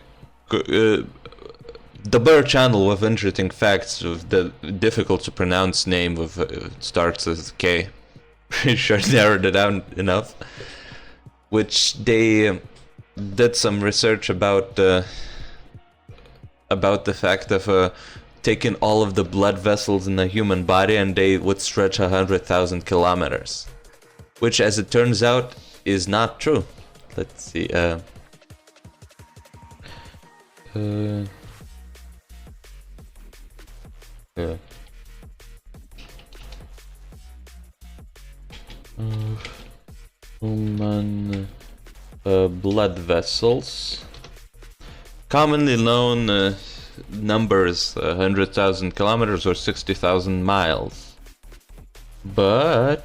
Burr channel with interesting facts of the difficult to pronounce name with starts with K. Pretty sure I narrowed it down enough. Which they did some research about the fact of taking all of the blood vessels in the human body and they would stretch 100,000 kilometers, which, as it turns out, is not true. Let's see. Human blood vessels, commonly known numbers 100,000 kilometers or 60,000 miles, but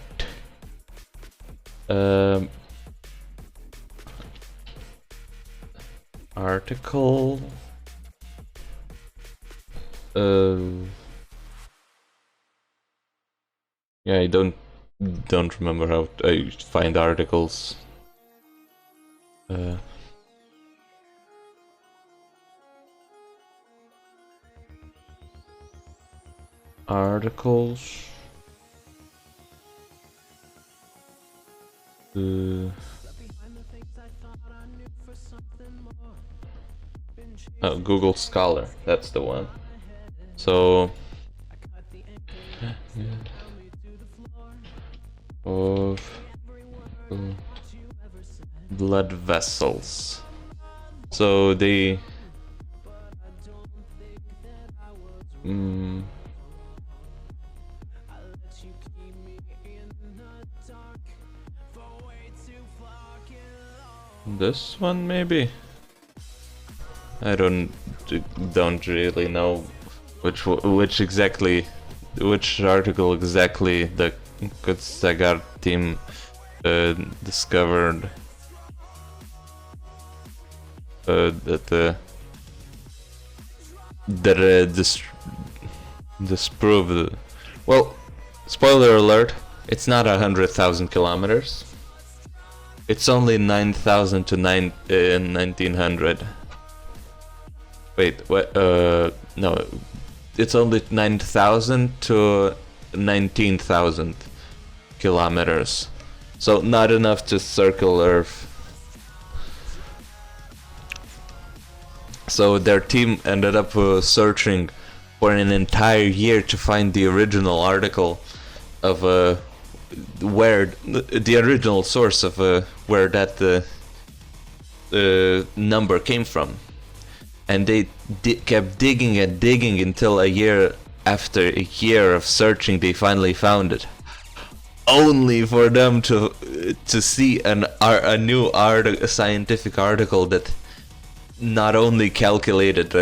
article yeah, I don't remember how I find articles. Articles. Oh, Google Scholar, that's the one. So of blood vessels. So they this one maybe? I don't really know which article exactly the Kutsagar team discovered that disproved. Well, spoiler alert, it's not 100,000 kilometers. It's only 9,000 to 1900. Wait, what? No, it's only 9,000 to 19,000 kilometers. So not enough to circle Earth. So their team ended up searching for an entire year to find the original article of where the original source of where that number came from. And they kept digging and digging until after a year of searching, they finally found it. Only for them to see a new scientific article that not only calculated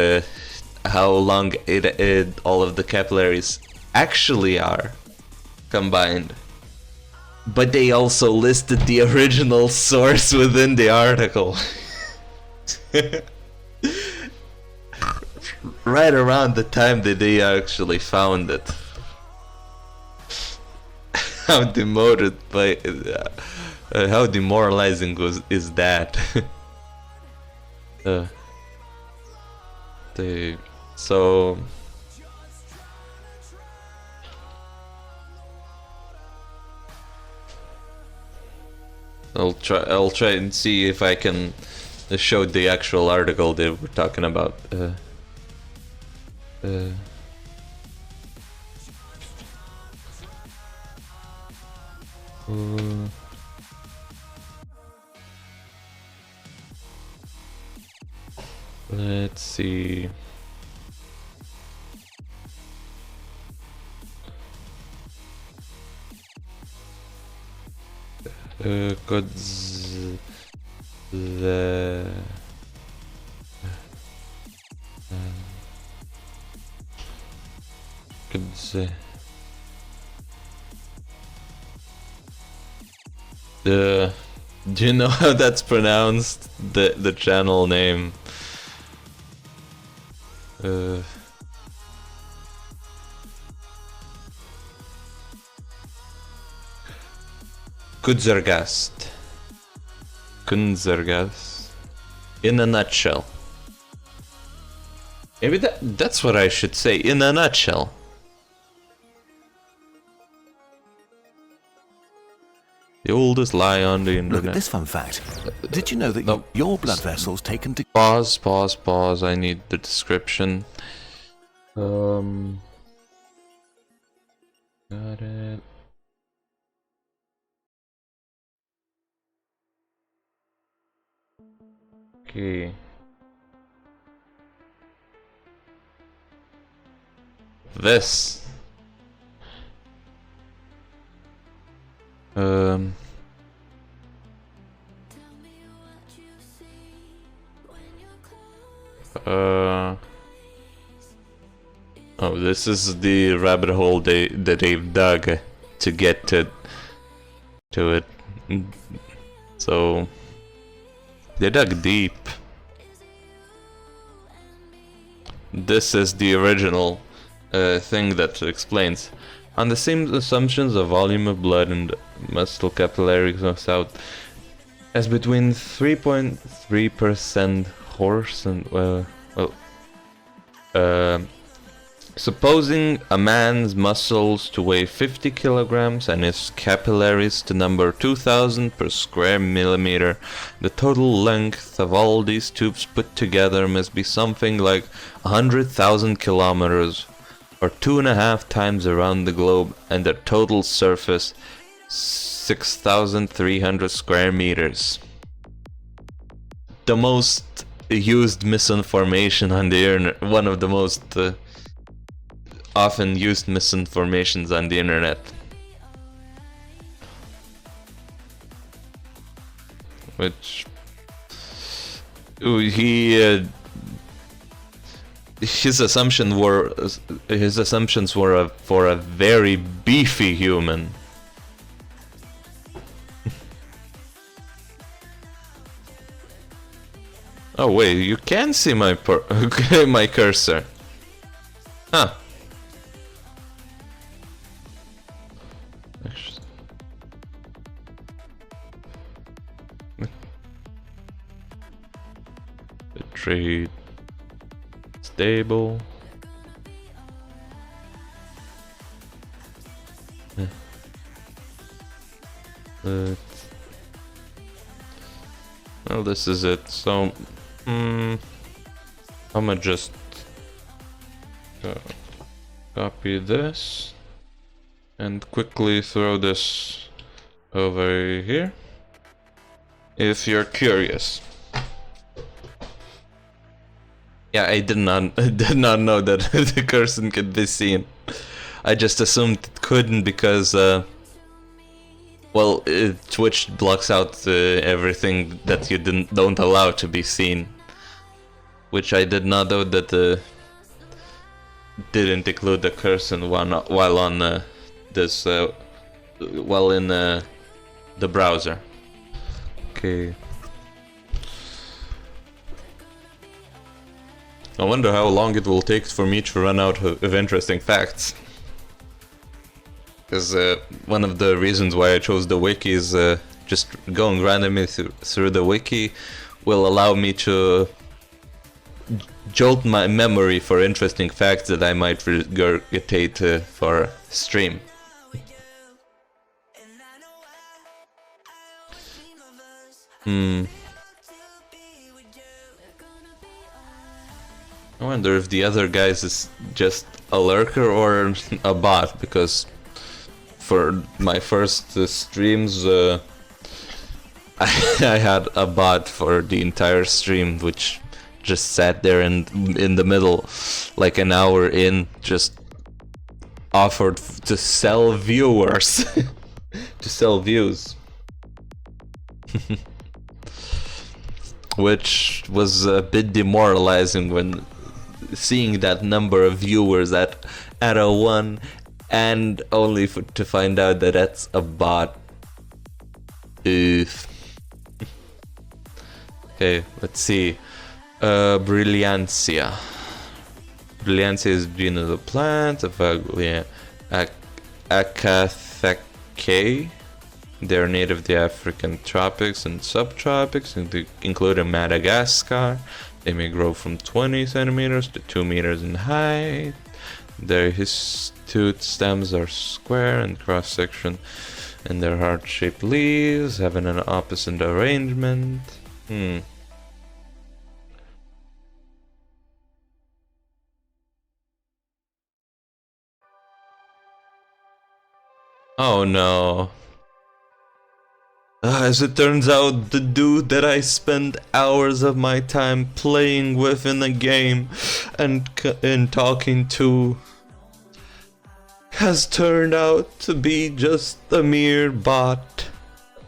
how long all of the capillaries actually are combined. But they also listed the original source within the article. Right around the time that they actually found it. How demoted by how demoralizing is that? So I'll try and see if I can show the actual article they were talking about. Let's see. Do you know how that's pronounced? The channel name. Kunzergast. In a nutshell. Maybe that's what I should say, in a nutshell. The oldest lie on the internet. Look at this fun fact. Did you know that your blood vessels taken to... Pause. I need the description. Got it. Okay. This. Oh, this is the rabbit hole that they've dug to get to it. So they dug deep. This is the original thing that explains. On the same assumptions, the volume of blood and muscle capillaries of south as between 3.3% horse and supposing a man's muscles to weigh 50 kilograms and his capillaries to number 2,000 per square millimeter, the total length of all these tubes put together must be something like 100,000 kilometers, or 2.5 times around the globe, and their total surface 6,300 square meters. The most used misinformation on the internet, one of the most often used misinformations on the internet. Which his assumptions were for a very beefy human. Oh wait, you can see my my cursor. Huh. Trade stable. Well, this is it. So, I'm gonna just copy this and quickly throw this over here. If you're curious. Yeah, I did not know that the cursor could be seen. I just assumed it couldn't because, well, Twitch blocks out everything that you don't allow to be seen. Which I did not know that didn't include the cursor one while on this while in the browser. Okay. I wonder how long it will take for me to run out of interesting facts. Because one of the reasons why I chose the wiki is just going randomly through the wiki will allow me to jolt my memory for interesting facts that I might regurgitate for stream. I wonder if the other guys is just a lurker or a bot, because for my first streams I had a bot for the entire stream, which just sat there and in the middle, like an hour in, just offered to sell viewers, to sell views. Which was a bit demoralizing when seeing that number of viewers at a 1 and only to find out that that's a bot. Oof. Okay, let's see. Brilliancia. Brilliancia is being of the plant of Acathecae. They are native to the African tropics and subtropics, including Madagascar. They may grow from 20 centimeters to 2 meters in height. Their hirsute stems are square in cross-section, and their heart-shaped leaves having an opposite arrangement. Oh no. As it turns out, the dude that I spend hours of my time playing with in the game and talking to has turned out to be just a mere bot.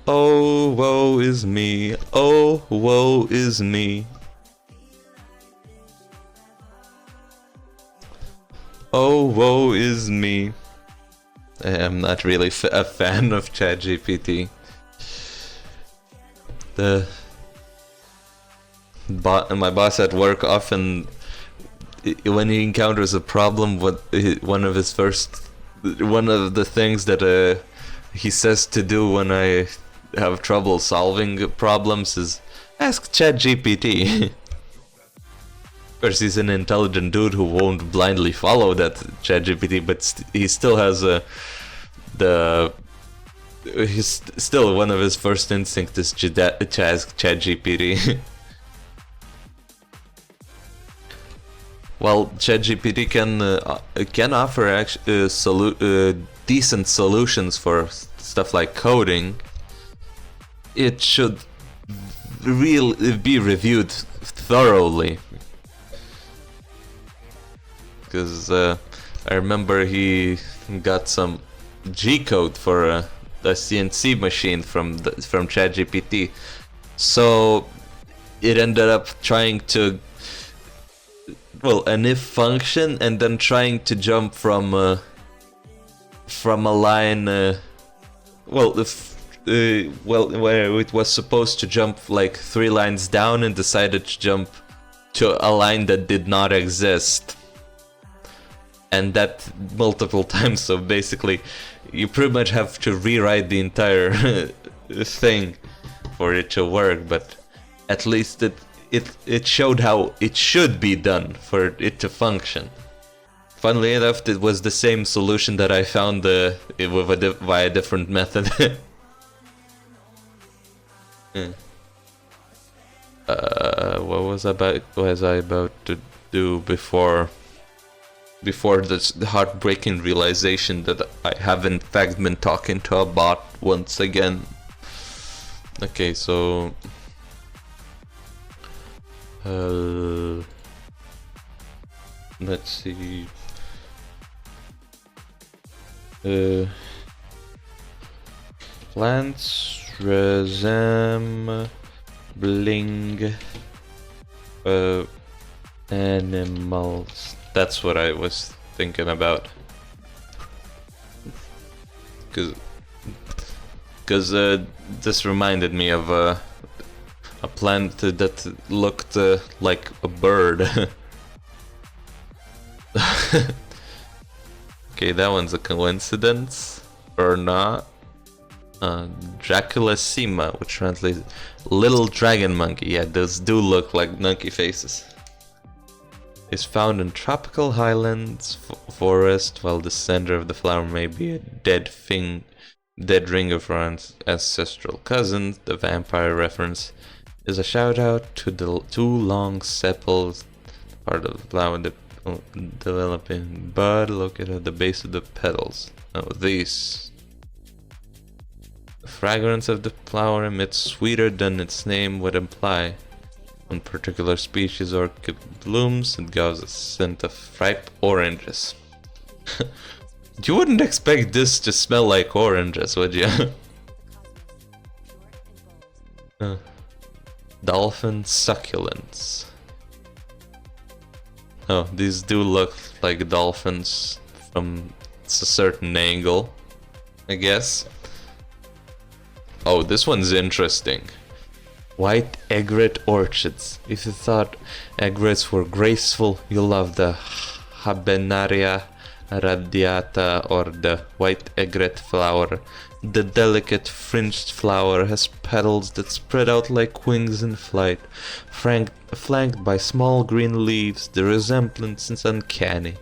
Oh, woe is me. Oh, woe is me. Oh, woe is me. I am not really a fan of ChatGPT. My boss at work often, when he encounters a problem, one of the things that he says to do when I have trouble solving problems is ask ChatGPT. Of course, he's an intelligent dude who won't blindly follow that ChatGPT, but he still has he's still one of his first instincts is to ask ChatGPT. While ChatGPT can offer decent solutions for stuff like coding, it should be reviewed thoroughly. Because I remember he got some G-code for a CNC machine from ChatGPT, so it ended up trying to an if function and then trying to jump from a line where it was supposed to jump like 3 lines down and decided to jump to a line that did not exist, and that multiple times. So basically you pretty much have to rewrite the entire thing for it to work, but at least it showed how it should be done for it to function. Funnily enough, it was the same solution that I found via a different method. What was I about to do before this heartbreaking realization that I have in fact been talking to a bot once again? Okay, so let's see. Plants resembling animals. That's what I was thinking about. Because this reminded me of a plant that looked like a bird. Okay, that one's a coincidence or not. Dracula Sima, which translates little dragon monkey. Yeah, those do look like monkey faces. Is found in tropical highlands forest, while the center of the flower may be a dead ring of our ancestral cousins. The vampire reference is a shout out to the two long sepals, part of the flower developing bud located at the base of the petals. Oh, these. The fragrance of the flower emits sweeter than its name would imply. When particular species orchid blooms, it gives a scent of ripe oranges. You wouldn't expect this to smell like oranges, would you? Dolphin succulents. Oh, these do look like dolphins from a certain angle, I guess. Oh, this one's interesting. White egret orchids. If you thought egrets were graceful, you'll love the Habenaria radiata or the white egret flower. The delicate fringed flower has petals that spread out like wings in flight, flanked by small green leaves. The resemblance is uncanny.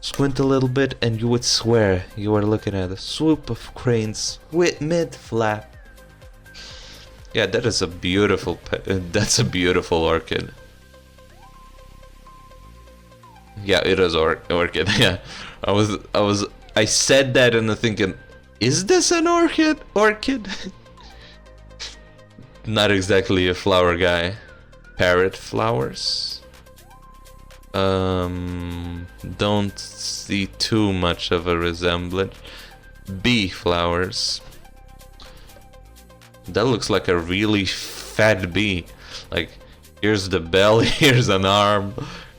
Squint a little bit and you would swear you are looking at a swoop of cranes with mid-flap. Yeah, that is a beautiful that's a beautiful orchid. Yeah, it is orchid. Yeah, I said that and I'm thinking, is this an orchid? Not exactly a flower guy. Parrot flowers. Don't see too much of a resemblance. Bee flowers. That looks like a really fat bee. Like, here's the belly, here's an arm,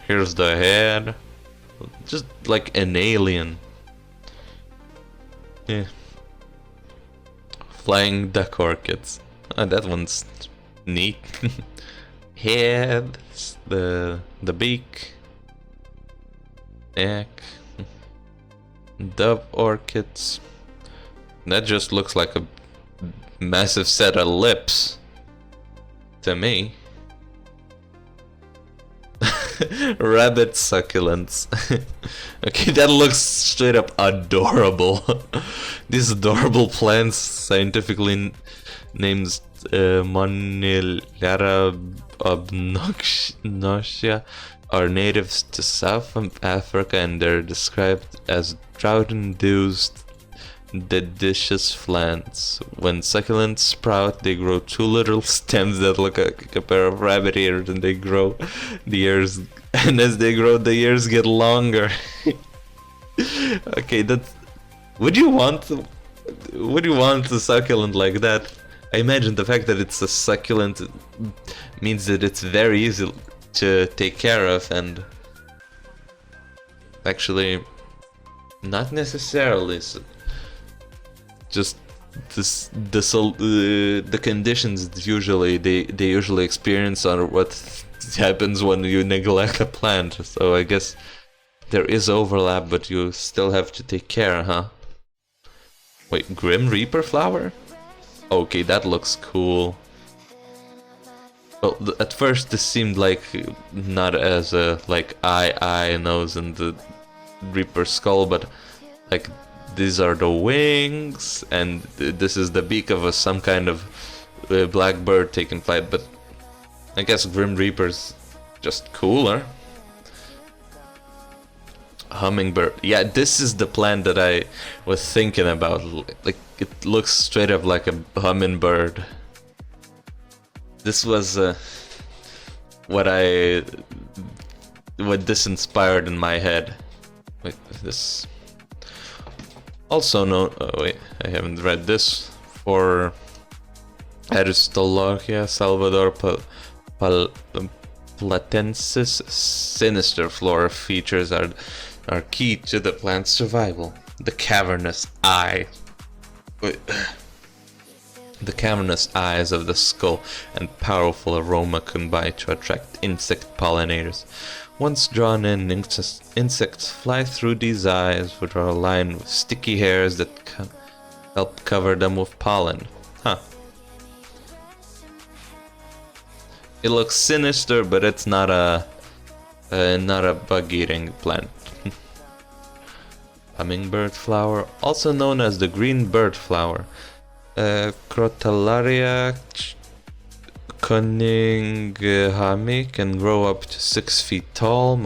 here's the head. Just like an alien. Yeah. Flying duck orchids. Oh, that one's neat. Head, the beak, neck, dove orchids. That just looks like a massive set of lips to me. Rabbit succulents. Okay, that looks straight up adorable. These adorable plants, scientifically named Monillara obnoxia, are natives to South Africa, and they're described as drought-induced deciduous plants. When succulents sprout, they grow two little stems that look like a pair of rabbit ears, and they grow the ears, and as they grow, the ears get longer. Okay, that's. Would you want a succulent like that? I imagine the fact that it's a succulent means that it's very easy to take care of, and actually, not necessarily. Just the conditions usually they usually experience are what happens when you neglect a plant. So I guess there is overlap, but you still have to take care, huh? Wait, Grim Reaper flower? Okay, that looks cool. Well, at first this seemed like not as a like eye, nose, and the Reaper skull, but like these are the wings, and this is the beak of some kind of black bird taking flight. But I guess Grim Reaper's just cooler. Hummingbird. Yeah, this is the plant that I was thinking about. Like, it looks straight up like a hummingbird. This was what this inspired in my head. Wait, this. Also known. Oh wait, I haven't read this. For Aristolochia Salvador Platensis, sinister flora features are are key to the plant's survival. The cavernous eye. Wait. The cavernous eyes of the skull and powerful aroma combine to attract insect pollinators. Once drawn in, insects fly through these eyes, which are lined with sticky hairs that help cover them with pollen. Huh. It looks sinister, but it's not a bug-eating plant. Hummingbird flower, also known as the green bird flower. Crotalaria Cunninghami can grow up to 6 feet tall.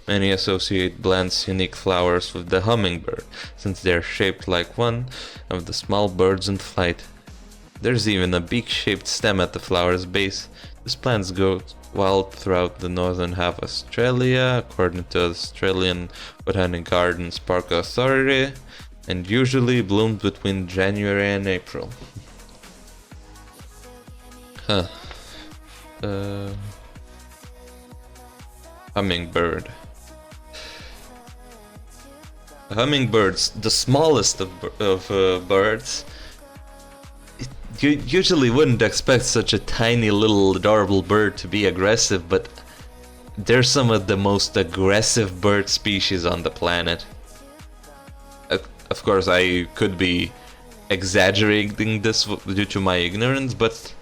Many associate Bland's unique flowers with the hummingbird, since they are shaped like one of the small birds in flight. There's even a beak-shaped stem at the flower's base. This plant grows wild throughout the northern half of Australia, according to the Australian Botanic Gardens Park Authority, and usually blooms between January and April. Huh. Hummingbird. Hummingbirds, the smallest of birds. You usually wouldn't expect such a tiny little adorable bird to be aggressive, but they're some of the most aggressive bird species on the planet. Of course, I could be exaggerating this due to my ignorance, but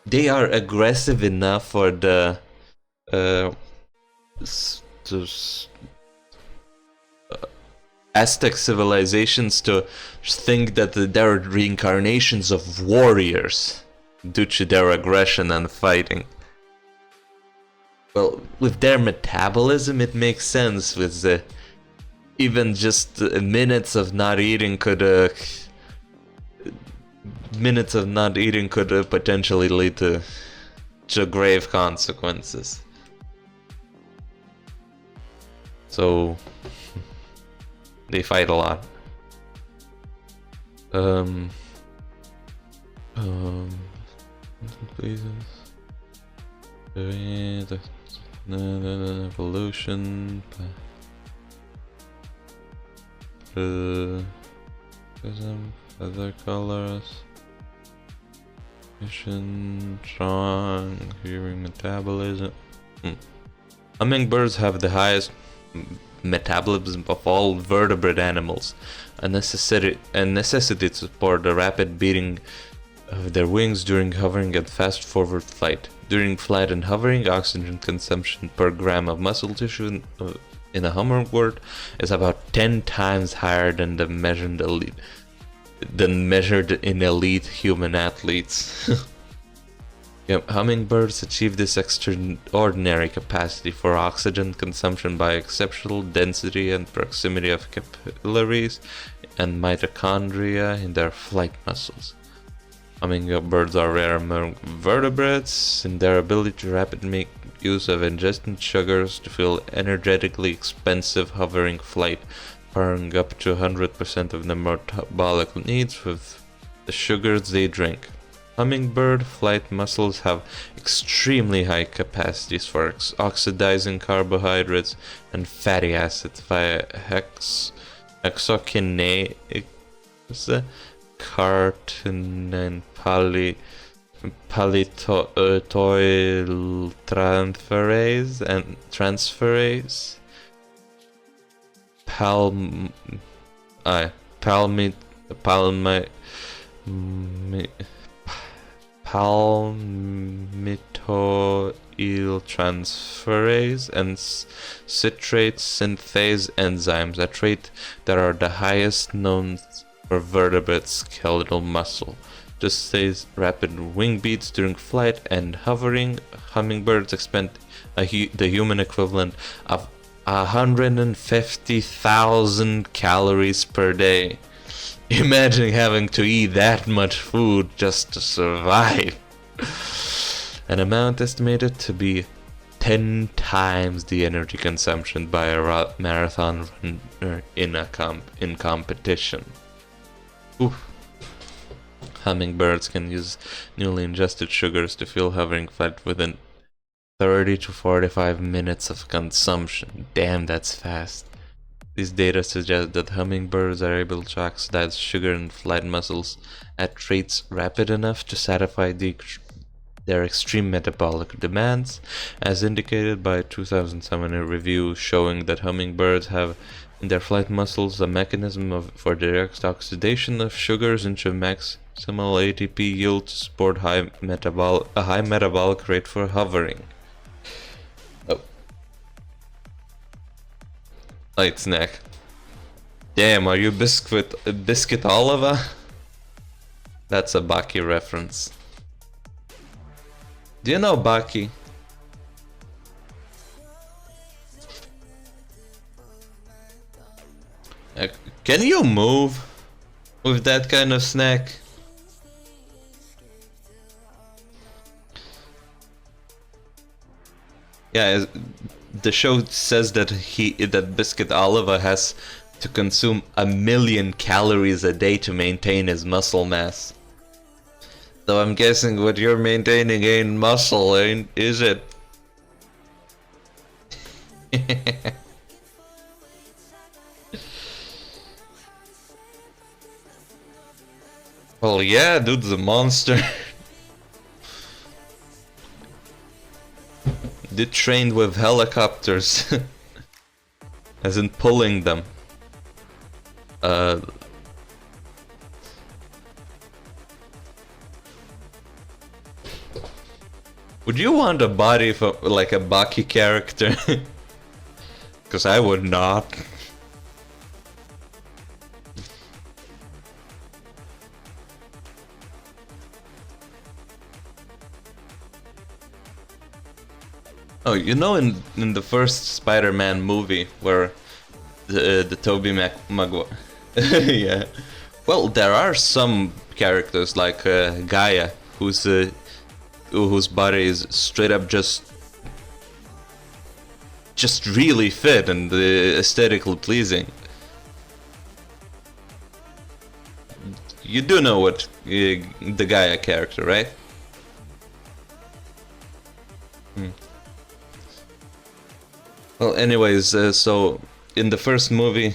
they are aggressive enough for the Aztec civilizations to think that they're reincarnations of warriors due to their aggression and fighting. Well, with their metabolism, it makes sense. With even just minutes of not eating could potentially lead to grave consequences. So they fight a lot. Evolution. Other colors. Mission, strong, hearing, metabolism. Hummingbirds have the highest metabolism of all vertebrate animals, a necessity to support the rapid beating of their wings during hovering and fast forward flight. During flight and hovering, oxygen consumption per gram of muscle tissue in a hummingbird is about 10 times higher than measured in elite human athletes. Yep, hummingbirds achieve this extraordinary capacity for oxygen consumption by exceptional density and proximity of capillaries and mitochondria in their flight muscles. Hummingbirds are rare among vertebrates in their ability to rapidly make use of ingested sugars to fuel energetically expensive hovering flight, powering up to 100% of their metabolic needs with the sugars they drink. Hummingbird flight muscles have extremely high capacities for oxidizing carbohydrates and fatty acids via hexokinase, cartin and palmitoyl transferase, palmitoyltransferase and citrate synthase enzymes, a trait that are the highest known for vertebrate skeletal muscle. Just says rapid wing beats during flight and hovering. Hummingbirds expend the human equivalent of 150,000 calories per day. Imagine having to eat that much food just to survive. An amount estimated to be 10 times the energy consumption by a marathon runner in competition. Oof. Hummingbirds can use newly ingested sugars to fuel hovering flight within 30 to 45 minutes of consumption. Damn, that's fast. These data suggest that hummingbirds are able to oxidize sugar in flight muscles at rates rapid enough to satisfy their extreme metabolic demands, as indicated by a 2007 review showing that hummingbirds have in their flight muscles a mechanism for direct oxidation of sugars into maximal ATP yield to support a high metabolic rate for hovering. Oh. Light snack. Damn, are you Biscuit Oliva? That's a Baki reference. Do you know Baki? Can you move with that kind of snack? Yeah, the show says that Biscuit Oliva has to consume 1,000,000 calories a day to maintain his muscle mass. So I'm guessing what you're maintaining ain't muscle, is it? Well, yeah, dude's a monster. Dude trained with helicopters. As in pulling them. Would you want a body for like a Baki character? Cause I would not. Oh, you know, in the first Spider-Man movie where the Tobey Maguire, yeah. Well, there are some characters like Gaia, whose body is straight up just really fit and aesthetically pleasing. You do know what the Gaia character, right? Well, anyways, so in the first movie,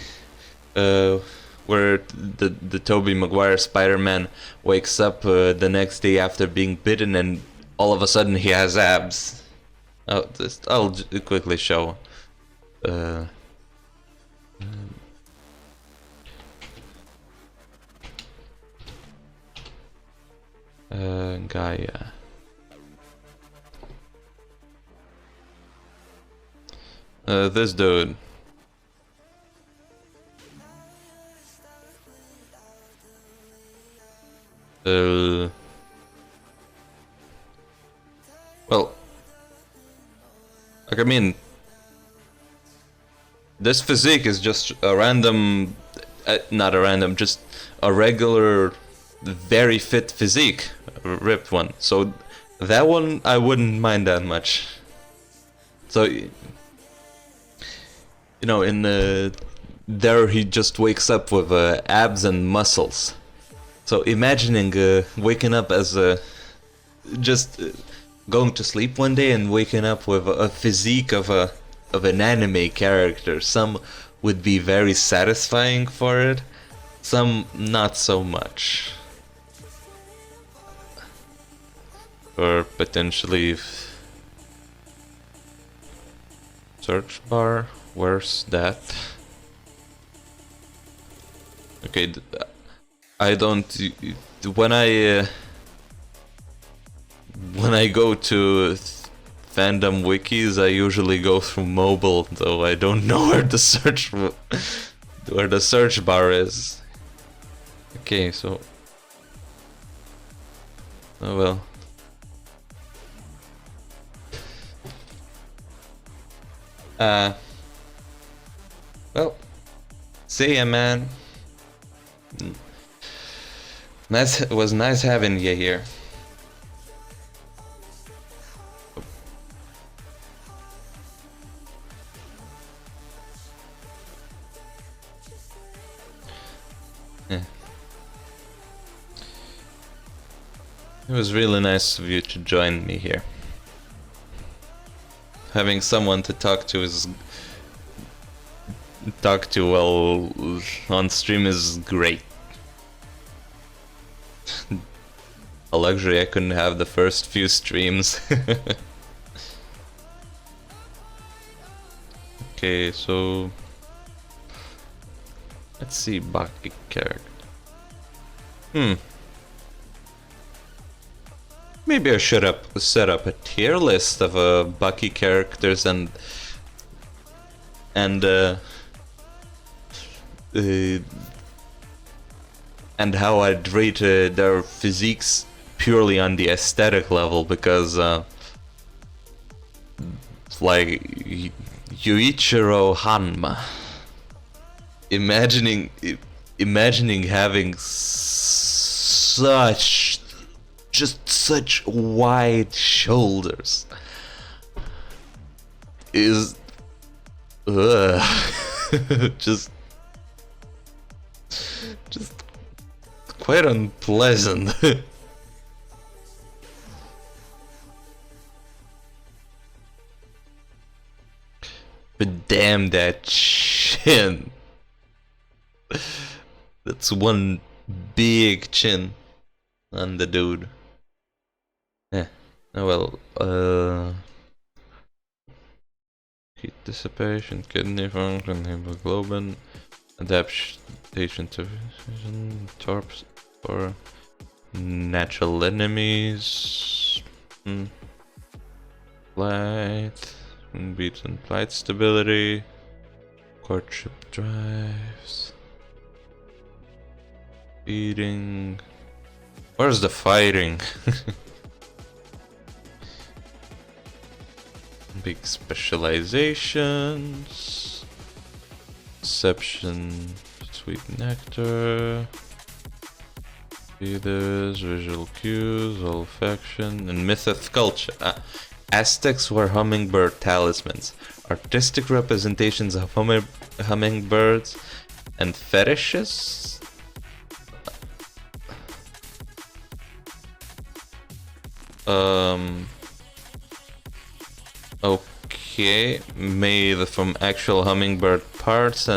where the Tobey Maguire Spider-Man wakes up the next day after being bitten, and all of a sudden he has abs. I'll quickly show. Gaia. This dude. Well, like, I mean, this physique is just a random, not a random, just a regular, very fit physique, a ripped one. So that one I wouldn't mind that much. So, you know, in there he just wakes up with abs and muscles. So imagining waking up as just going to sleep one day and waking up with a physique of an anime character. Some would be very satisfying for it, some not so much. Or potentially search bar. Where's that? Okay, I don't. When I go to fandom wikis, I usually go through mobile, though I don't know where the search bar is. Okay, so oh well. Well, see ya, man. It was nice having you here. Yeah. It was really nice of you to join me here. Having someone to talk to is talk to while on stream is great. A luxury I couldn't have the first few streams. Okay, so let's see Baki character. Maybe I should have set up a tier list of Baki characters and how I'd rate their physiques purely on the aesthetic level, because like Yuichiro Hanma, imagining having such wide shoulders is just quite unpleasant. But damn that chin. That's one big chin on the dude. Yeah. Oh well, heat dissipation, kidney function, hemoglobin, adaptation to vision, torps or natural enemies, flight, beats and flight stability, courtship drives, eating. Where's the fighting? Big specializations, perception, sweet nectar, feathers, visual cues, olfaction, and myth of culture. Aztecs were hummingbird talismans, artistic representations of hummingbirds, and fetishes. Okay, made from actual hummingbird parts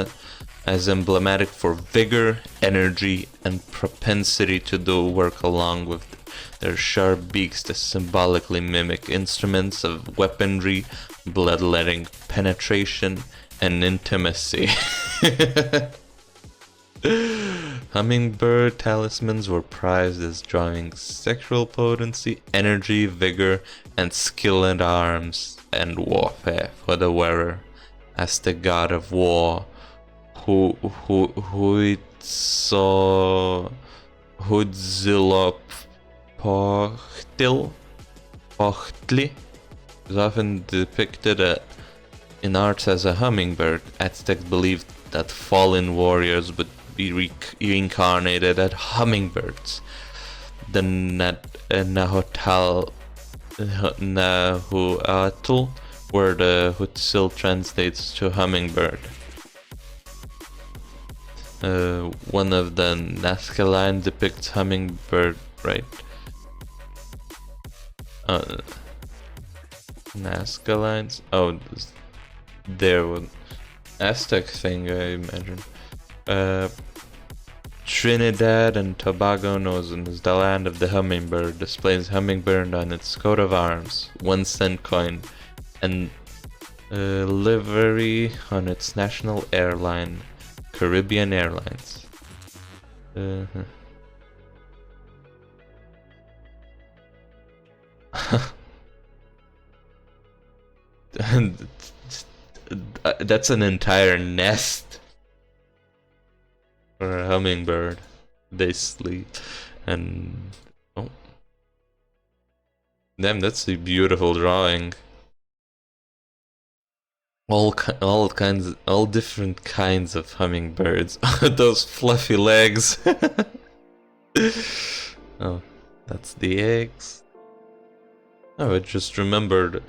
as emblematic for vigor, energy, and propensity to do work, along with their sharp beaks to symbolically mimic instruments of weaponry, bloodletting, penetration, and intimacy. Hummingbird talismans were prized as drawing sexual potency, energy, vigor, and skill in arms and warfare for the wearer. As the god of war, Huitzilopochtli is often depicted in art as a hummingbird. Aztecs believed that fallen warriors would be reincarnated as hummingbirds. The Nahuatl, where the Huitzil translates to hummingbird. One of the Nazca lines depicts hummingbird, right? Nazca lines? Oh, there one. Aztec thing, I imagine. Trinidad and Tobago, known as the land of the hummingbird, displays hummingbird on its coat of arms, 1 cent coin, and livery on its national airline, Caribbean Airlines. That's an entire nest for a hummingbird. They sleep and oh, damn, that's a beautiful drawing. All different kinds of hummingbirds. Those fluffy legs. Oh, that's the eggs. Oh, I just remembered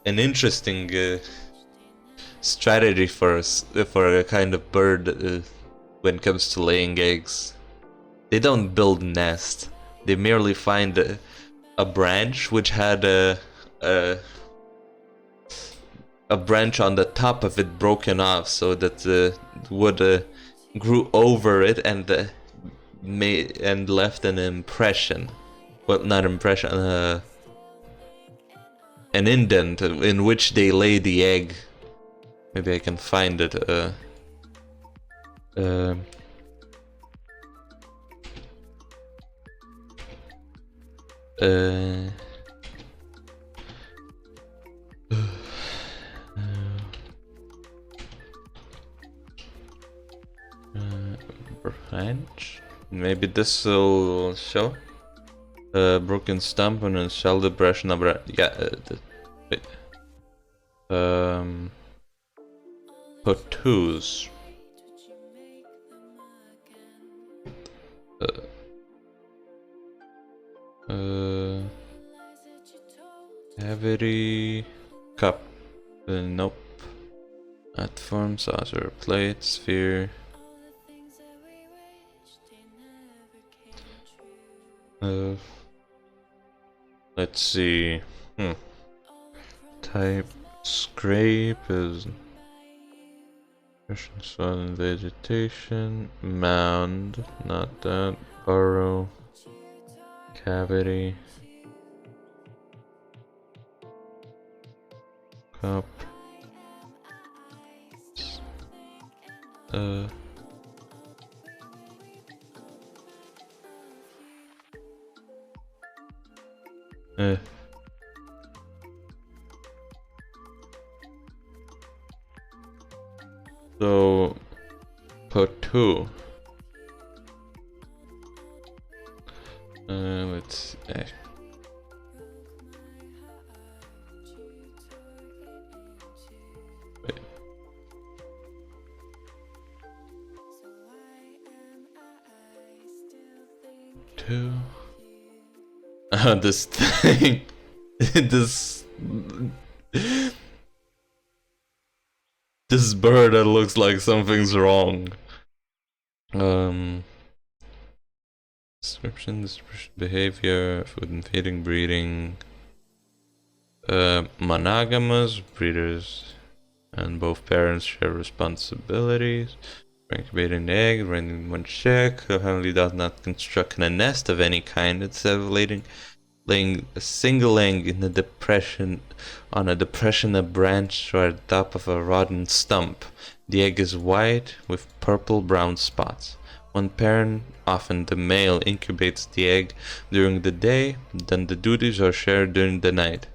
an interesting strategy for a kind of bird when it comes to laying eggs. They don't build a nest. They merely find a branch which had a branch on the top of it broken off so that the wood grew over it and left an impression. Well, not impression, an indent in which they lay the egg. Maybe I can find it. Branch. Maybe this will show. Broken stump and a shell depression. Wait. Potatoes. Cavity. Cup. Nope. Platform, saucer, plate, sphere. Let's see. Type scrape is soil and vegetation. Mound, not that. Burrow. Cavity. Cup. So, put 2. Let's see. Wait. Two. This thing. This bird that looks like something's wrong. Description, behavior, food and feeding, breeding. Monogamous, breeders and both parents share responsibilities. Incubating the egg, running one chick. The family does not construct a nest of any kind instead of laying a single egg in a depression, a branch or at the top of a rotten stump. The egg is white with purple-brown spots. One parent, often the male, incubates the egg during the day, then the duties are shared during the night.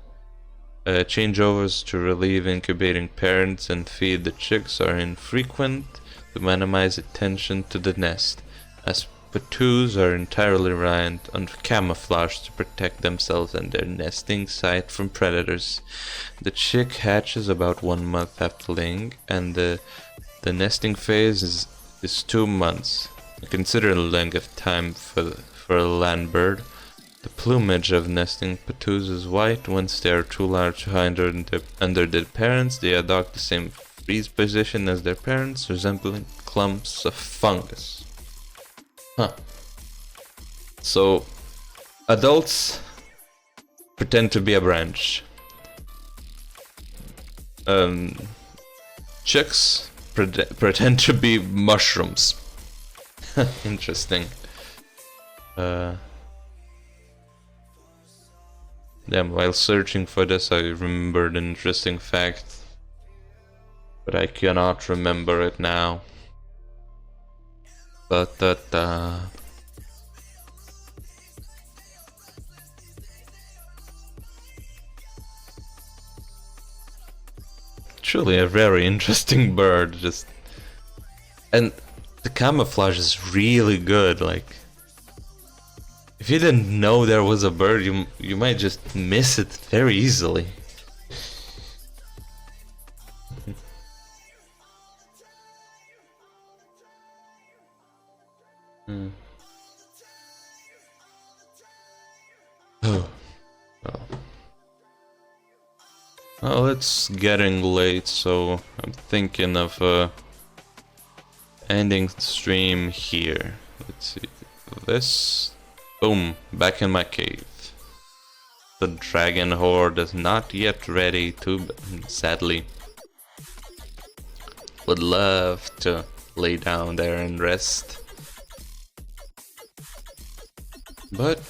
Changeovers to relieve incubating parents and feed the chicks are infrequent to minimize attention to the nest, as patous are entirely reliant on camouflage to protect themselves and their nesting site from predators. The chick hatches about 1 month after laying, and the nesting phase is 2 months, a considerable length of time for a land bird. The plumage of nesting patus is white. Once they are too large to hide under their parents, they adopt the same freeze position as their parents, resembling clumps of fungus. Huh. So, adults pretend to be a branch. Chicks pretend to be mushrooms. Interesting. Damn, while searching for this, I remembered an interesting fact, but I cannot remember it now. But truly a very interesting bird, and the camouflage is really good. Like, if you didn't know there was a bird, you might just miss it very easily. Oh. Well, it's getting late, so I'm thinking of ending the stream here. Let's see this. Boom, back in my cave. The dragon horde is not yet ready to, sadly. would love to lay down there and rest. But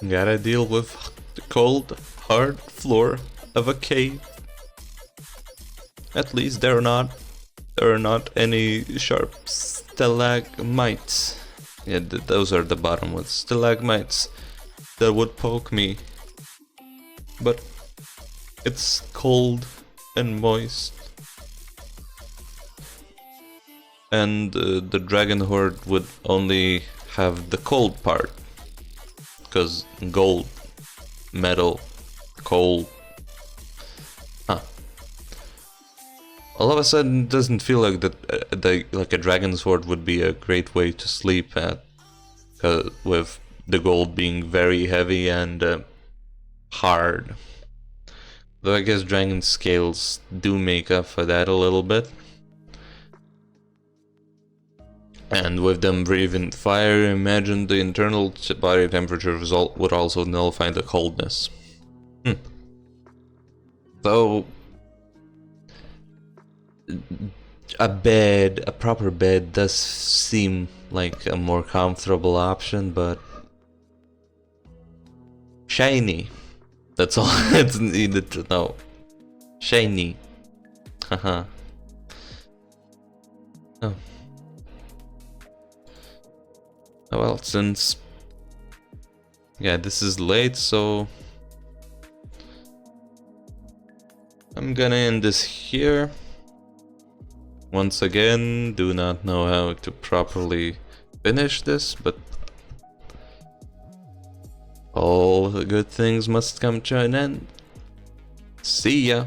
gotta deal with the cold, hard floor of a cave. At least there are not any sharp stalagmites. Yeah, those are the bottom ones. Stalagmites that would poke me. But it's cold and moist. And the dragon horde would only have the cold part. Because gold, metal, coal. Huh. All of a sudden, it doesn't feel like that. Like a dragon's horde would be a great way to sleep at, with the gold being very heavy and hard. Though I guess dragon scales do make up for that a little bit. And with them breathing fire, imagine the internal body temperature result would also nullify the coldness. Though a proper bed does seem like a more comfortable option, but shiny. That's all it's needed to know. Shiny. Haha. Oh. Oh well, since yeah, this is late, so I'm gonna end this here. Once again, do not know how to properly finish this, but all the good things must come to an end. See ya!